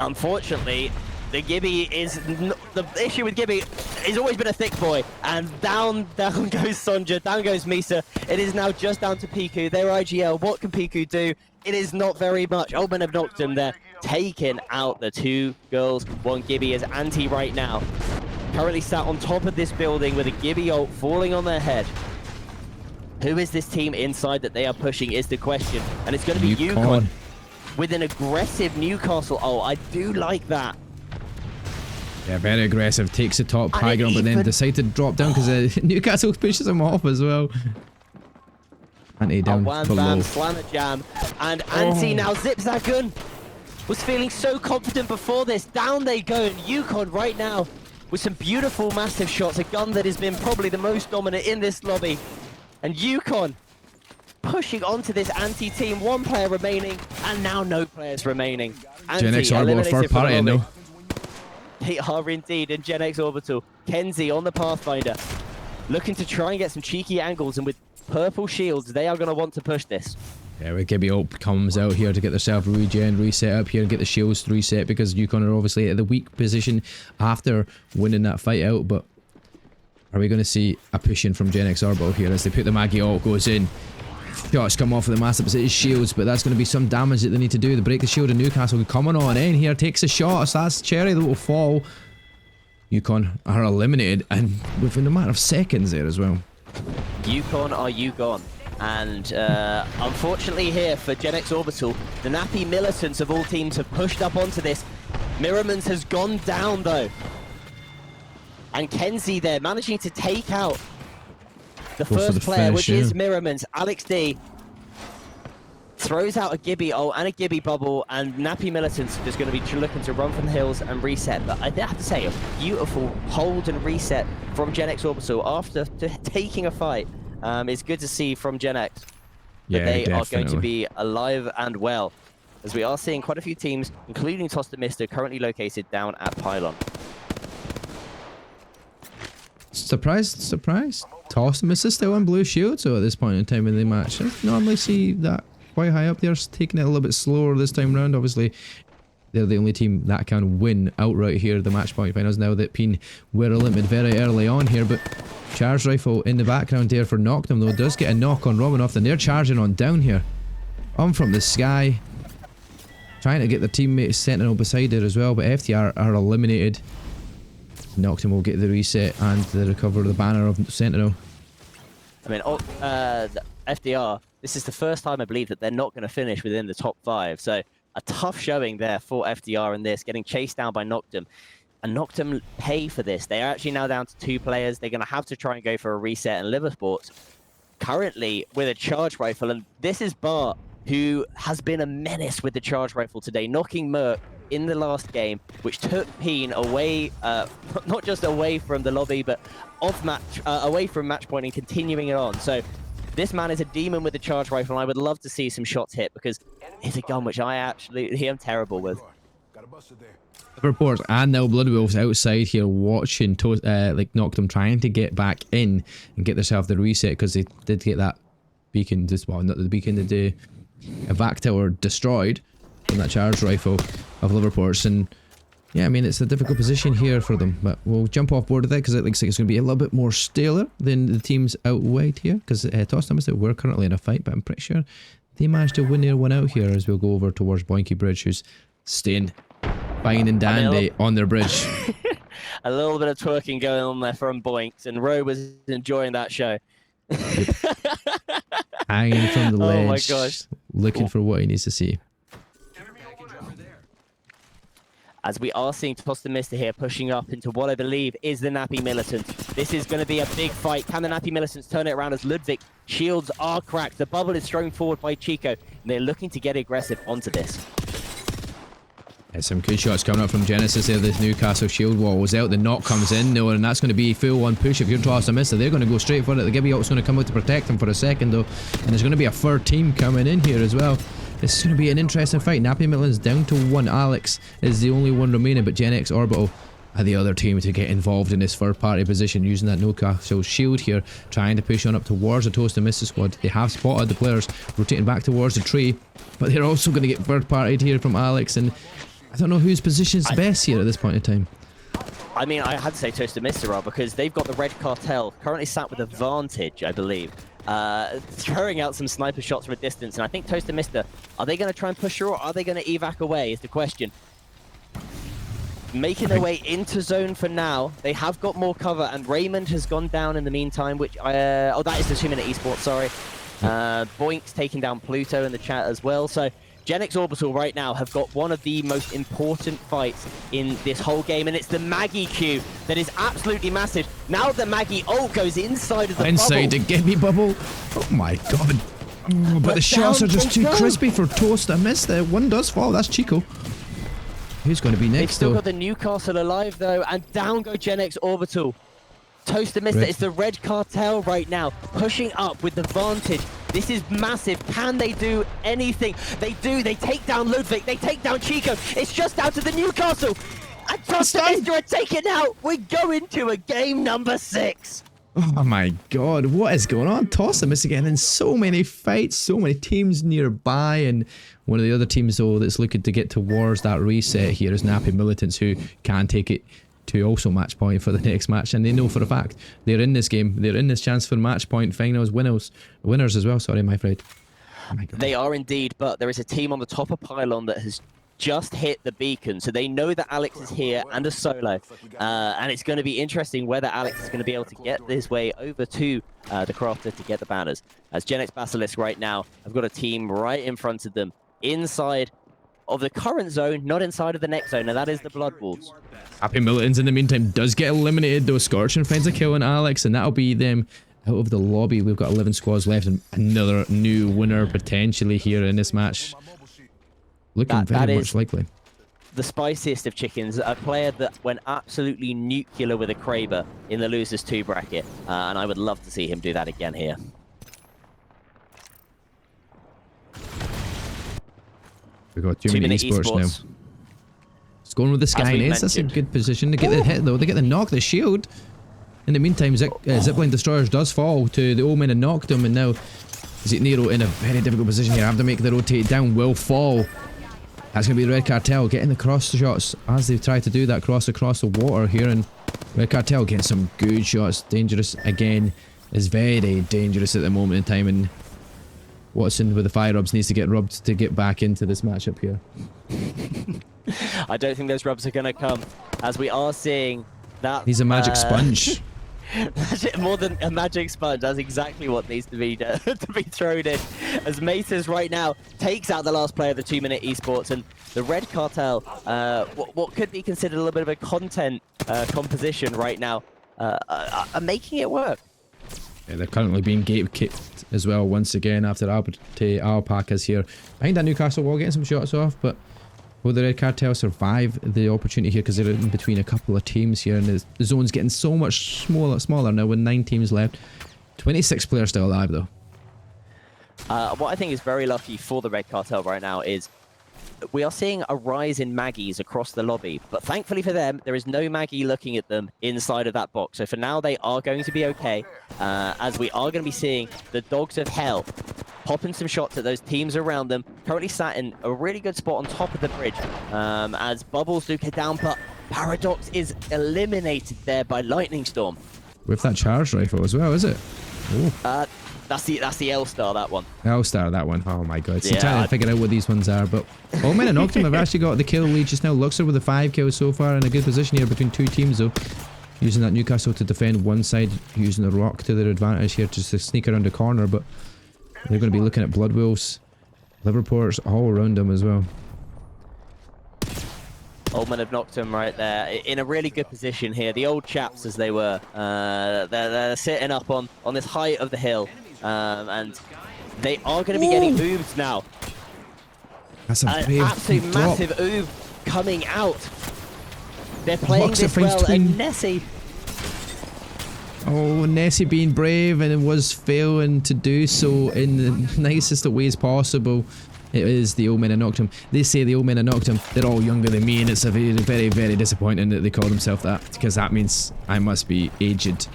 unfortunately, the Gibby is the issue with Gibby. He's always been a thick boy, and down goes Sonjor, down goes Misa. It is now just down to Piku. They're IGL. What can Piku do? It is not very much. Old Man of Noctum there, taking out the Two Girls One Gibby as anti right now. Currently sat on top of this building with a Gibby ult falling on their head. Who is this team inside that they are pushing is the question, and it's going to be Yukon with an aggressive Newcastle ult. I do like that. yeah, very aggressive. Takes the top high ground, but then decides to drop down because Newcastle pushes him off as well. Anti down Wham below. bam, slammer jam, and Anti now zips that gun. Was feeling so confident before this. Down they go, and Yukon right now with some beautiful, massive shots. A gun that has been probably the most dominant in this lobby. And Yukon pushing onto this anti-team. 1 player remaining, and now no players remaining. Gen X Orbital third party, no. They are indeed, and Gen X Orbital. Kenzie on the Pathfinder, looking to try and get some cheeky angles, and with purple shields, they are going to want to push this. Yeah, with Gibby Ope comes out here to get themselves reset up here and get the shields reset, because Yukon are obviously at the weak position after winning that fight out. But are we going to see a push in from Gen X Orbital here as they put the Maggie ult, goes in. Shots come off of the massive shields, but that's going to be some damage that they need to do. They break the shield, and Newcastle coming on in here, takes a shot. So that's Cherry that will fall. Yukon are eliminated, and within a matter of seconds there as well. Yukon are gone. And unfortunately here for Gen X Orbital, the Nappy militants of all teams have pushed up onto this. Mirrormans has gone down though. And Kenzie there managing to take out the first player, which is Mirrormans. Alex D throws out a Gibby ult and a Gibby bubble, and Nappy militants just going to be looking to run from the hills and reset. But I have to say, a beautiful hold and reset from Gen X Orbital after taking a fight. It's good to see from Gen X that they are going to be alive and well, as we are seeing quite a few teams, including Tosta Mister, currently located down at Pylon. Surprised. Tosta Mister still on blue shield, so at this point in time in the match, I normally see that quite high up there, taking it a little bit slower this time round. Obviously, they're the only team that can win outright here, the match point finals, now that Peen were eliminated very early on here. But charge rifle in the background there for Noctum, though, does get a knock on Romanoff, and they're charging on down here. On from the sky, trying to get their teammate Sentinel beside her as well, but FTR are eliminated. Noctum will get the reset and the recover the banner of Sentinel. I mean, the FDR, this is the first time I believe that they're not going to finish within the top 5, so a tough showing there for FDR in this, getting chased down by Noctum. And Noctum pay for this. They are actually now down to 2 players. They're going to have to try and go for a reset, and Liversports currently with a charge rifle. And this is Bart, who has been a menace with the charge rifle today, knocking Merc in the last game, which took Peen away, not just away from the lobby, but away from match point and continuing it on. So this man is a demon with the charge rifle, and I would love to see some shots hit, because it's a gun which I absolutely am terrible with. Reports and now Blood Wolves outside here watching like Noctum trying to get back in and get themselves the reset, because they did get that beacon, not the beacon, the evac tower destroyed from that charge rifle of Liverports. And yeah, I mean, it's a difficult position here for them, but we'll jump off board of that because it looks like it's going to be a little bit more staler than the teams out wide here, because Tosta Mister were currently in a fight, but I'm pretty sure they managed to win their one out here as we'll go over towards Boinky Bridge, who's staying fine and dandy on their bridge. A little bit of twerking going on there from Boinks, and Ro was enjoying that show. Hanging from the ledge, oh my gosh, looking for what he needs to see. As we are seeing Tosta Mister here pushing up into what I believe is the Nappy Militants. This is going to be a big fight. Can the Nappy Militants turn it around as Ludwig shields are cracked? The bubble is thrown forward by Chico, and they're looking to get aggressive onto this. Some good shots coming up from Genesis there. This Newcastle shield wall was out. The knock comes in though, and that's going to be full on push if you're Tosta Mister. They're going to go straight for it. The Gibby ult's going to come out to protect them for a second though, and there's going to be a third team coming in here as well. This is going to be an interesting fight. Nappy Milton's down to 1. Alex is the only one remaining, but Gen X Orbital are the other team to get involved in this third party position, using that Newcastle shield here, trying to push on up towards the Tosta Mister squad. They have spotted the players rotating back towards the tree, but they're also going to get third partied here from Alex, and I don't know whose position is best here at this point in time. I mean, I had to say Tosta Mister, because they've got the Red Cartel currently sat with advantage, I believe, throwing out some sniper shots from a distance. And I think Tosta Mister, are they going to try and push through, or are they going to evac away is the question. Making their way into zone for now. They have got more cover, and Raymond has gone down in the meantime, which oh, that is the 2-minute esports, sorry. Boink's taking down Pluto in the chat as well. So Gen X Orbital right now have got one of the most important fights in this whole game, and it's the Maggie Q that is absolutely massive. Now the Maggie ult goes inside of the inside bubble. the Gibby bubble. Oh my god. Oh, but the shots are just too crispy for Tosta Mister. One does fall. That's Chico. Who's going to be They've next, still though? got the Newcastle alive, though, and down go Gen X Orbital. Toaster missed Red. it. It's the Red Cartel right now, pushing up with the Vantage. This is massive. Can they do anything? They do. They take down Ludwig. They take down Chico. It's just out of the Newcastle. And Toaster Mister are taken out. We go into a game number 6. Oh my god, what is going on? Tossimus again in so many fights, so many teams nearby, and one of the other teams though that's looking to get towards that reset here is Nappy Militants, who can take it to also match point for the next match, and they know for a fact they're in this game, they're in this chance for match point finals winners as well, sorry my friend. Oh my god. They are indeed, but there is a team on the top of Pylon that has just hit the beacon, so they know that Alex is here and a solo, and it's going to be interesting whether Alex is going to be able to get his way over to the Crafter to get the banners. As Gen X Basilisk right now have got a team right in front of them, inside of the current zone, not inside of the next zone, and that is the Blood Wolves. Happy Militants in the meantime does get eliminated though. Scorching finds a kill on Alex, and that'll be them out of the lobby. We've got 11 squads left and another new winner potentially here in this match. Looking very much likely. The spiciest of chickens, a player that went absolutely nuclear with a Kraber in the Losers 2 bracket, and I would love to see him do that again here. We've got 2 minute esports now. It's going with the Skynates. That's a good position to get the hit though. They get the knock, the shield. In the meantime, Zipline Destroyers does fall to the Omen and knocked him, and now Nero in a very difficult position here. Have to make the rotate down, will fall. That's going to be the Red Cartel getting the cross shots as they try to do that cross across the water here, and Red Cartel getting some good shots. Dangerous again is very dangerous at the moment in time, and Watson with the fire rubs needs to get rubbed to get back into this matchup here. I don't think those rubs are going to come, as we are seeing that... He's a magic sponge. More than a magic sponge, that's exactly what needs to be thrown in. As Maces right now takes out the last player of the 2 minute esports, and the Red Cartel, what could be considered a little bit of a content composition right now, are making it work. Yeah, they're currently being gate kicked as well once again after Alpacas here. Behind that Newcastle wall, getting some shots off, but will the Red Cartel survive the opportunity here, because they're in between a couple of teams here, and the zone's getting so much smaller now with 9 teams left. 26 players still alive though. What I think is very lucky for the Red Cartel right now is we are seeing a rise in Maggies across the lobby, but thankfully for them, there is no Maggie looking at them inside of that box. So for now, they are going to be okay, as we are going to be seeing the Dogs of Hell popping some shots at those teams around them. Currently sat in a really good spot on top of the bridge, as Bubbles do get down, but Paradox is eliminated there by Lightning Storm. With that charge rifle as well, is it? Oh. That's the L-Star, that one. L-Star, that one. Oh my god. So Yeah, I'm trying to figure out what these ones are, but Omen and Noctum have actually got the kill lead just now. Luxor with the 5 kills so far, in a good position here between 2 teams though. Using that Newcastle to defend one side, using the rock to their advantage here just to sneak around the corner, but they're going to be looking at Blood Wolves, Liverports all around them as well. Old Men have knocked him right there in a really good position here. The old chaps, as they were, they're sitting up on this height of the hill, and they are going to be getting oobs now. That's a An absolute drop. massive oob coming out. They're playing Luxor this well, finds and Nessie. Oh, Nessie being brave and was failing to do so in the nicest of ways possible. It is the Old Men that knocked him. They say the Old Men that knocked him. They're all younger than me, and it's a very, very disappointing that they call themselves that, because that means I must be aged.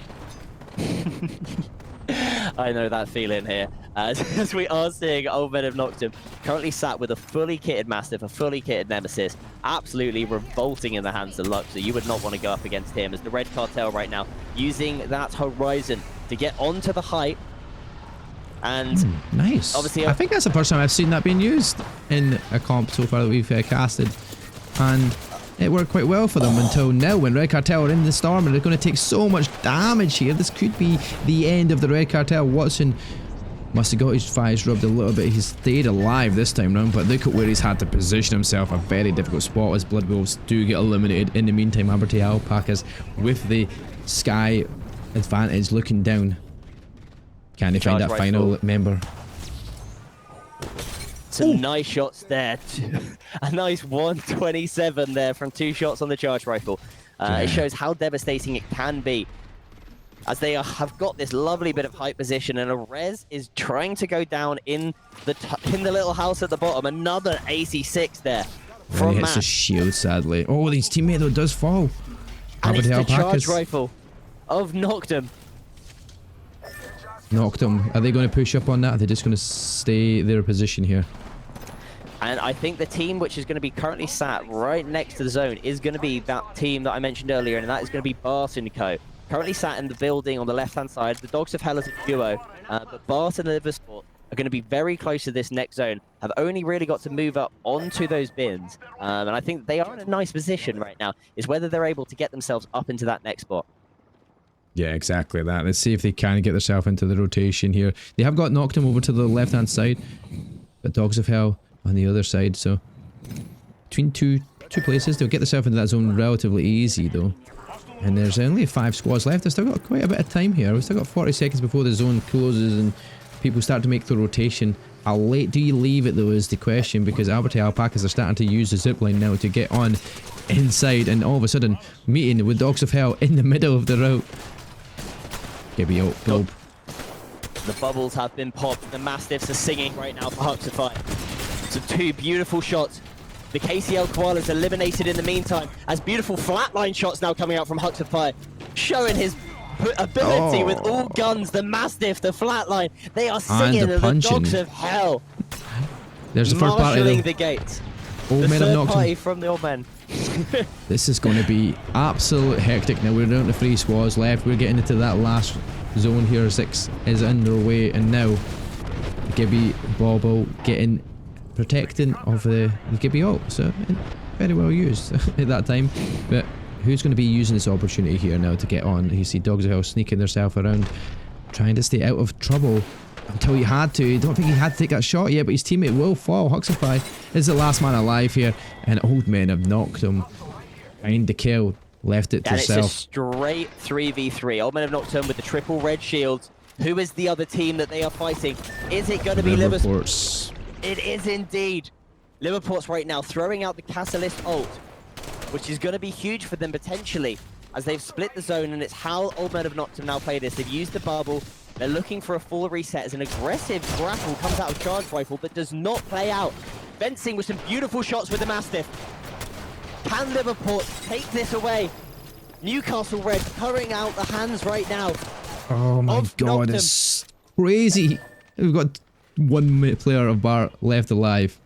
I know that feeling here. As we are seeing Old Men have knocked him. Currently sat with a fully kitted Mastiff, a fully kitted Nemesis. Absolutely revolting in the hands of Luxor. You would not want to go up against him, as the Red Cartel right now using that Horizon to get onto the height. And nice. Obviously, I think that's the first time I've seen that being used in a comp so far that we've casted, and it worked quite well for them until now, when Red Cartel are in the storm and they're going to take so much damage here. This could be the end of the Red Cartel. Watson must have got his fires rubbed a little bit. He's stayed alive this time round, but look at where he's had to position himself. A very difficult spot as Blood Wolves do get eliminated. In the meantime, Abertay Alpacas with the sky advantage looking down. Can they find that final member? some nice shots there. A nice 127 there from 2 shots on the charge rifle. It shows how devastating it can be, as they have got this lovely bit of height position, and a Rez is trying to go down in the little house at the bottom. Another AC6 there from he hits the Matt. shield, sadly. Oh, his teammate though does fall. And it's the Alpacas charge rifle of Noctum. knocked him. Are they going to push up on that? Are they just going to stay their position here? And I think the team which is going to be currently sat right next to the zone is going to be that team that I mentioned earlier, and that is going to be Bart and Co. Currently sat in the building on the left-hand side. The Dogs of Hell is a duo, but Bart and Liversport are going to be very close to this next zone, have only really got to move up onto those bins. And I think they are in a nice position right now, is whether they're able to get themselves up into that next spot. Yeah, exactly that. Let's see if they can get themselves into the rotation here. They have got knocked him over to the left-hand side, but Dogs of Hell on the other side, so between two places, they'll get themselves into that zone relatively easy though. And there's only 5 squads left. They've still got quite a bit of time here. We've still got 40 seconds before the zone closes and people start to make the rotation. How late do you leave it though is the question, because Alpacas are starting to use the zipline now to get on inside, and all of a sudden meeting with Dogs of Hell in the middle of the route. Gibby out, Globe. The bubbles have been popped. The Mastiffs are singing right now for Huxify. So 2 beautiful shots. The KCL Koala's eliminated in the meantime, as beautiful flatline shots now coming out from Huxify, showing his ability with all guns. The Mastiff, the flatline, they are singing, and the Dogs of Hell. There's the first party marshalling though. the gates. Old The men have third knocked party him. from the old men. This is going to be absolute hectic now. We're down to 3 squads left. We're getting into that last zone here. 6 is underway, and now Gibby Bobble getting protecting of the Gibby ult. So very well used at that time. But who's going to be using this opportunity here now to get on? You see Dogs of Hell sneaking themselves around, trying to stay out of trouble until he had to. I don't think he had to take that shot yet, but his teammate will fall. Huxify is the last man alive here, and Old Men have knocked him behind the kill, left it to And it's a himself. straight 3v3. Old Men have knocked him with the triple red shields. Who is the other team that they are fighting? Is it going to be Liverpool? Liverports. It is indeed. Liverport's right now throwing out the Catalyst ult, which is going to be huge for them potentially, as they've split the zone, and it's how Old Men have knocked him now play this. They've used the bubble. They're looking for a full reset as an aggressive grapple comes out of charge rifle, but does not play out. Fencing with some beautiful shots with the Mastiff. Can Liverpool take this away? Newcastle Red covering out the hands right now. Oh my Of god, Noctum. it's crazy. We've got 1 player of Bart left alive.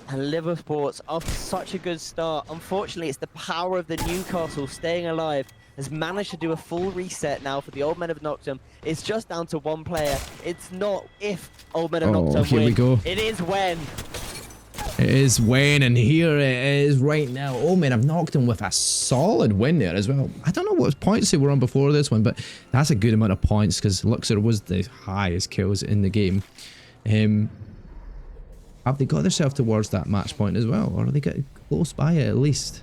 And Liverpool's off to such a good start. Unfortunately, it's the power of the Newcastle staying alive has managed to do a full reset now for the Old Men of Noctum. It's just down to 1 player. It's not if Old Men of Noctum here win. we go. It is when. It is Wayne, and here it is right now. Oh man, I've knocked him with a solid win there as well. I don't know what points they were on before this one, but that's a good amount of points because Luxor was the highest kills in the game. Have they got themselves towards that match point as well, or are they getting close by it at least?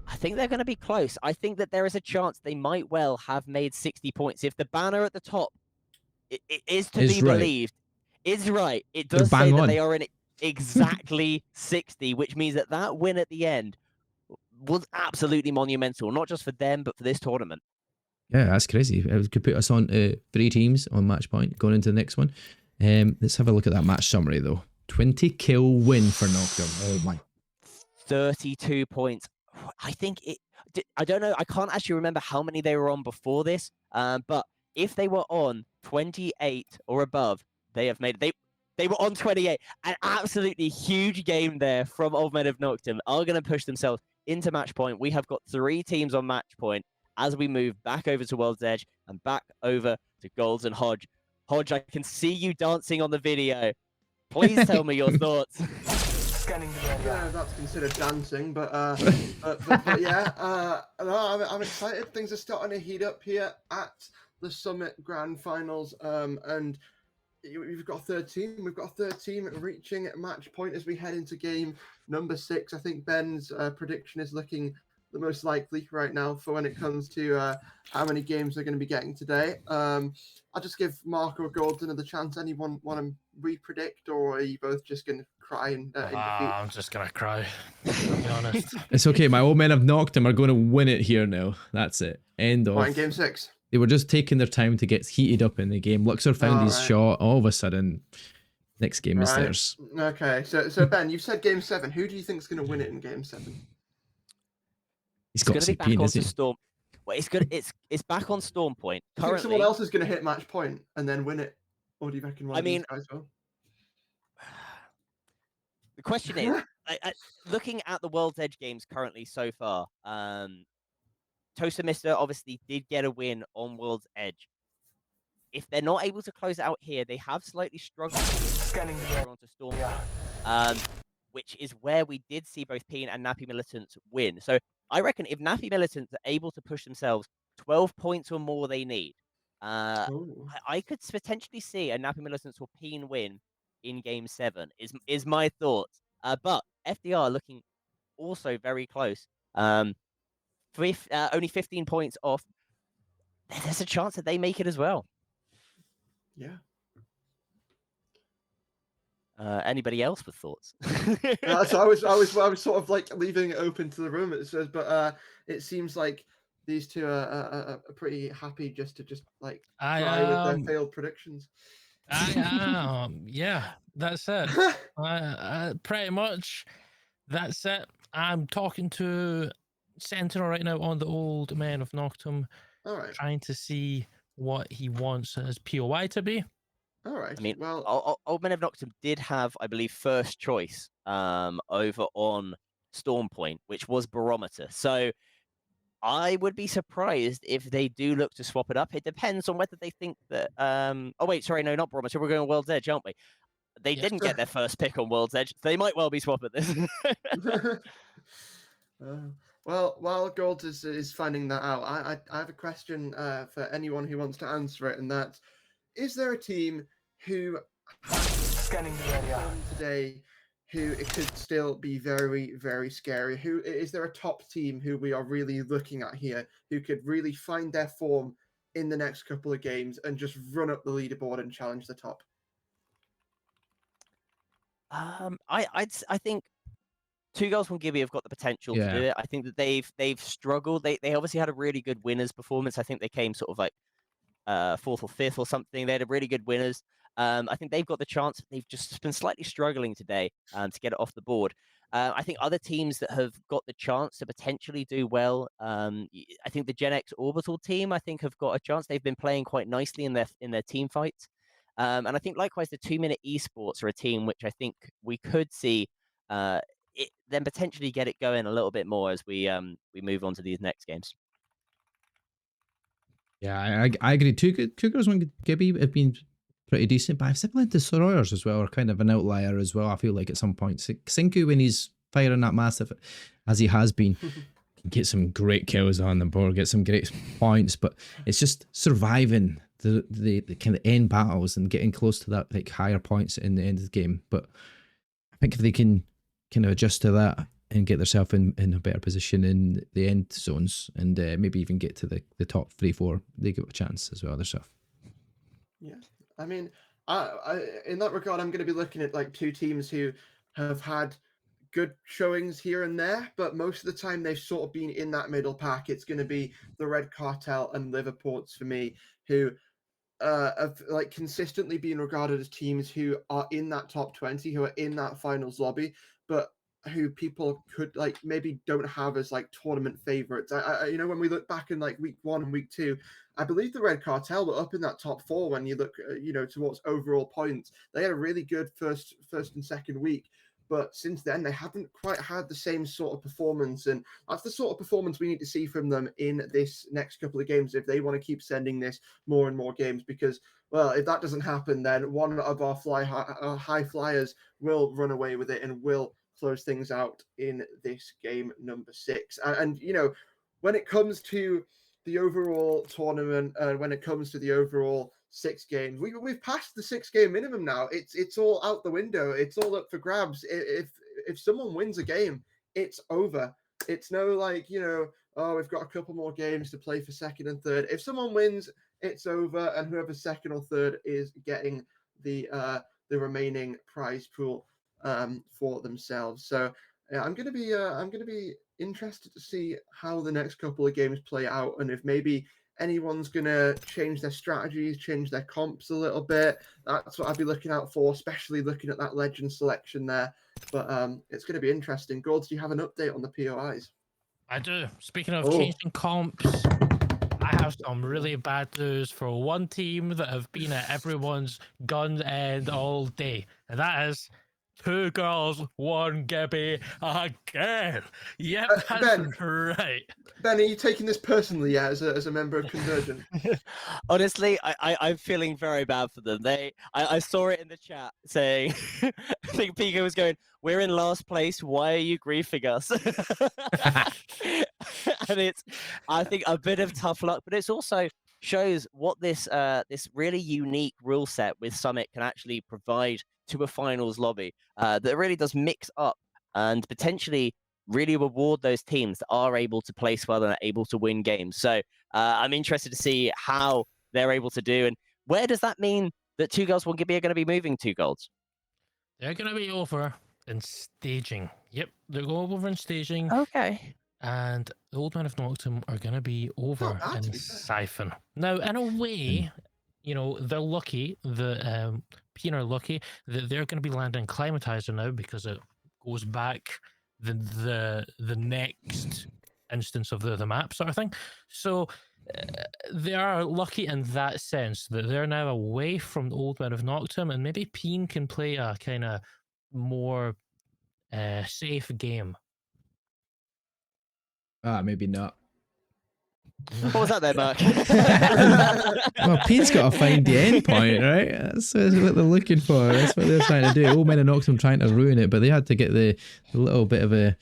I think they're going to be close. I think that there is a chance they might well have made 60 points. If the banner at the top it is to be right. believed, is right, it They're does say bang that on. they are in exactly 60, which means that that win at the end was absolutely monumental, not just for them, but for this tournament. Yeah, that's crazy. It could put us on 3 teams on match point going into the next one. Let's have a look at that match summary though. 20 kill win for Noctum. Oh my. 32 points. I think I don't know. I can't actually remember how many they were on before this. But if they were on 28 or above, they have made it. They were on 28. An absolutely huge game there from Old Men of Noctum. Are going to push themselves into match point. We have got 3 teams on match point as we move back over to World's Edge and back over to Golds and Hodge. Hodge, I can see you dancing on the video. Please tell me your thoughts. Scanning the area. Yeah, that's considered dancing, but yeah, no, I'm excited. Things are starting to heat up here at the Summit Grand Finals, and we've got a third team. We've got a third team reaching match point as we head into game number 6. I think Ben's prediction is looking the most likely right now for when it comes to how many games they're going to be getting today. I'll just give Mark or Gold another chance. Anyone want to re-predict, or are you both just going to cry in defeat? I'm just gonna cry. To be honest. It's okay. My old men have knocked him. Are going to win it here now. That's it. End of. What, in game 6? They were just taking their time to get heated up in the game. Luxor found his right. shot. All of a sudden, next game is Right. theirs. Okay, so Ben, you've said game 7. Who do you think is going to win it in game 7? He's It's got going to be back CP, onto isn't he? Storm. Well, it's good. It's back on Storm Point Do you think someone currently. else is going to hit match point and then win it, or do you reckon one of these guys will? The question is, looking at the World's Edge games currently so far, Toaster Mister obviously did get a win on World's Edge. If they're not able to close it out here, they have slightly struggled Scanning the area. onto Storm Point, which is where we did see both Peen and Nappy Militant win. So I reckon if Nappy Militants are able to push themselves 12 points or more they need, I could potentially see a Nappy Militants or Peen win in game 7 is my thoughts. But FDR looking also very close. Only 15 points off. There's a chance that they make it as well. Yeah. Anybody else with thoughts? So I was sort of like leaving it open to the room. It says, but it seems like these two are pretty happy just to like cry with their failed predictions. I am. Yeah, that's it. Pretty much. That's it. I'm talking to Sentinel right now on the old men of Noctum, All right. trying to see what he wants his POI to be. All right. I mean, well, Old Men of Noctum did have, I believe, first choice over on Storm Point, which was Barometer. So I would be surprised if they do look to swap it up. It depends on whether they think that. Oh wait, sorry, no, not Barometer. We're going World's Edge, aren't we? They didn't get their first pick on World's Edge. So they might well be swapping this. Well, while Gold is finding that out, I have a question for anyone who wants to answer it, and that's: is there a team who Scanning the area. today who it could still be very, very scary? Who is there a top team who we are really looking at here who could really find their form in the next couple of games and just run up the leaderboard and challenge the top? I think Two Girls from Gibby have got the potential to do it. I think that they've struggled. They obviously had a really good winners performance. I think they came sort of like 4th or 5th or something. They had a really good winners. I think they've got the chance. They've just been slightly struggling today to get it off the board. I think other teams that have got the chance to potentially do well. I think the Gen X Orbital team, I think, have got a chance. They've been playing quite nicely in their team fights. And I think likewise the 2 Minute Esports are a team which I think we could see then potentially get it going a little bit more as we move on to these next games. Yeah, I agree. Two Girls on Gibby have been pretty decent, but I've similar to Soroyers as well, are kind of an outlier as well. I feel like at some point, Sinku, when he's firing that massive as he has been, can get some great kills on the board, get some great points, but it's just surviving the kind of end battles and getting close to that like higher points in the end of the game. But I think if they can kind of adjust to that and get themselves in a better position in the end zones and maybe even get to the top 3-4, they give a chance as well, their stuff. Yeah, I mean, I in that regard, I'm going to be looking at like two teams who have had good showings here and there, but most of the time they've sort of been in that middle pack. It's going to be the Red Cartel and Liverports for me, who have like consistently been regarded as teams who are in that top 20, who are in that finals lobby, but who people could like maybe don't have as like tournament favorites. You know, when we look back in like week 1 and week 2, I believe the Red Cartel were up in that top 4 when you look, you know, towards overall points. They had a really good first and second week, but since then they haven't quite had the same sort of performance, and that's the sort of performance we need to see from them in this next couple of games if they want to keep sending this more and more games. Because, well, if that doesn't happen, then one of our high flyers will run away with it and will close things out in this game number 6. And you know, when it comes to the overall tournament, when it comes to the overall 6 games, we've passed the 6-game minimum now. It's all out the window. It's all up for grabs. If someone wins a game, it's over. It's no like, oh, we've got a couple more games to play for second and third. If someone wins, it's over, and whoever's second or third is getting the remaining prize pool for themselves. So I'm gonna be interested to see how the next couple of games play out, and if maybe anyone's gonna change their strategies, change their comps a little bit. That's what I'd be looking out for, especially looking at that legend selection there. But it's gonna be interesting. Gords, do you have an update on the POIs? I do. Speaking of changing comps, I have some really bad news for one team that have been at everyone's gun end all day, and that is 2 girls, 1 Gibby again. Yep, that's Ben, right. Ben, are you taking this personally as a member of Convergent? Honestly, I'm feeling very bad for them. I saw it in the chat saying, I think Pico was going, "We're in last place. Why are you griefing us?" And it's, I think, a bit of tough luck, but it's also shows what this really unique rule set with Summit can actually provide to a finals lobby that really does mix up and potentially really reward those teams that are able to place well and are able to win games. So I'm interested to see how they're able to do, and where does that mean that 2 girls, 1 Gibby are going to be moving 2 golds? They're going to be over in staging. Yep, they're going over in staging. Okay. And the Old Men of Noctum are going to be over in Siphon. Now, in a way, they're lucky, the Peen are lucky that they're going to be landing Climatizer now, because it goes back the next instance of the map sort of thing. So they are lucky in that sense that they're now away from the Old Men of Noctum, and maybe Peen can play a kind of more safe game. Maybe not. What was that there, Mark? Well, Peen's got to find the end point, right? That's what they're looking for. That's what they're trying to do. Old Men of Noctum trying to ruin it, but they had to get the little bit of a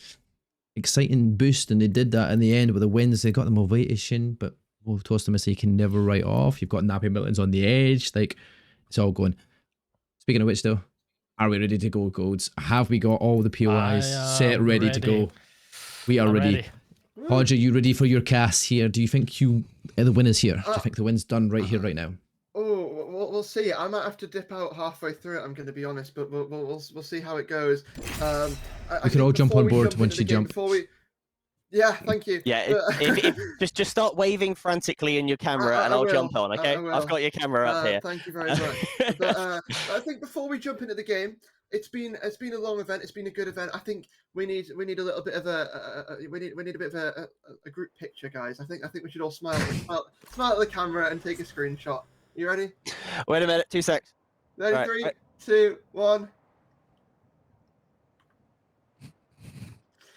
exciting boost, and they did that in the end with the wins. They got the motivation, but Wolf Toaster you can never write off. You've got Nappy Milton's on the edge. Like, it's all going. Speaking of which, though, are we ready to go, Golds? Have we got all the POIs set, ready to go? We are ready. Hodge, are you ready for your cast here? Do you think the win is here? Do you think the win's done right here, right now? Oh, we'll see. I might have to dip out halfway through it, I'm going to be honest, but we'll see how it goes. We can all jump on board once you jump. Yeah, thank you. Yeah, just start waving frantically in your camera, and I'll jump on. Okay, I've got your camera up here. Thank you very much. But I think before we jump into the game, it's been a long event. It's been a good event. I think we need a little bit of we need a bit of a group picture, guys. I think we should all smile at the camera and take a screenshot. You ready? Wait a minute, 2 seconds. Ready? Right, 3, 2, 1.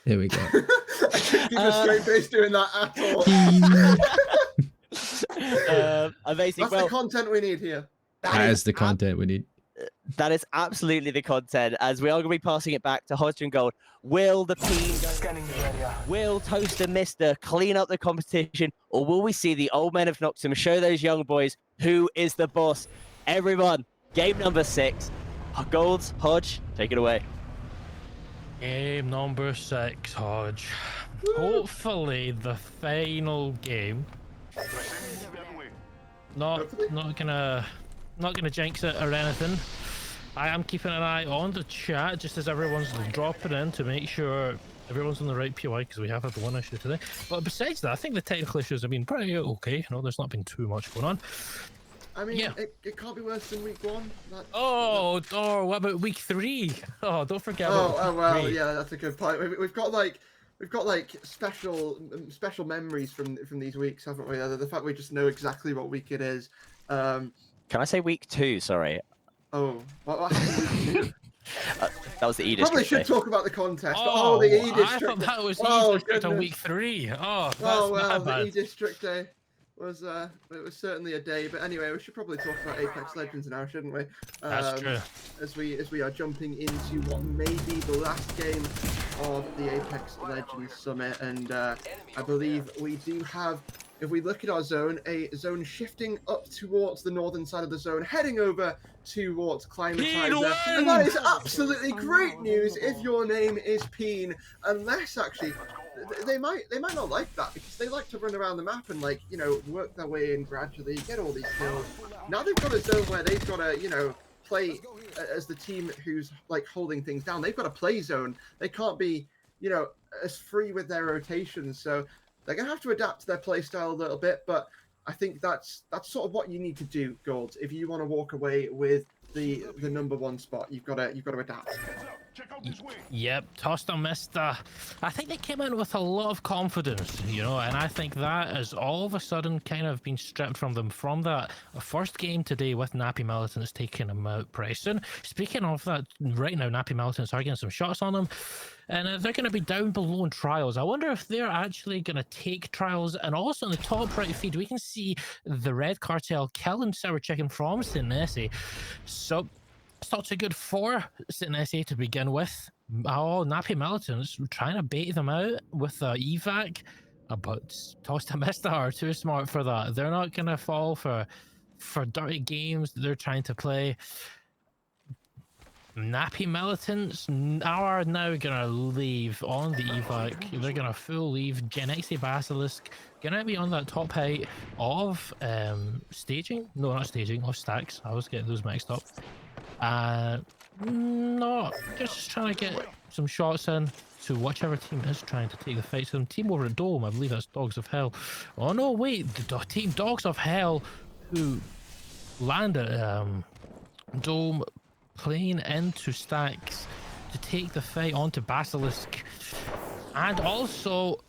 There we go. I couldn't keep a straight face doing that at all. Amazing. That's the content we need here. That is the content we need. That is absolutely the content, as we are going to be passing it back to Hodge and Gold. Will the Peen Scanning the area. Will Toaster Mister clean up the competition, or will we see the Old Men of Noctum show those young boys who is the boss? Everyone, game number 6. Golds, Hodge, take it away. Game number 6, Hodge. Hopefully the final game. Not gonna jinx it or anything. I am keeping an eye on the chat just as everyone's dropping in to make sure everyone's on the right POI, because we have had one issue today. But besides that, I think the technical issues have been pretty okay. There's not been too much going on. I mean, yeah. It can't be worse than week 1. What about week 3? Oh, don't forget. Well, yeah, that's a good point. We've got special memories from these weeks, haven't we? The fact we just know exactly what week it is. Can I say week 2? Sorry. Oh, what happened week 2? That was the E District. Probably should talk about the contest. The E District. I thought that was E District on week 3. The E District day was it was certainly a day. But anyway, we should probably talk about Apex Legends now, shouldn't we? That's true. As we are jumping into what may be the last game of the Apex Legends Summit, and I believe we do have. If we look at our zone, a zone shifting up towards the northern side of the zone, heading over towards Climatizer. And that is absolutely great news if your name is Peen. Unless, actually, they might not like that because they like to run around the map and like work their way in gradually, get all these kills. Now they've got a zone where they've got to play as the team who's like holding things down. They've got a play zone. They can't be as free with their rotations. So they're gonna have to adapt to their play style a little bit. But I think that's sort of what you need to do, Gold, if you want to walk away with the #1 spot. You've got to adapt. Yep, Tosta Mista. I think they came in with a lot of confidence, and I think that has all of a sudden kind of been stripped from them from that first game today with Nappy Militants taking them out pressing. Speaking of that, right now Nappy Militants are getting some shots on them, and they're going to be down below in trials. I wonder if they're actually going to take trials. And also in the top right feed, we can see the Red Cartel killing Sour Chicken from Sinesi. So it's not too good for Sinesi to begin with. Oh, Nappy Militants trying to bait them out with the evac, but Tosta Mista are too smart for that. They're not going to fall for dirty games that they're trying to play. Nappy Militants are now going to leave on the evac. They're going to full leave. Genexi Basilisk going to be on that top height of staging. No, not staging, of stacks. I was getting those mixed up. No, just trying to get some shots in to whichever team is trying to take the fight to them. Team over at Dome, I believe that's Dogs of Hell. Oh no, wait, the team Dogs of Hell who landed Dome playing into stacks to take the fight onto Basilisk. And also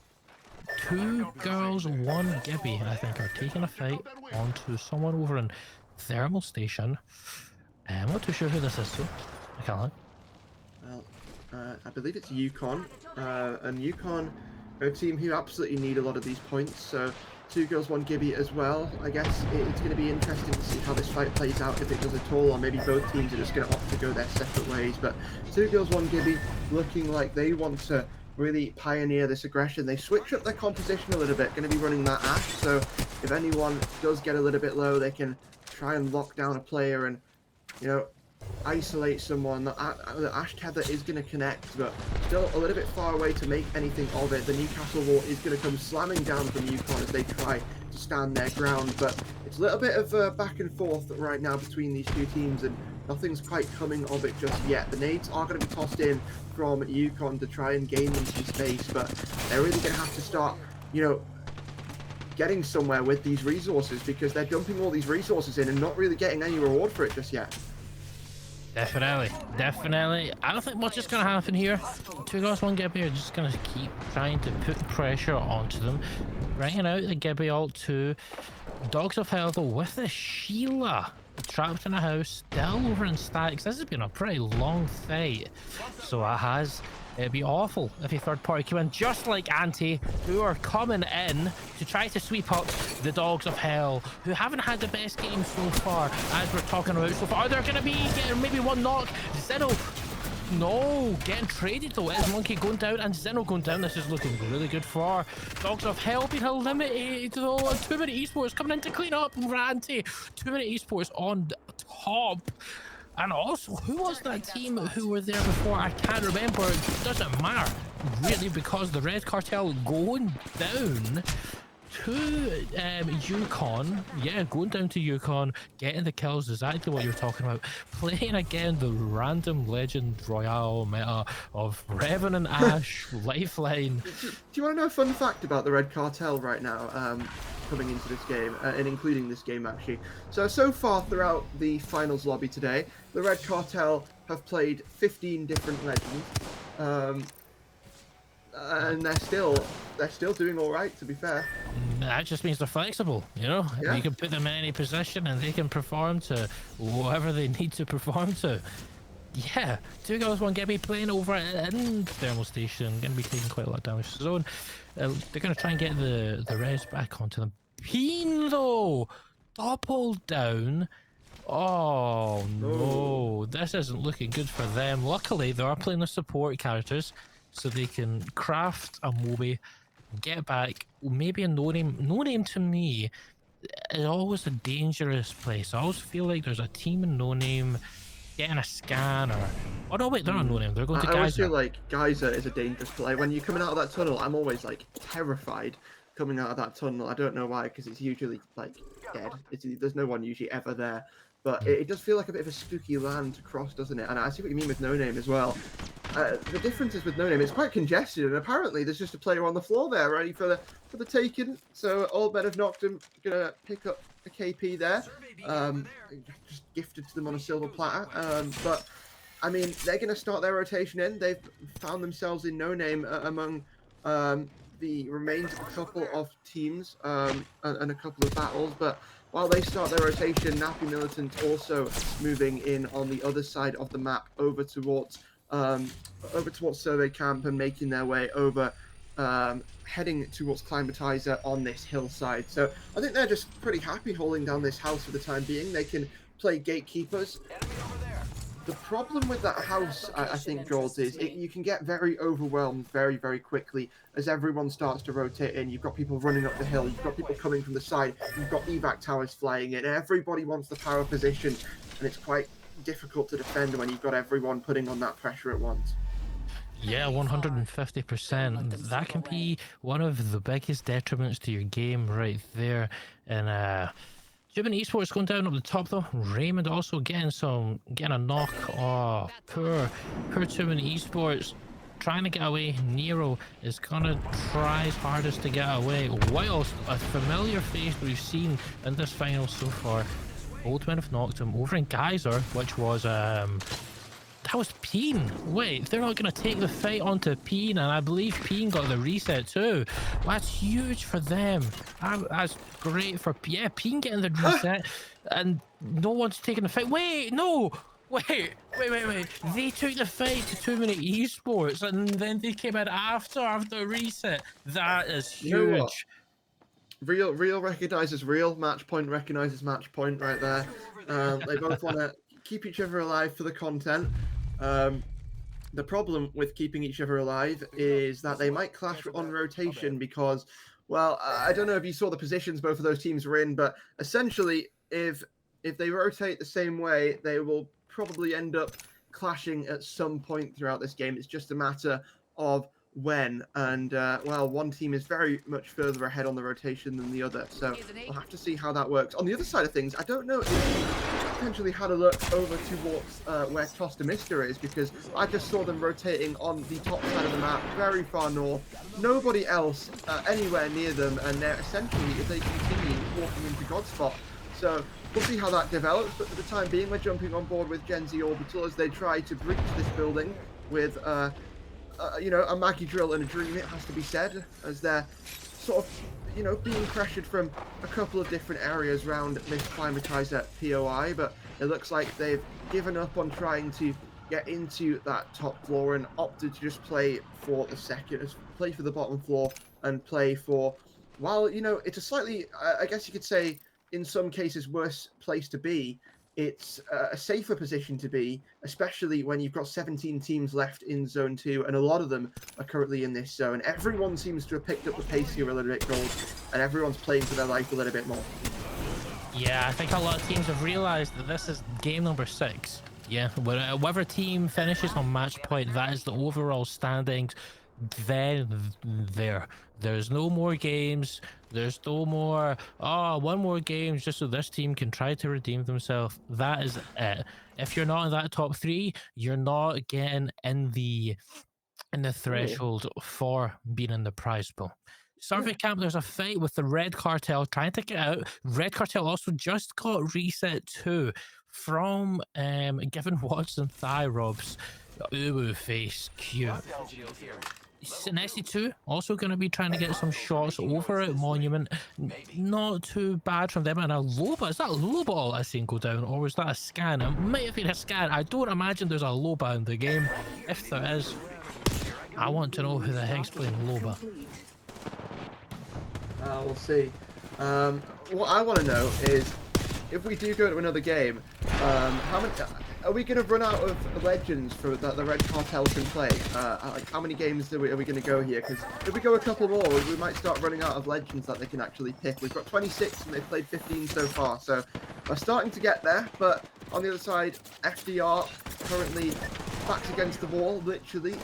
2 girls, 1 Gibby, I think, are taking a fight onto someone over in Thermal Station. I'm not too sure who this is, so I can't lie. Well, I believe it's Yukon, and Yukon are a team who absolutely need a lot of these points, so 2 girls, 1 Gibby as well. I guess it's going to be interesting to see how this fight plays out, if it does at all, or maybe both teams are just going to opt to go their separate ways. But 2 girls, 1 Gibby looking like they want to really pioneer this aggression. They switch up their composition a little bit, going to be running that Ash, so if anyone does get a little bit low, they can try and lock down a player and isolate someone. The Ash tether is going to connect, but still a little bit far away to make anything of it. The Newcastle wall is going to come slamming down from Yukon as they try to stand their ground, but it's a little bit of back and forth right now between these 2 teams, and nothing's quite coming of it just yet. The nades are going to be tossed in from Yukon to try and gain them some space, but they're really going to have to start, getting somewhere with these resources, because they're dumping all these resources in and not really getting any reward for it just yet. Definitely. I don't think much is going to happen here. 2 girls, 1 Gibby are just going to keep trying to put pressure onto them. Bringing out the Gibby ult to Dogs of Hell, though, with the Sheila trapped in a house, still over in stacks. This has been a pretty long fight, so it has. It'd be awful if a third party came in, just like Anti, who are coming in to try to sweep up the Dogs of Hell, who haven't had the best game so far, as we're talking about so far. They're going to be getting maybe 1 knock. Zeno, no, getting traded though. Is Monkey going down and Zeno going down. This is looking really good for Dogs of Hell being eliminated though. 2-minute Esports coming in to clean up for Anti. 2-minute Esports on top. And also, who was that team who were there before? I can't remember. It doesn't matter, really, because the Red Cartel going down to Yukon. Yeah, going down to Yukon, getting the kills, exactly what you're talking about. Playing again the random Legend Royale meta of Revan and Ash, Lifeline. Do you want to know a fun fact about the Red Cartel right now? Coming into this game, and including this game actually. So far throughout the finals lobby today, the Red Cartel have played 15 different legends, and they're still doing all right, to be fair. That just means they're flexible, Yeah. You can put them in any position and they can perform to whatever they need to perform to. Yeah, 2 girls, 1 Gibby playing over in Thermal Station, going to be taking quite a lot of damage to the zone. They're going to try and get the res back onto them. Peen though, double down. Oh no, this isn't looking good for them. Luckily, they are playing the support characters, so they can craft a Moby, get back. Maybe a no-name. No-name to me is always a dangerous place. I always feel like there's a team in no-name getting a scan or... Oh no, wait, they're not no name. They're going to I always Geyser. feel like Geyser is a dangerous play. When you're coming out of that tunnel, I'm always like terrified coming out of that tunnel. I don't know why, because it's usually like dead. There's no one usually ever there. But it does feel like a bit of a spooky land to cross, doesn't it? And I see what you mean with No Name as well. The difference is with No Name, it's quite congested, and apparently there's just a player on the floor there ready for the taking. So Old Men have knocked him, gonna pick up the KP there. Just gifted to them on a silver platter. But I mean, they're gonna start their rotation in. They've found themselves in No Name among the remains of a couple of teams and a couple of battles, but while they start their rotation, Nappy Militant also moving in on the other side of the map over towards Survey Camp and making their way over, heading towards Climatizer on this hillside. So I think they're just pretty happy holding down this house for the time being. They can play gatekeepers. The problem with that house, I think, George, is you can get very overwhelmed very, very quickly as everyone starts to rotate in. You've got people running up the hill, you've got people coming from the side, you've got evac towers flying in, everybody wants the power position, and it's quite difficult to defend when you've got everyone putting on that pressure at once. Yeah, 150%. That can be one of the biggest detriments to your game right there. And Caledonia Esports going down up the top though. Raymond also getting a knock. Oh, poor Caledonia Esports trying to get away. Nero is gonna try his hardest to get away. Whilst a familiar face we've seen in this final so far. Old Men have knocked him over in Geyser, which was that was Peen. Wait, they're not going to take the fight onto Peen, and I believe Peen got the reset too. That's huge for them. That's great for... Yeah, Peen getting the reset, and no one's taking the fight. Wait, no! Wait. They took the fight to 2 Minute Esports, and then they came in after the reset. That is huge. You know what? Real recognizes real. Match point recognizes match point right there. They both want to keep each other alive for the content. The problem with keeping each other alive is that they might clash on rotation because, well, I don't know if you saw the positions both of those teams were in, but essentially, if they rotate the same way, they will probably end up clashing at some point throughout this game. It's just a matter of when, and well, one team is very much further ahead on the rotation than the other, so we'll have to see how that works. On the other side of things, I don't know if you potentially had a look over towards where Tostamista is, because I just saw them rotating on the top side of the map, very far north, nobody else anywhere near them, and they're essentially, if they continue, walking into Godspot. So we'll see how that develops, but for the time being, we're jumping on board with Gen Z Orbital as they try to breach this building with you know, a Maggie drill and a dream, it has to be said, as they're sort of, you know, being pressured from a couple of different areas around this Climatizer POI, but it looks like they've given up on trying to get into that top floor and opted to just play for the second, play for the bottom floor and play for, while, you know, it's a slightly, I guess you could say, in some cases, worse place to be. It's a safer position to be, especially when you've got 17 teams left in Zone 2, and a lot of them are currently in this zone. Everyone seems to have picked up the pace here a little bit, Gold, and everyone's playing for their life a little bit more. Yeah, I think a lot of teams have realised that this is game number 6. Yeah, whatever team finishes on match point, that is the overall standings. Then there's no more games, there's no more one more game just so this team can try to redeem themselves. That is it. If you're not in that top 3, you're not getting in the threshold for being in the prize pool. Survey Camp, there's a fight with the Red Cartel trying to get out. Red Cartel also just got reset too from Given Watson Thigh Robs. Ooh, face cute. Sinesi 2 also going to be trying to get some shots over at Monument. Not too bad from them. And a Loba, is that a Loba I seen go down, or was that a scan? It might have been a scan. I don't imagine there's a Loba in the game. If there is, I want to know who the heck's playing Loba. We'll see. What I want to know is, if we do go to another game, how many are we going to run out of legends for that the Red Cartel can play? Like, how many games are we going to go here? Because if we go a couple more, we might start running out of legends that they can actually pick. We've got 26 and they've played 15 so far, so are starting to get there, but on the other side, FDR currently backs against the wall, literally,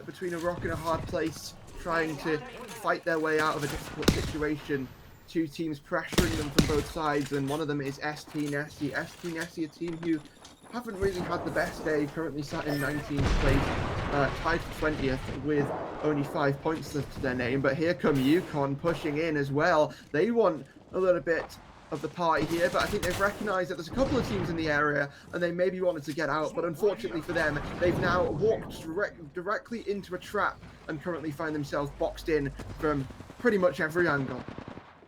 between a rock and a hard place, trying to fight their way out of a difficult situation. Two teams pressuring them from both sides, and one of them is ST Nessie. ST Nessie, a team who haven't really had the best day, currently sat in 19th place, tied for 20th with only 5 points to their name. But here come Yukon pushing in as well. They want a little bit of the party here, but I think they've recognized that there's a couple of teams in the area and they maybe wanted to get out, but unfortunately for them, they've now walked directly into a trap and currently find themselves boxed in from pretty much every angle.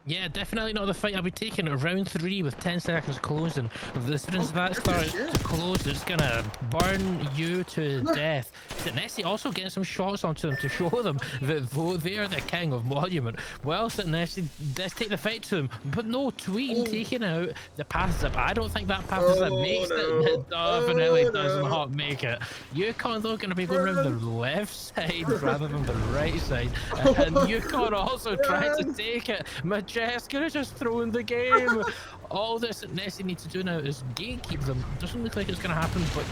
Yeah, definitely not the fight I'll be taking at round 3 with 10 seconds closing. As soon as that starts to close, it's gonna burn you to death. Nessie also getting some shots onto them to show them that though they are the king of Monument, well, Nessie does take the fight to them, but no, Tween taking out the path zip. I don't think that path zip makes it. It definitely does not make it. Yukon though gonna be going around the left side rather than the right side, and Yukon also trying to take it. Jess gonna just throw in the game. All this Nessie needs to do now is gatekeep them. Doesn't look like it's gonna happen, but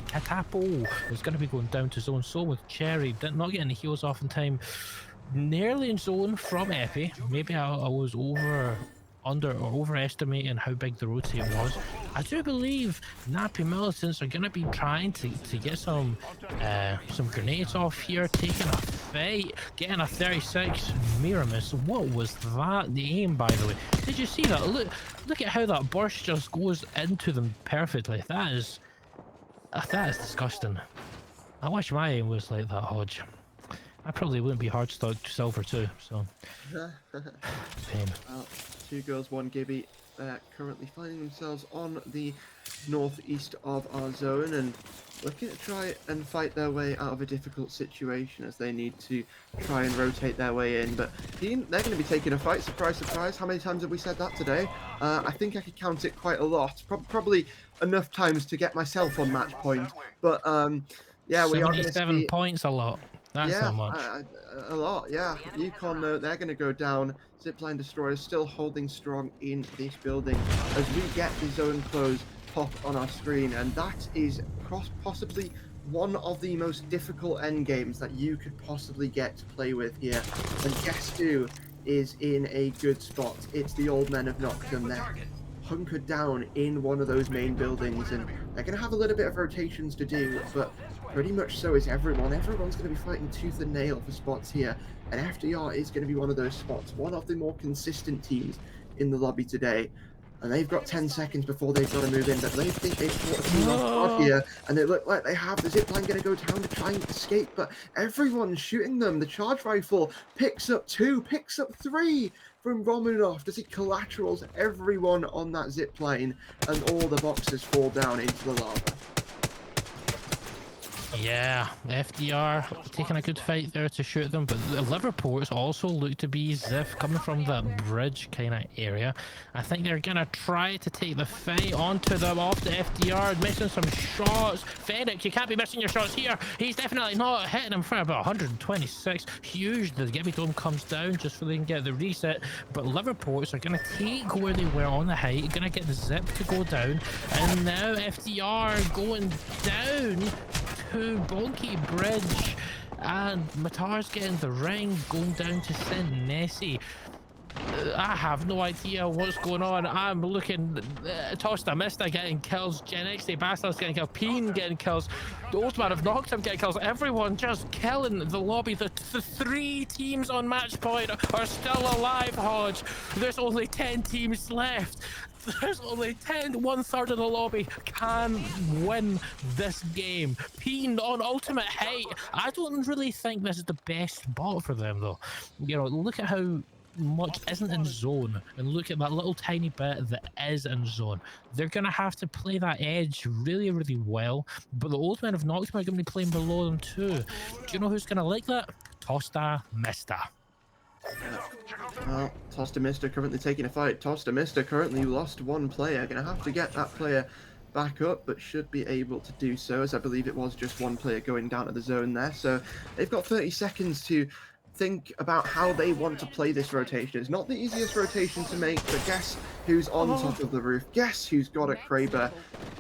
Katapo is gonna be going down to zone. So with Cherry not getting the heals off in time, nearly in zone from Epi. Maybe I was overestimating how big the rotate was. I do believe Nappy Militants are going to be trying to get some grenades off here, taking a fight, getting a 36 Miramis. What was that? The aim, by the way. Did you see that? Look at how that burst just goes into them perfectly. That is disgusting. I wish my aim was like that, Hodge. I probably wouldn't be hard stuck silver too, so pain. Two girls, one Gibby, currently finding themselves on the northeast of our zone and looking to try and fight their way out of a difficult situation as they need to try and rotate their way in. But they're going to be taking a fight. Surprise, surprise. How many times have we said that today? I think I could count it quite a lot. Probably enough times to get myself on match point. But yeah, we are going to 77 points a lot. That's yeah, not much. A lot, yeah. Yukon, they're going to go down. Zipline Destroyer still holding strong in this building as we get the zone close pop on our screen. And that is possibly one of the most difficult end games that you could possibly get to play with here. And guess who is in a good spot? It's the Old Men of Nocturne. They're hunkered down in one of those main buildings, and they're going to have a little bit of rotations to do, but pretty much so is everyone. Everyone's going to be fighting tooth and nail for spots here, and FDR is going to be one of those spots, one of the more consistent teams in the lobby today. And they've got 10 seconds before they've got to move in, but they think they've caught a team off guard here, and they look like they have the zipline going to go down to try and escape, but everyone's shooting them. The charge rifle picks up 2, picks up 3 from Romanov as he collaterals everyone on that zipline, and all the boxes fall down into the lava. Yeah, FDR taking a good fight there to shoot them, but the Liverports also look to be Ziff coming from that bridge kind of area. I think they're going to try to take the fight onto them off the FDR, missing some shots. Fennec, you can't be missing your shots here. He's definitely not hitting him for about 126. Huge. The Gibby Dome comes down just so they can get the reset, but Liverports are going to take where they were on the height, going to get the zip to go down, and now FDR going down to Bonky Bridge, and Matar's getting the ring, going down to St. Nessie. I have no idea what's going on. I'm looking Tosta Mista getting kills, Genix Bastards getting kills, Peen getting kills, the Old Man of Nocturne getting kills, everyone just killing the lobby. The 3 teams on match point are still alive, Hodge. There's only 10 teams left. There's only 10, 1/3 of the lobby can win this game. Peen on ultimate height. I don't really think this is the best spot for them though. You know, look at how much isn't in zone, and look at that little tiny bit that is in zone. They're gonna have to play that edge really, really well, but the Old Men of Nocturne are gonna be playing below them too. Do you know who's gonna like that? Tosta Mista. Well, Tosta Mista currently taking a fight. Tosta Mista currently lost 1 player. Gonna have to get that player back up, but should be able to do so, as I believe it was just 1 player going down to the zone there. So they've got 30 seconds to think about how they want to play this rotation. It's not the easiest rotation to make, but guess who's on top of the roof? Guess who's got it, Kraber?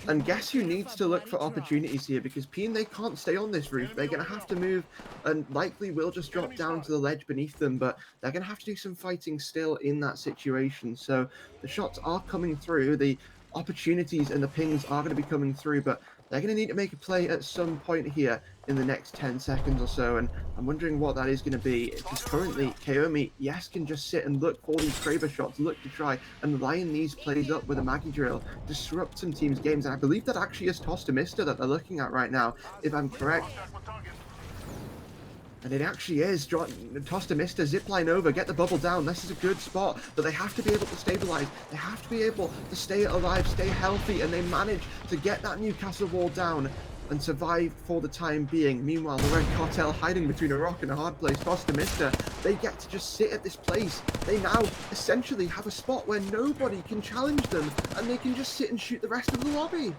And guess who needs to look for opportunities here? Because Peen, they can't stay on this roof. They're going to have to move and likely will just drop down to the ledge beneath them, but they're going to have to do some fighting still in that situation. So the shots are coming through. The opportunities and the pings are going to be coming through, but they're going to need to make a play at some point here in the next 10 seconds or so, and I'm wondering what that is going to be, because currently Kaomi, yes, can just sit and look for these Kraber shots, look to try and line these plays up with a Maggie drill, disrupt some teams' games, and I believe that actually is Tostamista that they're looking at right now, if I'm correct. And it actually is. Tostamista, zipline over, get the bubble down. This is a good spot, but they have to be able to stabilize. They have to be able to stay alive, stay healthy, and they manage to get that Newcastle wall down and survive for the time being. Meanwhile, the Red Cartel hiding between a rock and a hard place. Tostamista, they get to just sit at this place. They now essentially have a spot where nobody can challenge them, and they can just sit and shoot the rest of the lobby.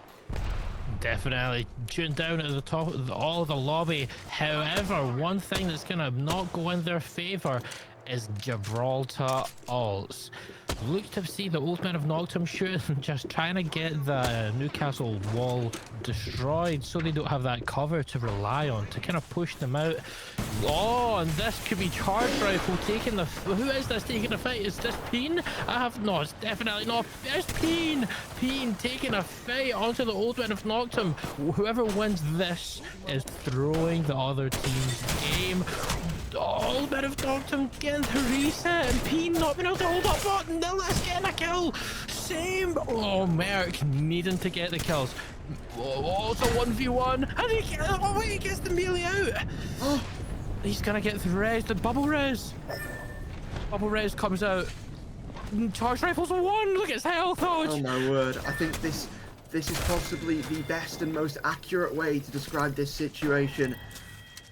Definitely tuned down at the top of all of the lobby. However, one thing that's gonna not go in their favor is Gibraltar ults. Look to see the old men of Noctum shooting, just trying to get the Newcastle wall destroyed so they don't have that cover to rely on to kind of push them out. Oh, and this could be Charge Rifle taking the... Who is this taking the fight? Is this Peen? I have... No, it's definitely not. It's Peen! Peen taking a fight onto the old men of Noctum. Whoever wins this is throwing the other team's game. Oh, bit of Noctum getting the reset, and Peen not being able to hold up button. Nilla's getting a kill. Same. Oh, Merc needing to get the kills. Oh, it's a 1v1. And he gets, oh wait, he gets the melee out. Oh, he's gonna get the res, the bubble res. Bubble res comes out. Charge Rifle's a 1. Look at his health. Oh my word! I think this is possibly the best and most accurate way to describe this situation.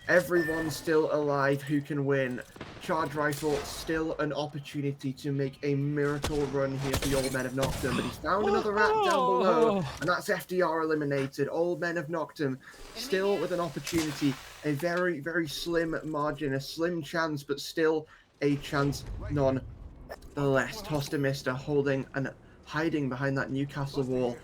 Everyone's still alive who can win. Charge Rifle still an opportunity to make a miracle run here for the Old Men of Noctum, but he's found another rat down below, and that's FDR eliminated. Old Men of Noctum still with an opportunity, a very, very slim margin, a slim chance, but still a chance nonetheless. Tostamista holding and hiding behind that Newcastle wall,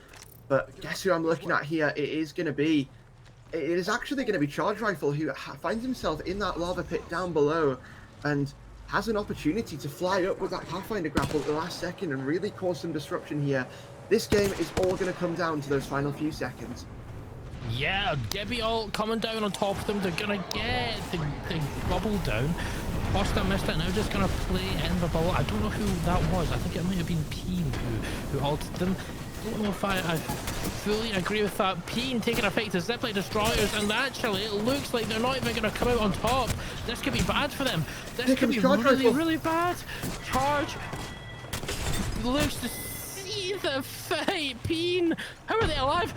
but guess who I'm looking at here? It is actually going to be Charge Rifle, who finds himself in that lava pit down below and has an opportunity to fly up with that Pathfinder grapple at the last second and really cause some disruption here. This game is all going to come down to those final few seconds. Yeah, Gibby all coming down on top of them. They're going to get the bubble down. Tostamista now just going to play in the bubble. I don't know who that was. I think it might have been Peen who altered them. I don't know if I fully agree with that. Peen taking a fight to zipline destroyers, and actually it looks like they're not even going to come out on top. This could be bad for them. This could be really, really bad. Charge looks to see the fight. Peen, how are they alive?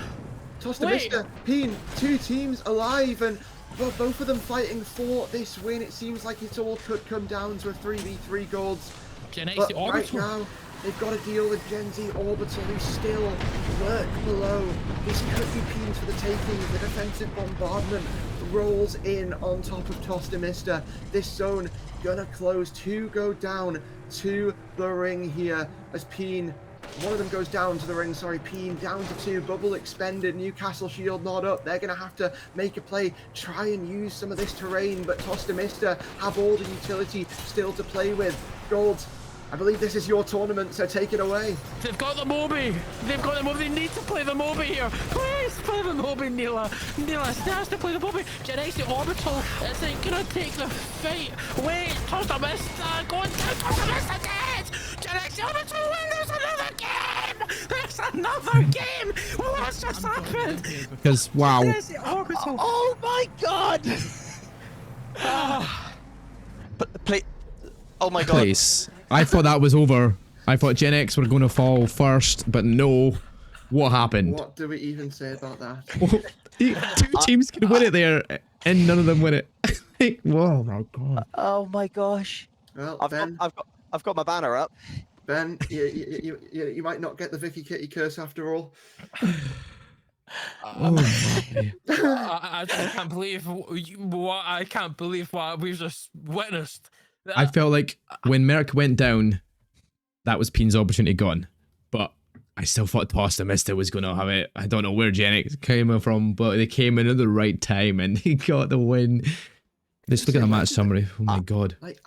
Tostamista, Peen, two teams alive, and well, both of them fighting for this win. It seems like it all could come down to a 3v3 golds. Gen X, but the right Orbital. now, they've got to deal with Gen Z Orbital, who still lurk below. This could be Peen for the taking. The defensive bombardment rolls in on top of Tostamista. This zone gonna close. Two go down to the ring here as Peen. One of them goes down to the ring, sorry, Peen down to 2, bubble expended, Newcastle shield not up. They're going to have to make a play, try and use some of this terrain, but Tostamista have all the utility still to play with. Gold, I believe this is your tournament, so take it away. They've got the Moby. They've got the Moby. They need to play the Moby here. Please play the Moby, Nila. Nila has to play the Moby. Gen X, the Orbital, is they going to take the fight? Wait, Tostamista going down. Tostamista dead. Gen X, the Orbital win. There's another game. There's another game. Well, what's just happened? Because, wow. Oh my god! But play. Oh my god. Place. I thought that was over. I thought Gen X were going to fall first, but no. What happened? What do we even say about that? Two teams can win it there, and none of them win it. Whoa, my god. Oh my gosh. Well, I've got my banner up. Ben, you might not get the Vicky Kitty curse after all. Oh my. I just can't believe what I can't believe what we've just witnessed. I felt like when Merck went down, that was Peen's opportunity gone. But I still thought Tosta Mister was going to have it. I don't know where Genix came from, but they came in at the right time and he got the win. Let's look at the match summary. Oh my god. Like,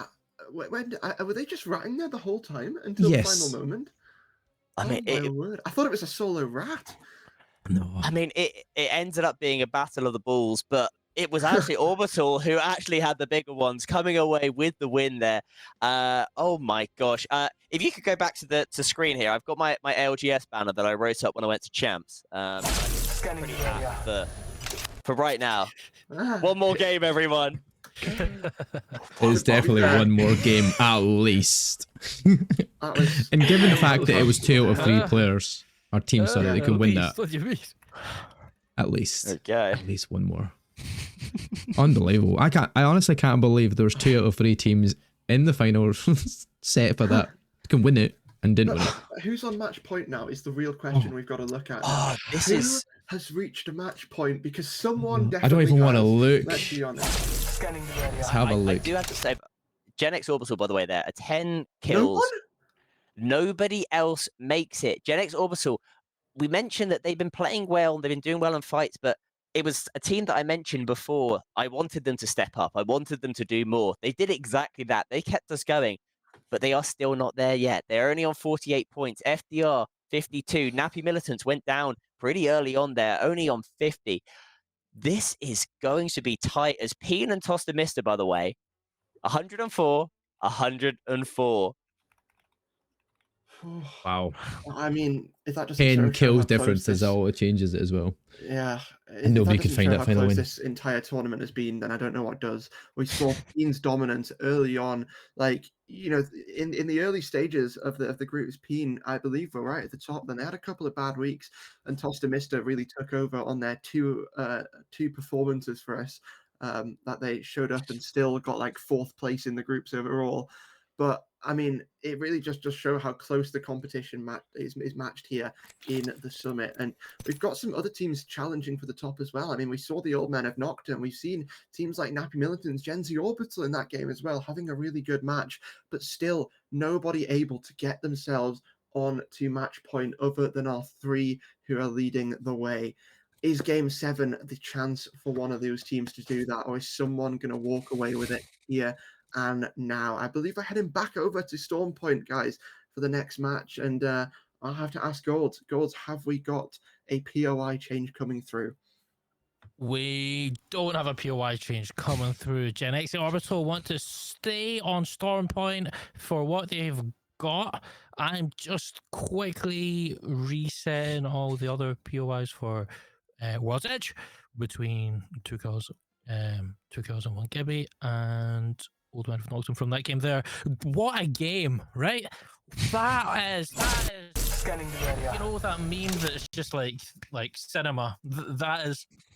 were they just ratting there the whole time until the final moment? I mean, my word. I thought it was a solo rat. No. I mean, it ended up being a battle of the bulls, but it was actually Orbital who actually had the bigger ones coming away with the win there. Oh my gosh. If you could go back to the screen here, I've got my LGS banner that I wrote up when I went to Champs. Scanning the area. For right now. One more game, everyone. There's definitely one more game at least. And given the fact that it was 2 out of 3 players, our team, sorry, they can win that. What do you mean? At least. Okay. At least one more. Unbelievable. I honestly can't believe there's 2 out of 3 teams in the final set for that. Can win it and didn't win it. Who's on match point now is the real question we've got to look at. Oh, Who has reached a match point? Because someone definitely I don't even want to has. look. Let's be honest. Scanning the area. Let's have a I look. do have to say, Gen X Orbital, by the way, there are 10 kills. Nobody else makes it. Gen X Orbital, we mentioned that they've been playing well, they've been doing well in fights, but it was a team that I mentioned before. I wanted them to step up. I wanted them to do more. They did exactly that. They kept us going, but they are still not there yet. They're only on 48 points. FDR, 52. Nappy Militants went down pretty early on there, only on 50. This is going to be tight as Peen and Tosta Mister, by the way, 104, 104. Wow. I mean, is that just 10 kills difference is all it changes it as well. Yeah. And nobody could find that final win. If this entire tournament has been, then I don't know what does. We saw Peen's dominance early on. Like, you know, in the early stages of the groups, Peen, I believe, were right at the top. Then they had a couple of bad weeks, and Tosta Mister really took over on their two performances for us. That they showed up and still got like 4th place in the groups overall. But I mean, it really just show how close the competition is matched here in the summit. And we've got some other teams challenging for the top as well. I mean, we saw the old men of Nocturne. We've seen teams like Nappy Militants, Gen Z Orbital in that game as well, having a really good match, but still nobody able to get themselves on to match point other than our 3 who are leading the way. Is game 7 the chance for one of those teams to do that, or is someone going to walk away with it here and now? I believe we're heading back over to Storm Point, guys, for the next match, and I'll have to ask Golds. Golds, have we got a POI change coming through? We don't have a POI change coming through. Gen X Orbital want to stay on Storm Point for what they've got. I'm just quickly resetting all the other POIs for World's Edge between 2 kills and 1 Gibby and Old Man of Nocturne from that game there. What a game, right? That is Scanning the area. you know that meme that's just like cinema.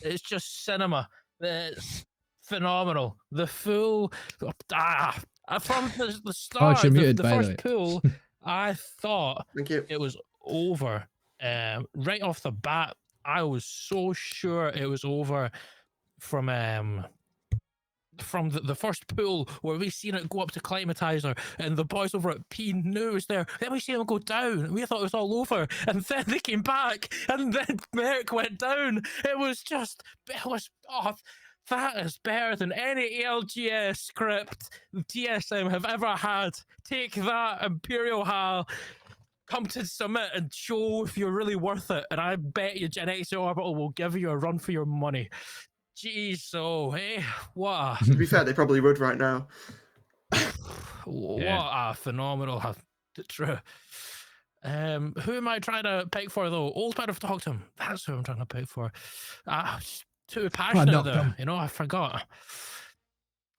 It's just cinema. It's phenomenal. The full from the start, you're the muted, by the way. first pool, I thought Thank you. it was over. Right off the bat, I was so sure it was over from the first pool where we seen it go up to Climatizer and the boys over at Peen knew it was there. Then we seen them go down and we thought it was all over, and then they came back and then Merrick went down. It was that is better than any LGS script TSM have ever had. Take that, Imperial Hal. Come to Summit and show if you're really worth it, and I bet you Gen X Orbital will give you a run for your money. Jeez, what To be fair, they probably would right now. what a phenomenal true. Who am I trying to pick for though? Old Man of Nocturne. That's who I'm trying to pick for. Too passionate there, you know. I forgot.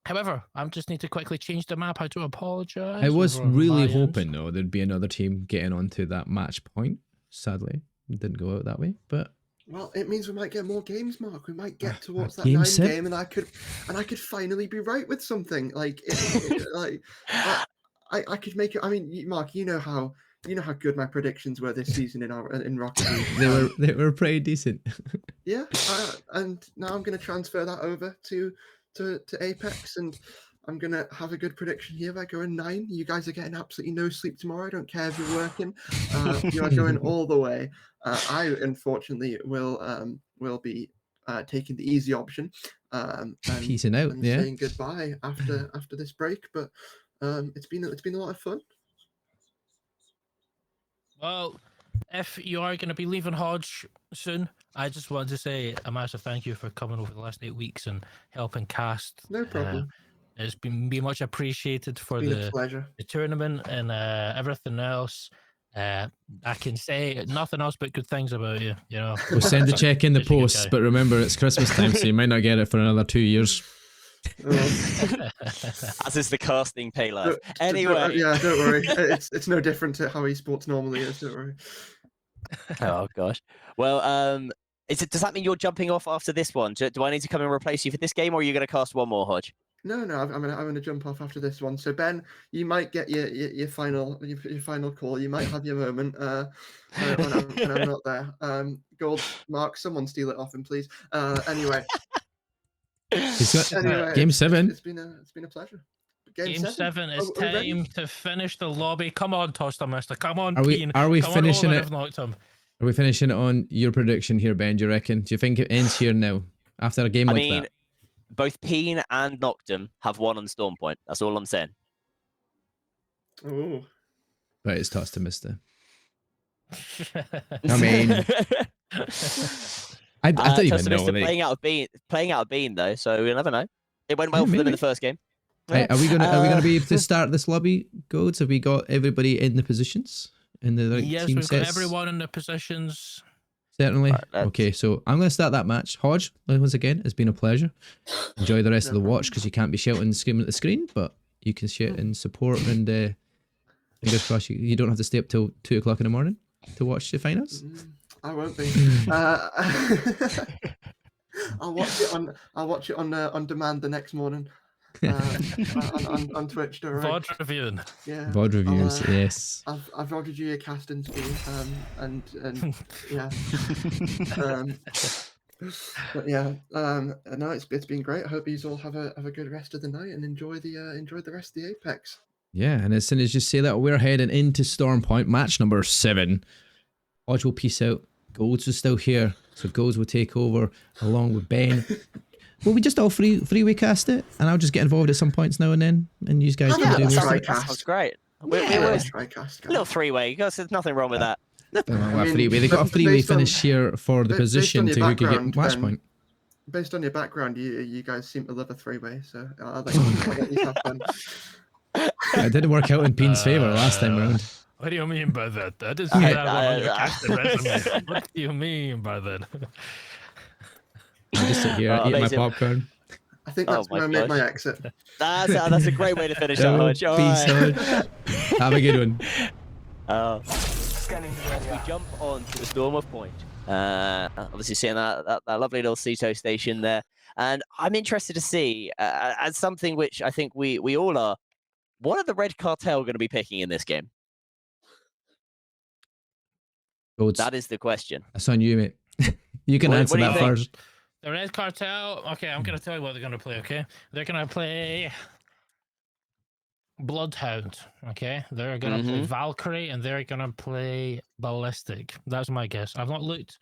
However, I just need to quickly change the map. I do apologize. I was really hoping though there'd be another team getting onto that match point. Sadly, it didn't go out that way, but. Well, it means we might get more games, Mark. We might get towards that Game 9 set? game, and I could finally be right with something. Like, I could make it. I mean, Mark, you know how you know how good my predictions were this season in Rocket League. They were pretty decent. Yeah, and now I'm going to transfer that over to Apex, and I'm going to have a good prediction here by going 9. You guys are getting absolutely no sleep tomorrow. I don't care if you're working. You are going all the way. I, unfortunately, will be taking the easy option. And Peacing out, and yeah. saying goodbye after this break. But it's been a lot of fun. Well, if you are going to be leaving Hodge soon, I just wanted to say a massive thank you for coming over the last 8 weeks and helping cast. No problem. It's been much appreciated for It's been a pleasure. the tournament and everything else. I can say nothing else but good things about you. You know, We'll send the check in the Such a good post, guy. but remember it's Christmas time, so you might not get it for another 2 years. As is the casting pay life. Anyway. Yeah, don't worry. It's no different to how esports normally is. Don't worry. Oh gosh. Well, does that mean you're jumping off after this one? Do I need to come and replace you for this game, or are you going to cast one more, Hodge? No, I'm gonna jump off after this one. So Ben, you might get your final call. You might have your moment when I'm not there. Gold, Mark, someone steal it off him, please. Anyway. Game 7. It's been a pleasure. Game 7 is time to finish the lobby. Come on, Toaster Mister. Come on, Peen. Are we Come finishing on, it? I've knocked him. Are we finishing it on your prediction here, Ben? Do you reckon? Do you think it ends here now after a game like that? Both Peen and Noctum have won on Storm Point. That's all I'm saying. Oh. Right, it's tossed to Mister. I mean, I don't even know. Playing out of Bean though, so we'll never know. It went well for them in the first game. Hey, are we gonna be able to start this lobby, Goats? Have we got everybody in the positions in the yes, team we've sets? got everyone in the positions. Certainly. Right, okay, so I'm going to start that match. Hodge, once again, it's been a pleasure. Enjoy the rest of the watch because you can't be shouting and screaming at the screen, but you can shout and support and fingers crossed you don't have to stay up till 2 o'clock in the morning to watch the finals. I won't be. I'll watch it on demand the next morning. On Twitch, don't worry. VOD reviewing. Yeah. VOD reviews, yes. I've ordered you a casting scheme, and yeah. But yeah, no, it's been great. I hope you all have a good rest of the night and enjoy the rest of the Apex. Yeah, and as soon as you say that, we're heading into Storm Point, match number 7. Hodge will peace out. Golds is still here, so Golds will take over along with Ben. Will we just all freeway cast it, and I'll just get involved at some points now and then, and you guys can do most of it. That sounds great. Little three-way. There's nothing wrong with that. Nothing wrong with freeway. They got a freeway finish here for the position to who could get match point. Based on your background, you guys seem to love a three-way, so I'll let you have fun. It didn't work out in Peen's favour last time around. What do you mean by that? That is not on your casting resume. What do you mean by that? I just sit here, eat my popcorn. I think that's when I make my exit. That's a great way to finish that, Hodge. Peace, have a good one. As we jump on to the Stormer Point, obviously seeing that lovely little Ceto station there, and I'm interested to see, as something which I think we all are, what are the Red Cartel going to be picking in this game? Golds. That is the question. That's on you, mate. You can answer that first. The Red Cartel, okay, I'm going to tell you what they're going to play, okay? They're going to play Bloodhound, okay? They're going to play Valkyrie, and they're going to play Ballistic. That's my guess. I've not looked.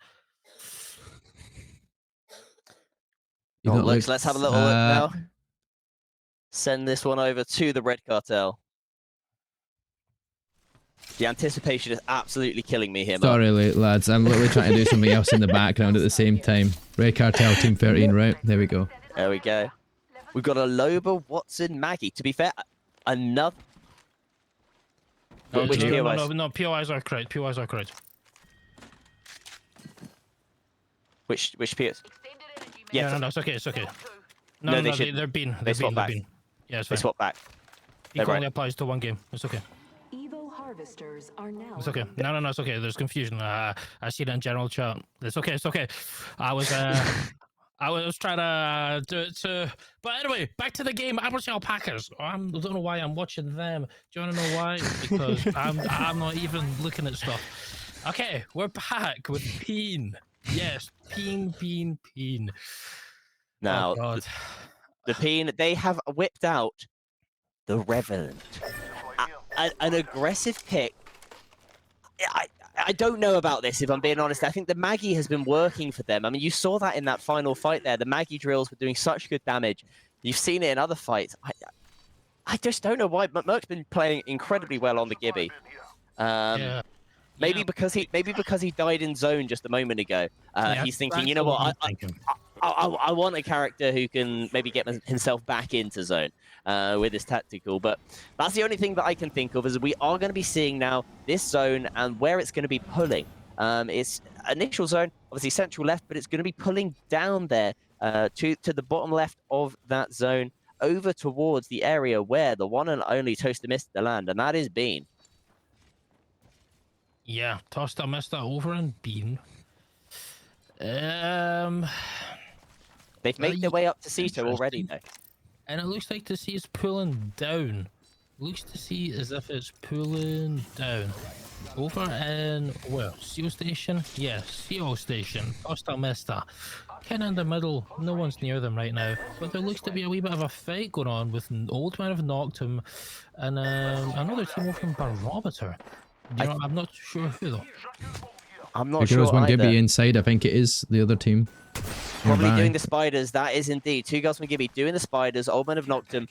Let's have a little look now. Send this one over to the Red Cartel. The anticipation is absolutely killing me here, Mark. Sorry, lads. I'm literally trying to do something else in the background at the same time. Red Cartel, Team 13, right? There we go. There we go. We've got a Loba, Watson, Maggie. To be fair, another... Which POIs? No, POIs are correct. POIs are correct. Which POIs? Yeah, no, it's okay. It's okay. No, they're bean. They swap back. Yeah, it's fine. They swap back. It only applies to one game. It's okay. Harvesters are now. It's okay. No, it's okay. There's confusion. I see that in general chat. It's okay. It's okay. I was I was trying to do it too. But anyway, back to the game. Aberdeen Alpacas. I don't know why I'm watching them. Do you want to know why? Because I'm not even looking at stuff. Okay, we're back with Peen. Yes, Peen. Now, Oh God. the Peen, they have whipped out the Revenant. An aggressive pick. I don't know about this, if I'm being honest. I think the Maggie has been working for them. I mean, you saw that in that final fight there. The Maggie drills were doing such good damage. You've seen it in other fights. I just don't know why. Merc's been playing incredibly well on the Gibby. Yeah. Maybe because he died in zone just a moment ago. He's thinking, you know what? I want a character who can maybe get himself back into zone with his tactical. But that's the only thing that I can think of, is we are going to be seeing now this zone and where it's going to be pulling. It's initial zone, obviously central left, but it's going to be pulling down there to the bottom left of that zone over towards the area where the one and only Toaster missed the land, and that is Bean. Yeah, Toaster missed that over and Bean. They've made their way up to Ceto already, though. And it looks like to see it's pulling down. Looks to see as if it's pulling down. Over in, where? Seal Station? Yes, Seal Station. Toaster missed that. Kind of in the middle. No one's near them right now. But there looks to be a wee bit of a fight going on with Old Man of Noctum and another team over from Barometer. You know, I'm not sure who though. I'm not There sure goes one either. Gibby inside. I think it is the other team. Probably Nearby. doing the spiders. That is indeed 2 girls from Gibby doing the spiders. Old Men have knocked him.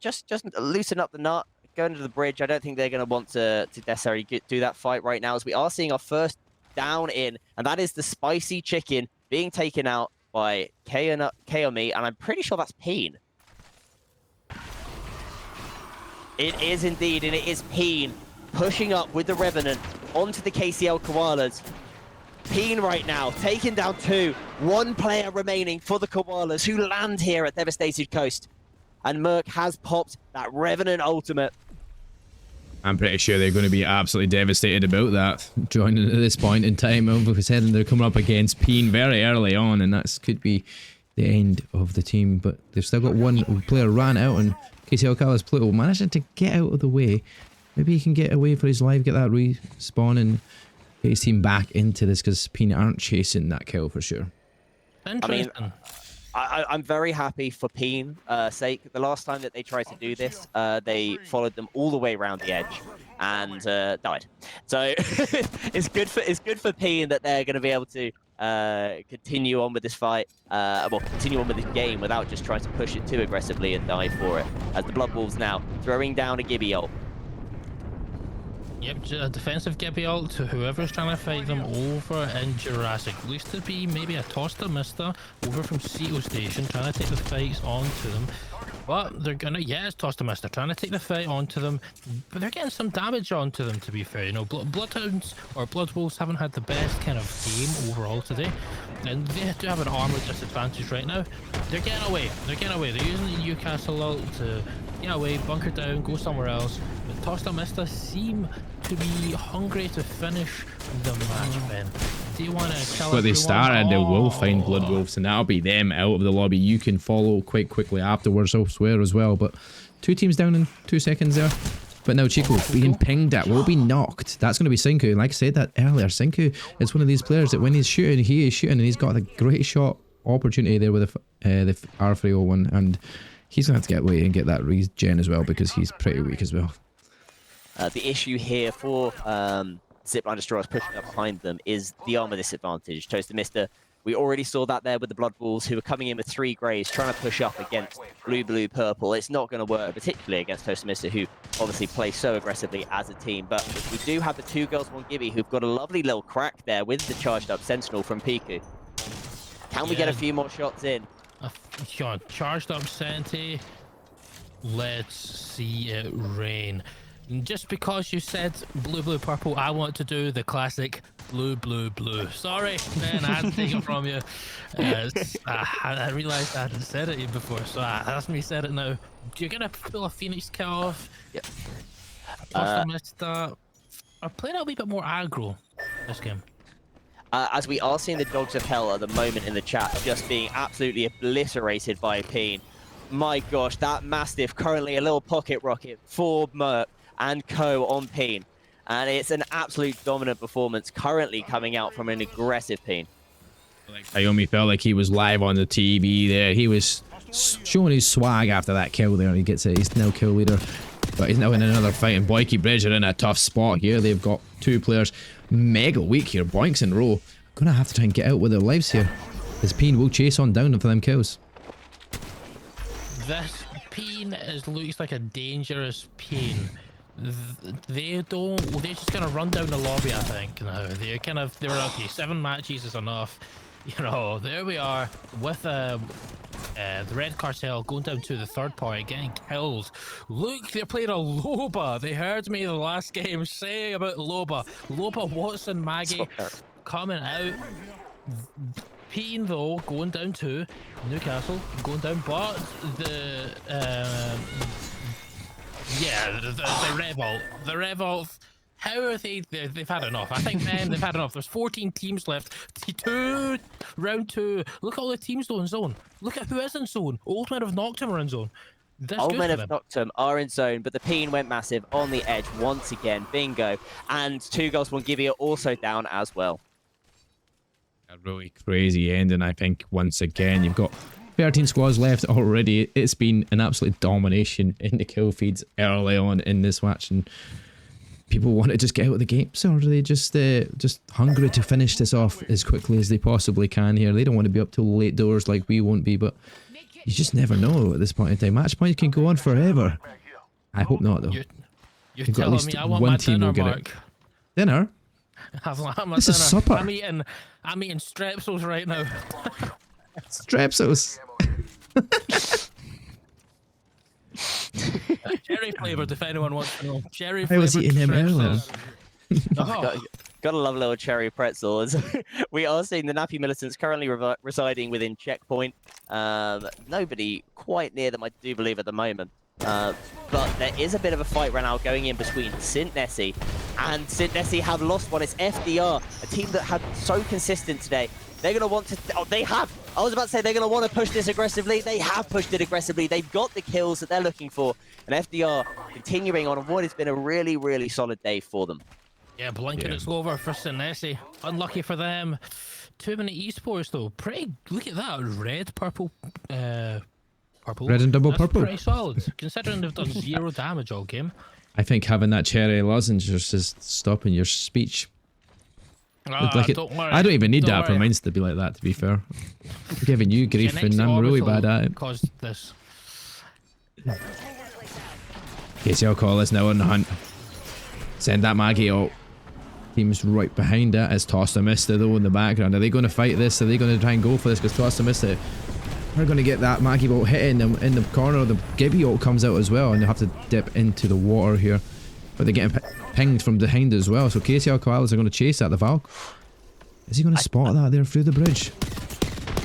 Just loosen up the nut. Going to the bridge. I don't think they're going to want to necessarily do that fight right now, as we are seeing our first down in, and that is the spicy chicken being taken out by Kaomi, and I'm pretty sure that's Peen. It is indeed, and it is Peen pushing up with the Revenant onto the KCL Koalas. Peen right now, taking down 2. 1 player remaining for the Koalas, who land here at Devastated Coast. And Merc has popped that Revenant ultimate. I'm pretty sure they're going to be absolutely devastated about that, joining at this point in time. Because they're coming up against Peen very early on, and that could be the end of the team. But they've still got one player ran out, and KCL Koalas Pluto managing to get out of the way. Maybe he can get away for his life, get that respawn, and get his team back into this, because Peen aren't chasing that kill for sure. Interesting. I mean, I'm very happy for Peen's sake. The last time that they tried to do this, they followed them all the way around the edge and died. So it's good for Peen that they're going to be able to continue on with this fight, well, continue on with this game without just trying to push it too aggressively and die for it. As the Blood Wolves now throwing down a Gibby ult. Yep, a defensive Gibby ult to whoever's trying to fight them over in Jurassic. Looks to be maybe a Toaster Mister over from Ceto Station trying to take the fights onto them. But they're gonna, yes, Toaster Mister trying to take the fight onto them, but they're getting some damage onto them, to be fair. You know, Bloodhounds or Blood Wolves haven't had the best kind of game overall today, and they do have an armor disadvantage right now. They're getting away. They're using the Newcastle ult to get away, bunker down, go somewhere else. But Toaster Mister seem to be hungry to finish the match, Ben. Do you want to tell But they everyone? started, they will find Blood Wolves, and that'll be them out of the lobby. You can follow quite quickly afterwards elsewhere as well. But 2 teams down in 2 seconds there. But now Chico being pinged at will be knocked. That's going to be Sinku. Like I said that earlier, Sinku is one of these players that when he's shooting, he is shooting, and he's got a great shot opportunity there with the R301, and he's going to have to get away and get that regen as well, because he's pretty weak as well. The issue here for Zipline Destroyers pushing up behind them is the armor disadvantage. Toaster Mister, we already saw that there with the Blood Wolves, who are coming in with 3 greys, trying to push up against blue, purple. It's not going to work, particularly against Toaster Mister, who obviously plays so aggressively as a team. But we do have the 2 girls, 1 Gibby, who've got a lovely little crack there with the charged up Sentinel from Piku. Can we get a few more shots in? Charged up Senti. Let's see it rain. Just because you said blue, purple, I want to do the classic blue. Sorry, man, I had to take it from you. I realised I hadn't said it before, so that's me said it now. You're going to pull a Phoenix kill off. Yep. I'm playing a wee bit more aggro this game. as we are seeing the Dogs of Hell at the moment in the chat just being absolutely obliterated by Peen. My gosh, that Mastiff currently a little pocket rocket for Merc and co on Peen. And it's an absolute dominant performance currently coming out from an aggressive Peen. Iomi felt like he was live on the TV there. He was showing his swag after that kill there. He gets it. He's now kill leader. But he's now in another fight. And Boykie Bridge are in a tough spot here. They've got 2 players mega weak here. Boinks in row. Gonna have to try and get out with their lives here. This Peen will chase on down for them kills. This Peen looks like a dangerous Peen. They're just gonna run down the lobby, I think. Now they're okay. 7 matches is enough. You know, there we are with the Red Cartel going down to the 3rd party, getting kills. Look, they're playing a Loba. They heard me the last game say about Loba. Loba, Watson, Maggie coming out. Peen though going down to Newcastle, going down, but the Revolt. How are they've had enough. I think they've had enough. There's 14 teams left. Round 2. Look at all the teams though in zone. Look at who is in zone. Old Men of Nocturne are in zone. Old Men of Nocturne are in zone, but the Peen went massive on the edge once again. Bingo. And 2 goals from Gibby are also down as well. A really crazy ending, I think, once again. You've got 13 squads left already. It's been an absolute domination in the kill feeds early on in this match, and people want to just get out of the games, or are they just hungry to finish this off as quickly as they possibly can here? They don't want to be up till late doors like we won't be, but you just never know at this point in time. Match points can go on forever. I hope not, though. You're telling me I want my dinner, Mark. Dinner? This is supper. I'm eating strepsils right now. Strepsils. Cherry flavored, if anyone wants to know. Cherry flavored. I was eating him earlier. Gotta love a little cherry pretzels. We are seeing the Nappy militants currently residing within checkpoint. Nobody quite near them, I do believe, at the moment. But there is a bit of a fight right now going in between Sint Nessie and Sint Nessie have lost one. It's FDR, a team that had so consistent today. They're going to want to... Oh, they have! I was about to say they're going to want to push this aggressively. They have pushed it aggressively. They've got the kills that they're looking for. And FDR continuing on what has been a really, really solid day for them. Yeah, blinking it's over for Sint Nessie. Unlucky for them. 2-minute esports though. Pretty... Look at that. Red, purple... Purple. Red and double That's purple. Pretty solid, considering they've done 0 damage all game. I think having that cherry lozenge is just stopping your speech. Don't worry. I don't even need Don't that for worry. mine to be like that, to be fair. I'm giving you grief and I'm really bad at it. Caused this. KCL call is now on the hunt. Send that Maggie out. Team's right behind it as Tosta Mista though in the background. Are they going to fight this? Are they going to try and go for this? Because Tosta Mista are going to get that Maggie bolt hitting them in the corner. The Gibby ult comes out as well and they have to dip into the water here. But they're getting pinged from behind as well. So KCL koalas are going to chase at the Valk. Is he going to spot that there through the bridge?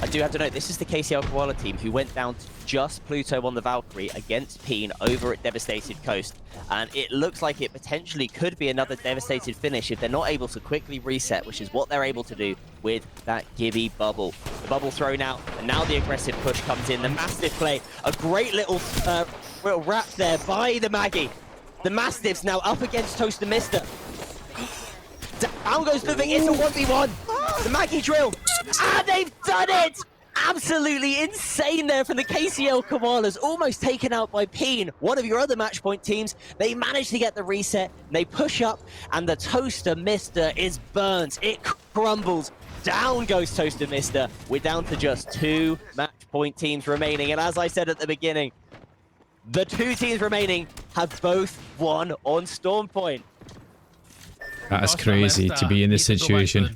I do have to note, this is the KCL Koala team who went down to just Pluto on the Valkyrie against Peen over at Devastated Coast. And it looks like it potentially could be another devastated finish if they're not able to quickly reset, which is what they're able to do with that Gibby bubble. The bubble thrown out, and now the aggressive push comes in. The massive play, a great little wrap there by the Maggie. The Mastiffs now up against Toaster Mister. Down goes the thing, it's a 1v1. The Maggie drill. And they've done it! Absolutely insane there from the KCL Koalas, almost taken out by Peen, one of your other match point teams. They managed to get the reset, they push up, and the Toaster Mister is burnt. It crumbles. Down goes Toaster Mister. We're down to just 2 match point teams remaining, and as I said at the beginning, the 2 teams remaining have both won on Storm Point. That is crazy to be in this situation.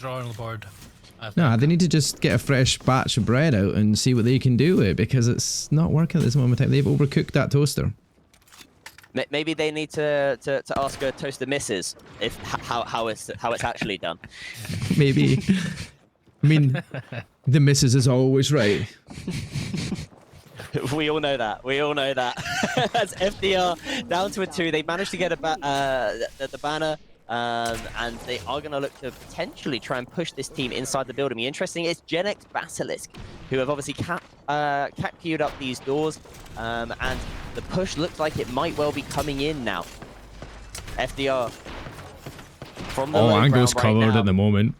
No, they need to just get a fresh batch of bread out and see what they can do with it, because it's not working at this moment in time. They've overcooked that toaster. Maybe they need to ask a Toaster Misses if how it's actually done. Maybe. I mean, the missus is always right. We all know that. We all know that. As FDR down to a 2, they managed to get the banner and they are going to look to potentially try and push this team inside the building. The interesting is Gen X Basilisk, who have obviously queued up these doors, and the push looks like it might well be coming in now. FDR from the low angles ground covered right now. at the moment.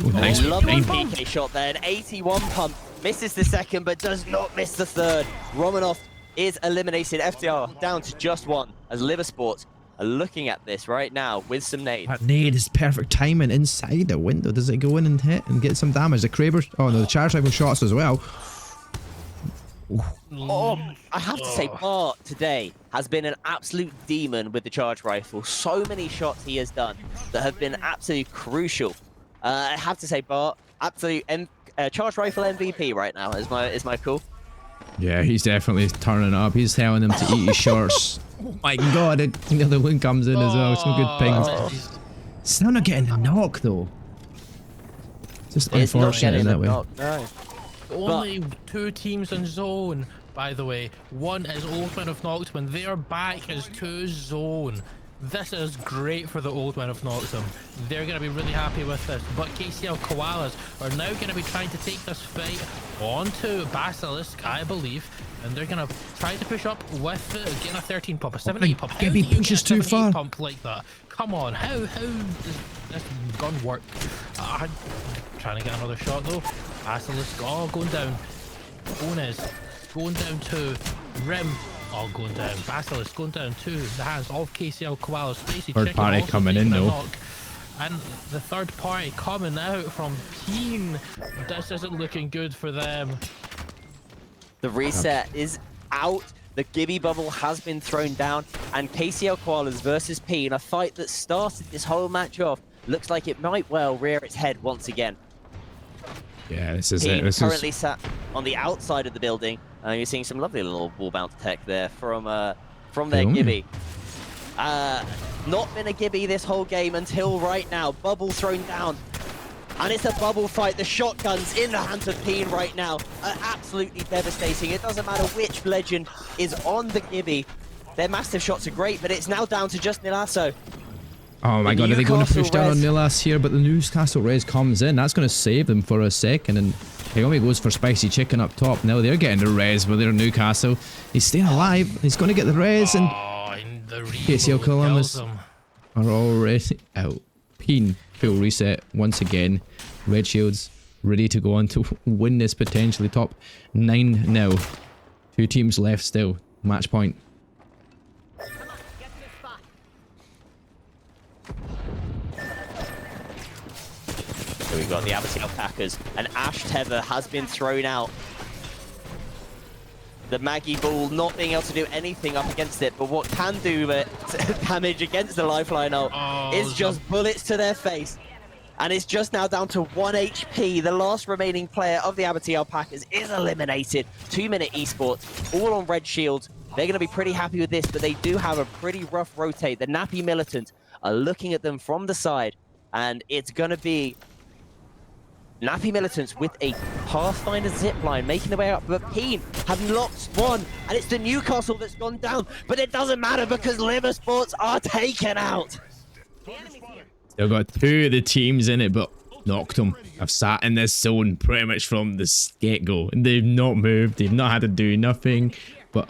Oh, nice. Lovely PK shot there. An 81 pump. Misses the second, but does not miss the third. Romanov is eliminated. FDR down to just one, as Liver Sports are looking at this right now with some nades. That nade is perfect timing inside the window. Does it go in and hit and get some damage? The Kraber, oh no, the charge rifle shots as well. Oh, I have to say, Bart today has been an absolute demon with the charge rifle. So many shots he has done that have been absolutely crucial. I have to say, Bart, absolute charge rifle MVP right now is my call. Yeah, he's definitely turning up. He's telling them to eat his shorts. Oh my god, the other one comes in as well. Some good pings. Still not getting the knock though. Just unfortunate in that way. Knock, no. Only 2 teams in zone, by the way. One is Old Men of Noctum. Their back is to zone. This is great for the Old Men of Noctum. They're going to be really happy with this. But KCL Koalas are now going to be trying to take this fight onto Basilisk, I believe. And they're going to try to push up with getting a 13 pump, a 7-8 pump. Gibby pushes too far. Pump like that. Come on, how does this gun work? Trying to get another shot though. Basilisk, oh, going down. Bonus, going down to Rim. Oh, going down. Basilisk going down to the hands of KCL Koalas. Third party coming in though. And the third party coming out from Peen. This isn't looking good for them. The reset is out. The Gibby bubble has been thrown down. And KCL Koalas versus Peen, a fight that started this whole match off, looks like it might well rear its head once again. Yeah, this is Peen it. This currently is sat on the outside of the building. You're seeing some lovely little wall bounce tech there from their Gibby. Not been a Gibby this whole game until right now. Bubble thrown down. And it's a bubble fight. The shotguns in the hands of Peen right now are absolutely devastating. It doesn't matter which legend is on the Gibby. Their massive shots are great, but it's now down to just Nilasso. oh my god, are they going to push down on Nilas here? But the Newcastle Res comes in. That's going to save them for a second. And Naomi goes for spicy chicken up top. Now they're getting the res with their Newcastle. He's staying alive. He's going to get the res. And KCL Columbus are already out. Peen full reset once again. Red Shields ready to go on to win this potentially. Top 9 now. 2 teams left still. Match point. So we've got the Aberdeen Alpacas, and Ash Tether has been thrown out. The Maggie Ball not being able to do anything up against it, but what can do damage against the Lifeline is just bullets to their face. And it's just now down to 1 HP. The last remaining player of the Aberdeen Alpacas is eliminated. 2-minute esports, all on red shields. They're going to be pretty happy with this, but they do have a pretty rough rotate. The Nappy Militants are looking at them from the side, and it's going to be Nappy Militants with a Pathfinder zipline making their way up, but Peen have lost one, and it's the Newcastle that's gone down, but it doesn't matter because Liver Sports are taken out. They've got 2 of the teams in it, but Noctum have sat in this zone pretty much from the get-go. They've not moved, they've not had to do nothing, but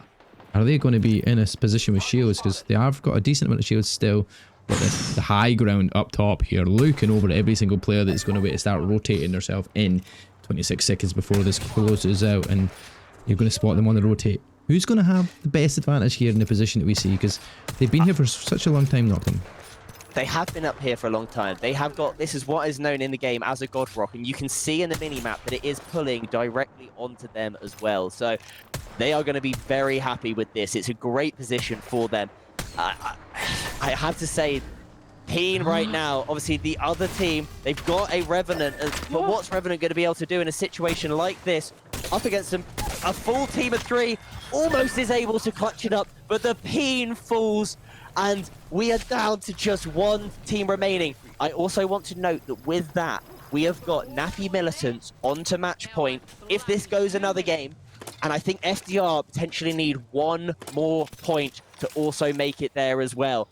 are they going to be in a position with shields? Because they have got a decent amount of shields still. But the high ground up top here, looking over at every single player that's going to wait to start rotating themselves in 26 seconds before this closes out, and you're going to spot them on the rotate. Who's going to have the best advantage here in the position that we see? Because they've been here for such a long time, Noctum. They have been up here for a long time. They have got, this is what is known in the game as a God Rock, and you can see in the mini-map that it is pulling directly onto them as well. So they are going to be very happy with this. It's a great position for them. I have to say, Peen right now, obviously the other team, they've got a Revenant, but what's Revenant going to be able to do in a situation like this? Up against them, a full team of 3, almost is able to clutch it up, but the Peen falls, and we are down to just 1 team remaining. I also want to note that with that, we have got Nappy Militants onto match point. If this goes another game, and I think FDR potentially need 1 more point to also make it there as well.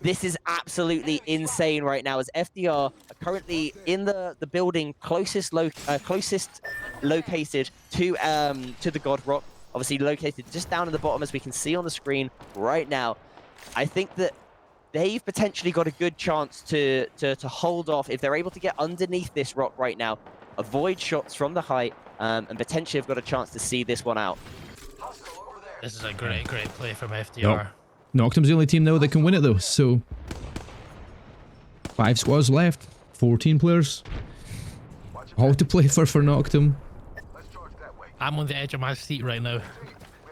This is absolutely insane right now, as FDR are currently in the building closest located to the God Rock. Obviously located just down at the bottom, as we can see on the screen right now. I think that they've potentially got a good chance to hold off if they're able to get underneath this rock right now, avoid shots from the height, and potentially have got a chance to see this one out. This is a great play from FDR. Noctum's the only team now that can win it though, so 5 squads left, 14 players, all to play for Noctum. I'm on the edge of my seat right now.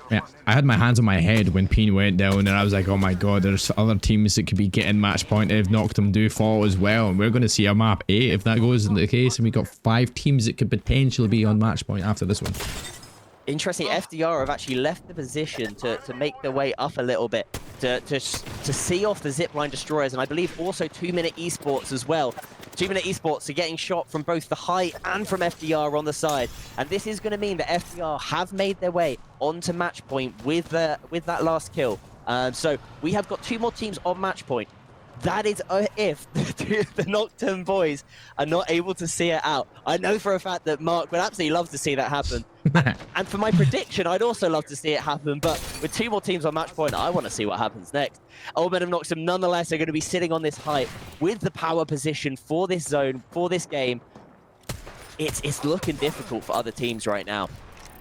Yeah, I had my hands on my head when Peen went down, and I was like, oh my god, there's other teams that could be getting match point if Noctum do fall as well, and we're going to see a map 8 if that goes into the case, and we got 5 teams that could potentially be on match point after this one. Interesting, FDR have actually left the position to make their way up a little bit, to see off the zipline destroyers, and I believe also 2 Minute Esports as well. 2 Minute Esports are getting shot from both the height and from FDR on the side, and this is going to mean that FDR have made their way onto match point with that last kill. So we have got 2 more teams on match point. That is if the Nocturne boys are not able to see it out. I know for a fact that Mark would absolutely love to see that happen. And for my prediction, I'd also love to see it happen, but with 2 more teams on match point, I want to see what happens next. Old Men of Nocturne, nonetheless, are going to be sitting on this height with the power position for this zone, for this game. It's looking difficult for other teams right now.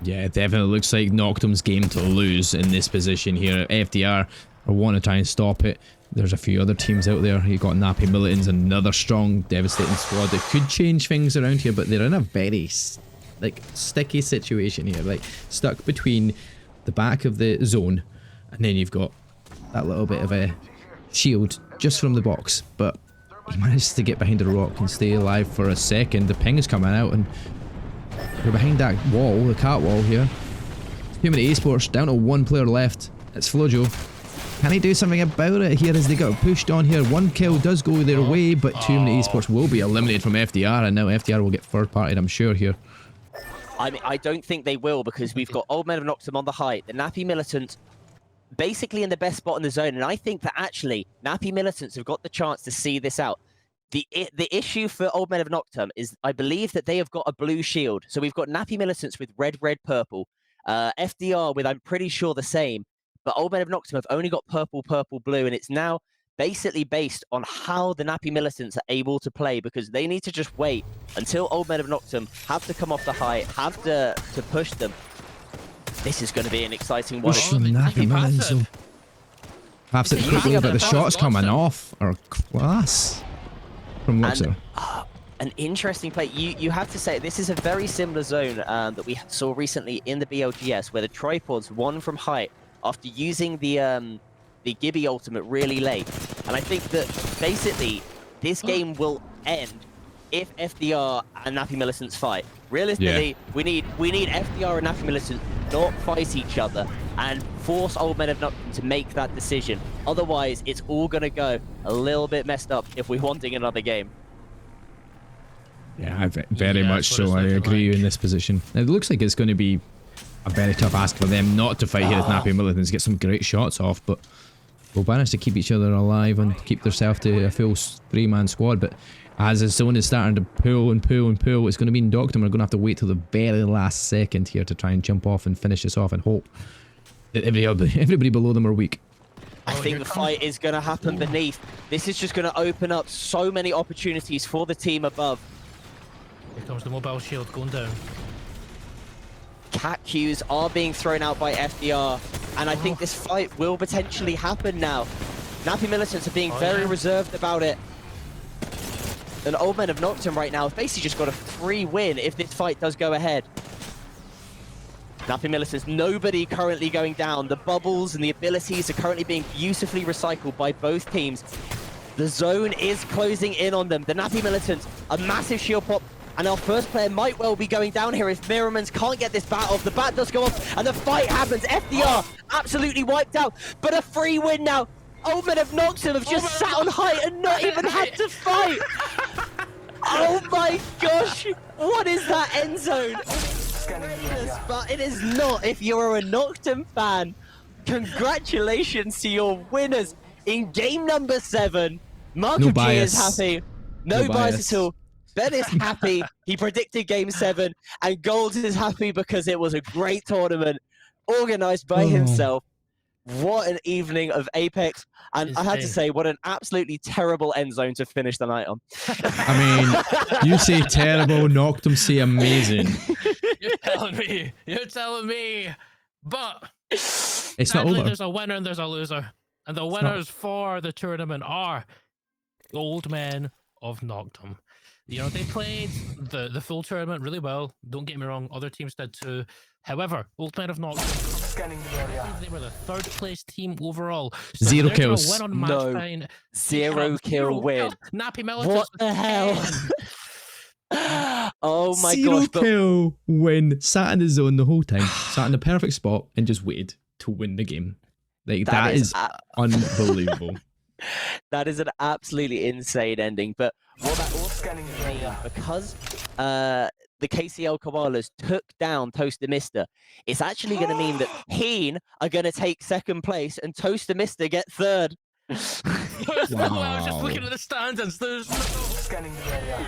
Yeah, it definitely looks like Noctum's game to lose in this position here. FDR want to try and stop it. There's a few other teams out there. You've got Nappy Militants, another strong, devastating squad that could change things around here, but they're in a very sticky situation here, like stuck between the back of the zone, and then you've got that little bit of a shield just from the box, but he managed to get behind a rock and stay alive for a second. The ping is coming out, and we're behind that wall, the cat wall here. 2 Minute Esports down to 1 player left. It's Flojo. Can he do something about it here as they got pushed on here? 1 kill does go their way, but 2 Minute Esports will be eliminated from FDR, and now FDR will get third partied, I'm sure, here. I mean, I don't think they will, because we've got Old Men of Nocturne on the height, the Nappy Militants basically in the best spot in the zone, and I think that actually Nappy Militants have got the chance to see this out. The issue for Old Men of Nocturne is I believe that they have got a blue shield. So we've got Nappy Militants with red, purple, FDR with, I'm pretty sure, the same, but Old Men of Nocturne have only got purple, blue, and it's now basically based on how the Nappy Militants are able to play, because they need to just wait until Old Men of Nocturne have to come off the height, have to push them. This is going to be an exciting one. Push the Nappy Militants. Perhaps it quickly, but the shots coming off are class from Luxor. An interesting play. You have to say, this is a very similar zone that we saw recently in the BLGS, where the tripods won from height after using the Gibby ultimate really late. And I think that basically this game will end if FDR and Nappy Militants fight. Realistically, we need FDR and Nappy Militants not fight each other and force Old Men of Nocturne to make that decision. Otherwise, it's all going to go a little bit messed up if we're wanting another game. Yeah, very much so. I agree in this position. It looks like it's going to be a very tough ask for them not to fight here as Nappy Militants get some great shots off, but we'll manage to keep each other alive and keep themselves to a full 3-man squad. But as the zone is starting to pull and pull and pull, it's going to mean Nocturne are going to have to wait till the very last second here to try and jump off and finish this off and hope that everybody below them are weak. I think the fight is going to happen beneath. This is just going to open up so many opportunities for the team above. Here comes the mobile shield going down. Cat cues are being thrown out by FDR, and I think this fight will potentially happen now. Nappy Militants are being very reserved about it. And Old Men of Nocturne right now have basically just got a free win if this fight does go ahead. Nappy Militants, nobody currently going down. The bubbles and the abilities are currently being beautifully recycled by both teams. The zone is closing in on them. The Nappy Militants, a massive shield pop, and our first player might well be going down here if Mirrormans can't get this bat off. The bat does go off, and the fight happens. FDR absolutely wiped out, but a free win now. Old Men of Nocturne have just sat on height and not even had to fight. Oh my gosh, what is that end zone? But it is not if you're a Nocturne fan. Congratulations to your winners. in game number 7, Mark No of G is bias. happy. No bias at all. Ben is happy. He predicted game 7, and Golds is happy because it was a great tournament organized by himself. What an evening of Apex. And I had to say, what an absolutely terrible end zone to finish the night on. I mean, you say terrible, Noctum say amazing. You're telling me. But It's not sadly, over. there's a winner and there's a loser. And the winners for the tournament are Old Men of Noctum. You know, they played the full tournament really well. Don't get me wrong, other teams did too. However, Old Men of Noctum, Scanning the area. they were the 3rd place team overall. So 0 they're gonna kills. win on match No. point. 0 kill win. Nappy Militants. What the hell? Oh my 0 gosh. But kill win. Sat in the zone the whole time. Sat in the perfect spot and just waited to win the game. Like that is unbelievable. that is an absolutely insane ending. But what that also Scanning the area. because the KCL Koalas took down Toaster Mister, it's actually going to mean that Heen are going to take 2nd place and Toaster Mister get 3rd. I was just looking at the standings. Scanning the area.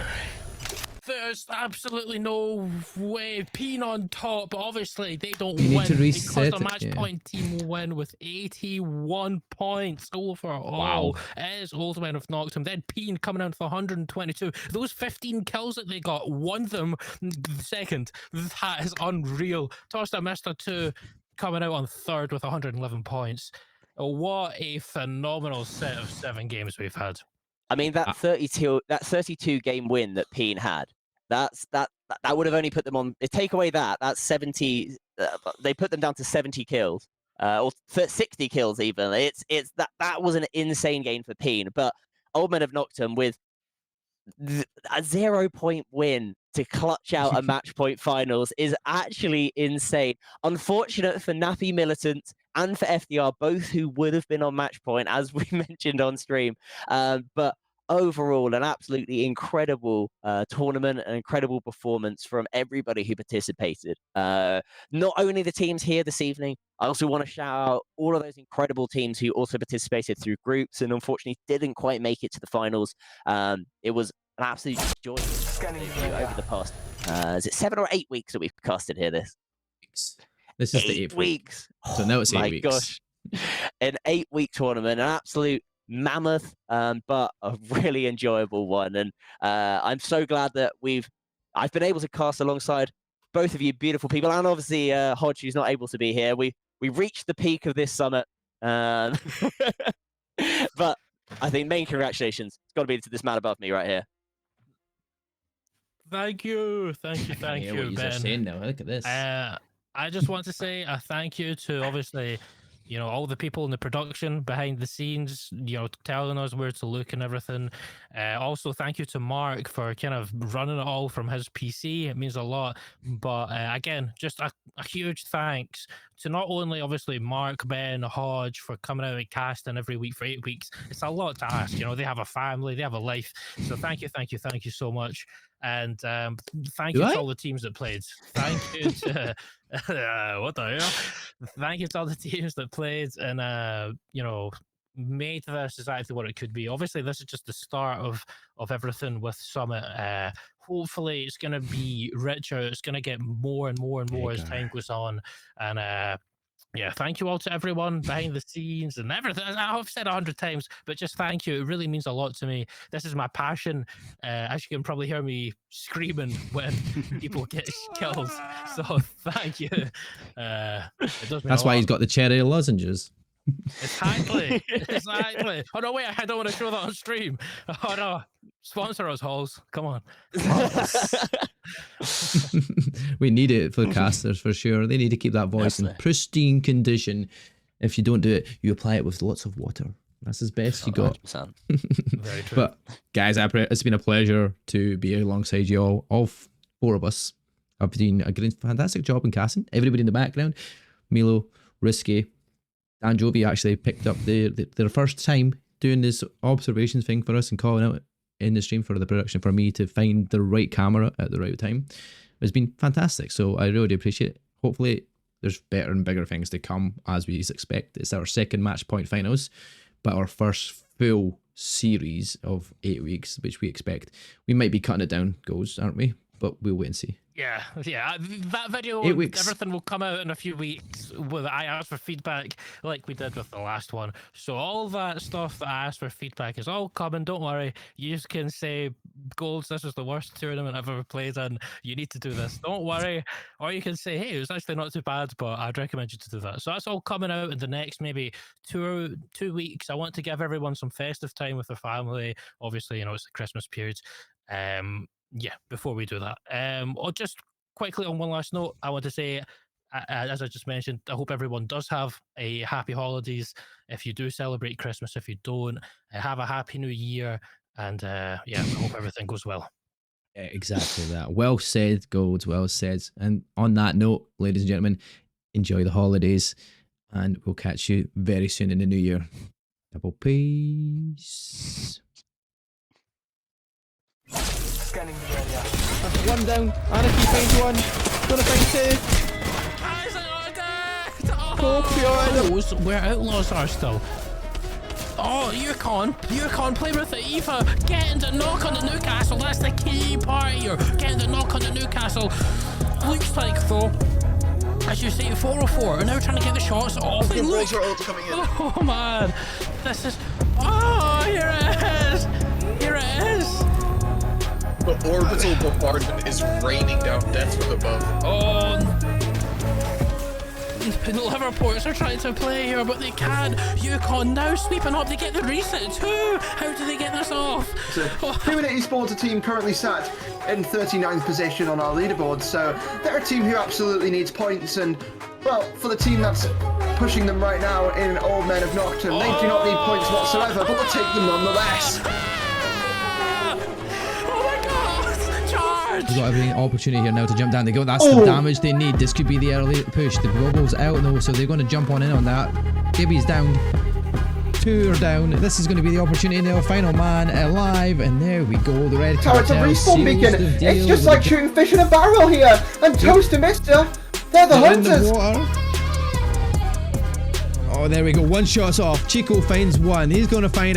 There's absolutely no way. Peen on top, but obviously they don't You need win to because reset the it, match yeah. point team will win with 81 points overall. It is Old Men of Noctum. Then Peen coming out with 122. Those 15 kills that they got won them 2nd. That is unreal. Tosta Mister 2 coming out on 3rd with 111 points. What a phenomenal set of 7 games we've had. I mean, that 32 game win that Peen had, that would have only put them on. Take away that's 70. They put them down to 70 kills, or 60 kills even. It's that was an insane game for Peen. But Old Men of Noctum with a 0-point win to clutch out a match point finals is actually insane. Unfortunate for Nappy Militant and for FDR, both who would have been on match point, as we mentioned on stream. But overall, an absolutely incredible tournament, an incredible performance from everybody who participated. Not only the teams here this evening, I also want to shout out all of those incredible teams who also participated through groups and unfortunately didn't quite make it to the finals. It was an absolute joy over the past, is it 7 or 8 weeks that we've casted here this? This is the 8th week. So now it's 8 my weeks. Gosh. An 8-week tournament, an absolute mammoth, but a really enjoyable one. And I'm so glad that I've been able to cast alongside both of you beautiful people, and obviously Hodge, who's not able to be here. We reached the peak of this summit. But I think main congratulations. It's got to be to this man above me right here. Thank you, I you, what you're Ben. saying now. Look at this. I just want to say a thank you to obviously, you know, all the people in the production behind the scenes, you know, telling us where to look and everything. Also, thank you to Mark for kind of running it all from his PC. It means a lot. But again, just a huge thanks to not only obviously Mark, Ben, Hodge for coming out and casting every week for 8 weeks. It's a lot to ask. You know, they have a family, they have a life. So thank you so much. And thank you to all the teams that played. Thank you to what the hell? Thank you to all the teams that played and you know, made this exactly what it could be. Obviously, this is just the start of everything with Summit. Hopefully, it's going to be richer. It's going to get more and more and more as time goes on. And yeah, thank you all to everyone behind the scenes and everything. I've said 100 times, but just thank you. It really means a lot to me. This is my passion. As you can probably hear me screaming when people get killed. So thank you. It does mean That's why he's got the cherry lozenges. Exactly. Oh no, wait! I don't want to show that on stream. Oh no! Sponsor us, Halls. Come on. We need it for casters for sure. They need to keep that voice in pristine condition. If you don't do it, you apply it with lots of water. That's as best you got. Very true. But guys, it's been a pleasure to be alongside you all 4 of us. I've been a fantastic job in casting. Everybody in the background, Milo, Risky, Dan Jovi actually picked up their first time doing this observations thing for us and calling out in the stream for the production for me to find the right camera at the right time. It's been fantastic, so I really appreciate it. Hopefully there's better and bigger things to come as we expect. It's our 2nd match point finals, but our first full series of 8 weeks, which we expect. We might be cutting it down, goals, aren't we? But we'll wait and see. Yeah. That video, 8 weeks. everything will come out in a few weeks. I asked for feedback like we did with the last one. So all that stuff that I asked for feedback is all coming. Don't worry. You just can say, Golds, this is the worst tournament I've ever played in. You need to do this. Don't worry. Or you can say, hey, it was actually not too bad, but I'd recommend you to do that. So that's all coming out in the next maybe two weeks. I want to give everyone some festive time with their family. Obviously, it's the Christmas period. Yeah, before we do that, or just quickly on one last note, I want to say, as I just mentioned, I hope everyone does have a happy holidays. If you do celebrate Christmas, if you don't, have a happy new year, and yeah, I hope everything goes well. Yeah, exactly that. Well said, Golds, well said. And on that note, ladies and gentlemen, enjoy the holidays, and we'll catch you very soon in the new year. Double peace. Scanning the area. One down. Anarchy finds one. Gonna find two. Where outlaws are still. Oh, Yukon, Plymouth at Eva, getting the knock on the Newcastle. That's the key part here. Getting the knock on the Newcastle. Looks like though, as you say, 404 are now trying to get the shots off. The balls are all coming in. Oh man, this is. Oh, here it is. Here it is. The orbital bombardment is raining down death from above. Oh. The Liverpool's are trying to play here, but they can't. Yukon now sweeping up. They get the reset too. How do they get this off? So, Caledonia Esports, a team currently sat in 39th position on our leaderboard. So they're a team who absolutely needs points. And well, for the team that's pushing them right now in Old Men of Nocturne, they do not need points whatsoever, but they'll take them nonetheless. We've got every opportunity here now to jump down. They go. That's the damage they need. This could be the early push. The Robo's out though, so they're going to jump on in on that. Gibby's down. 2 are down. This is going to be the opportunity now. Final man alive, and there we go. The red Oh, it's a cartel respawn beacon. seals the deal It's just with like the- shooting fish in a barrel here. And Toast and Mister, they're the They're in the hunters. water. Oh, there we go. One shot's off. Chico finds one. He's going to find a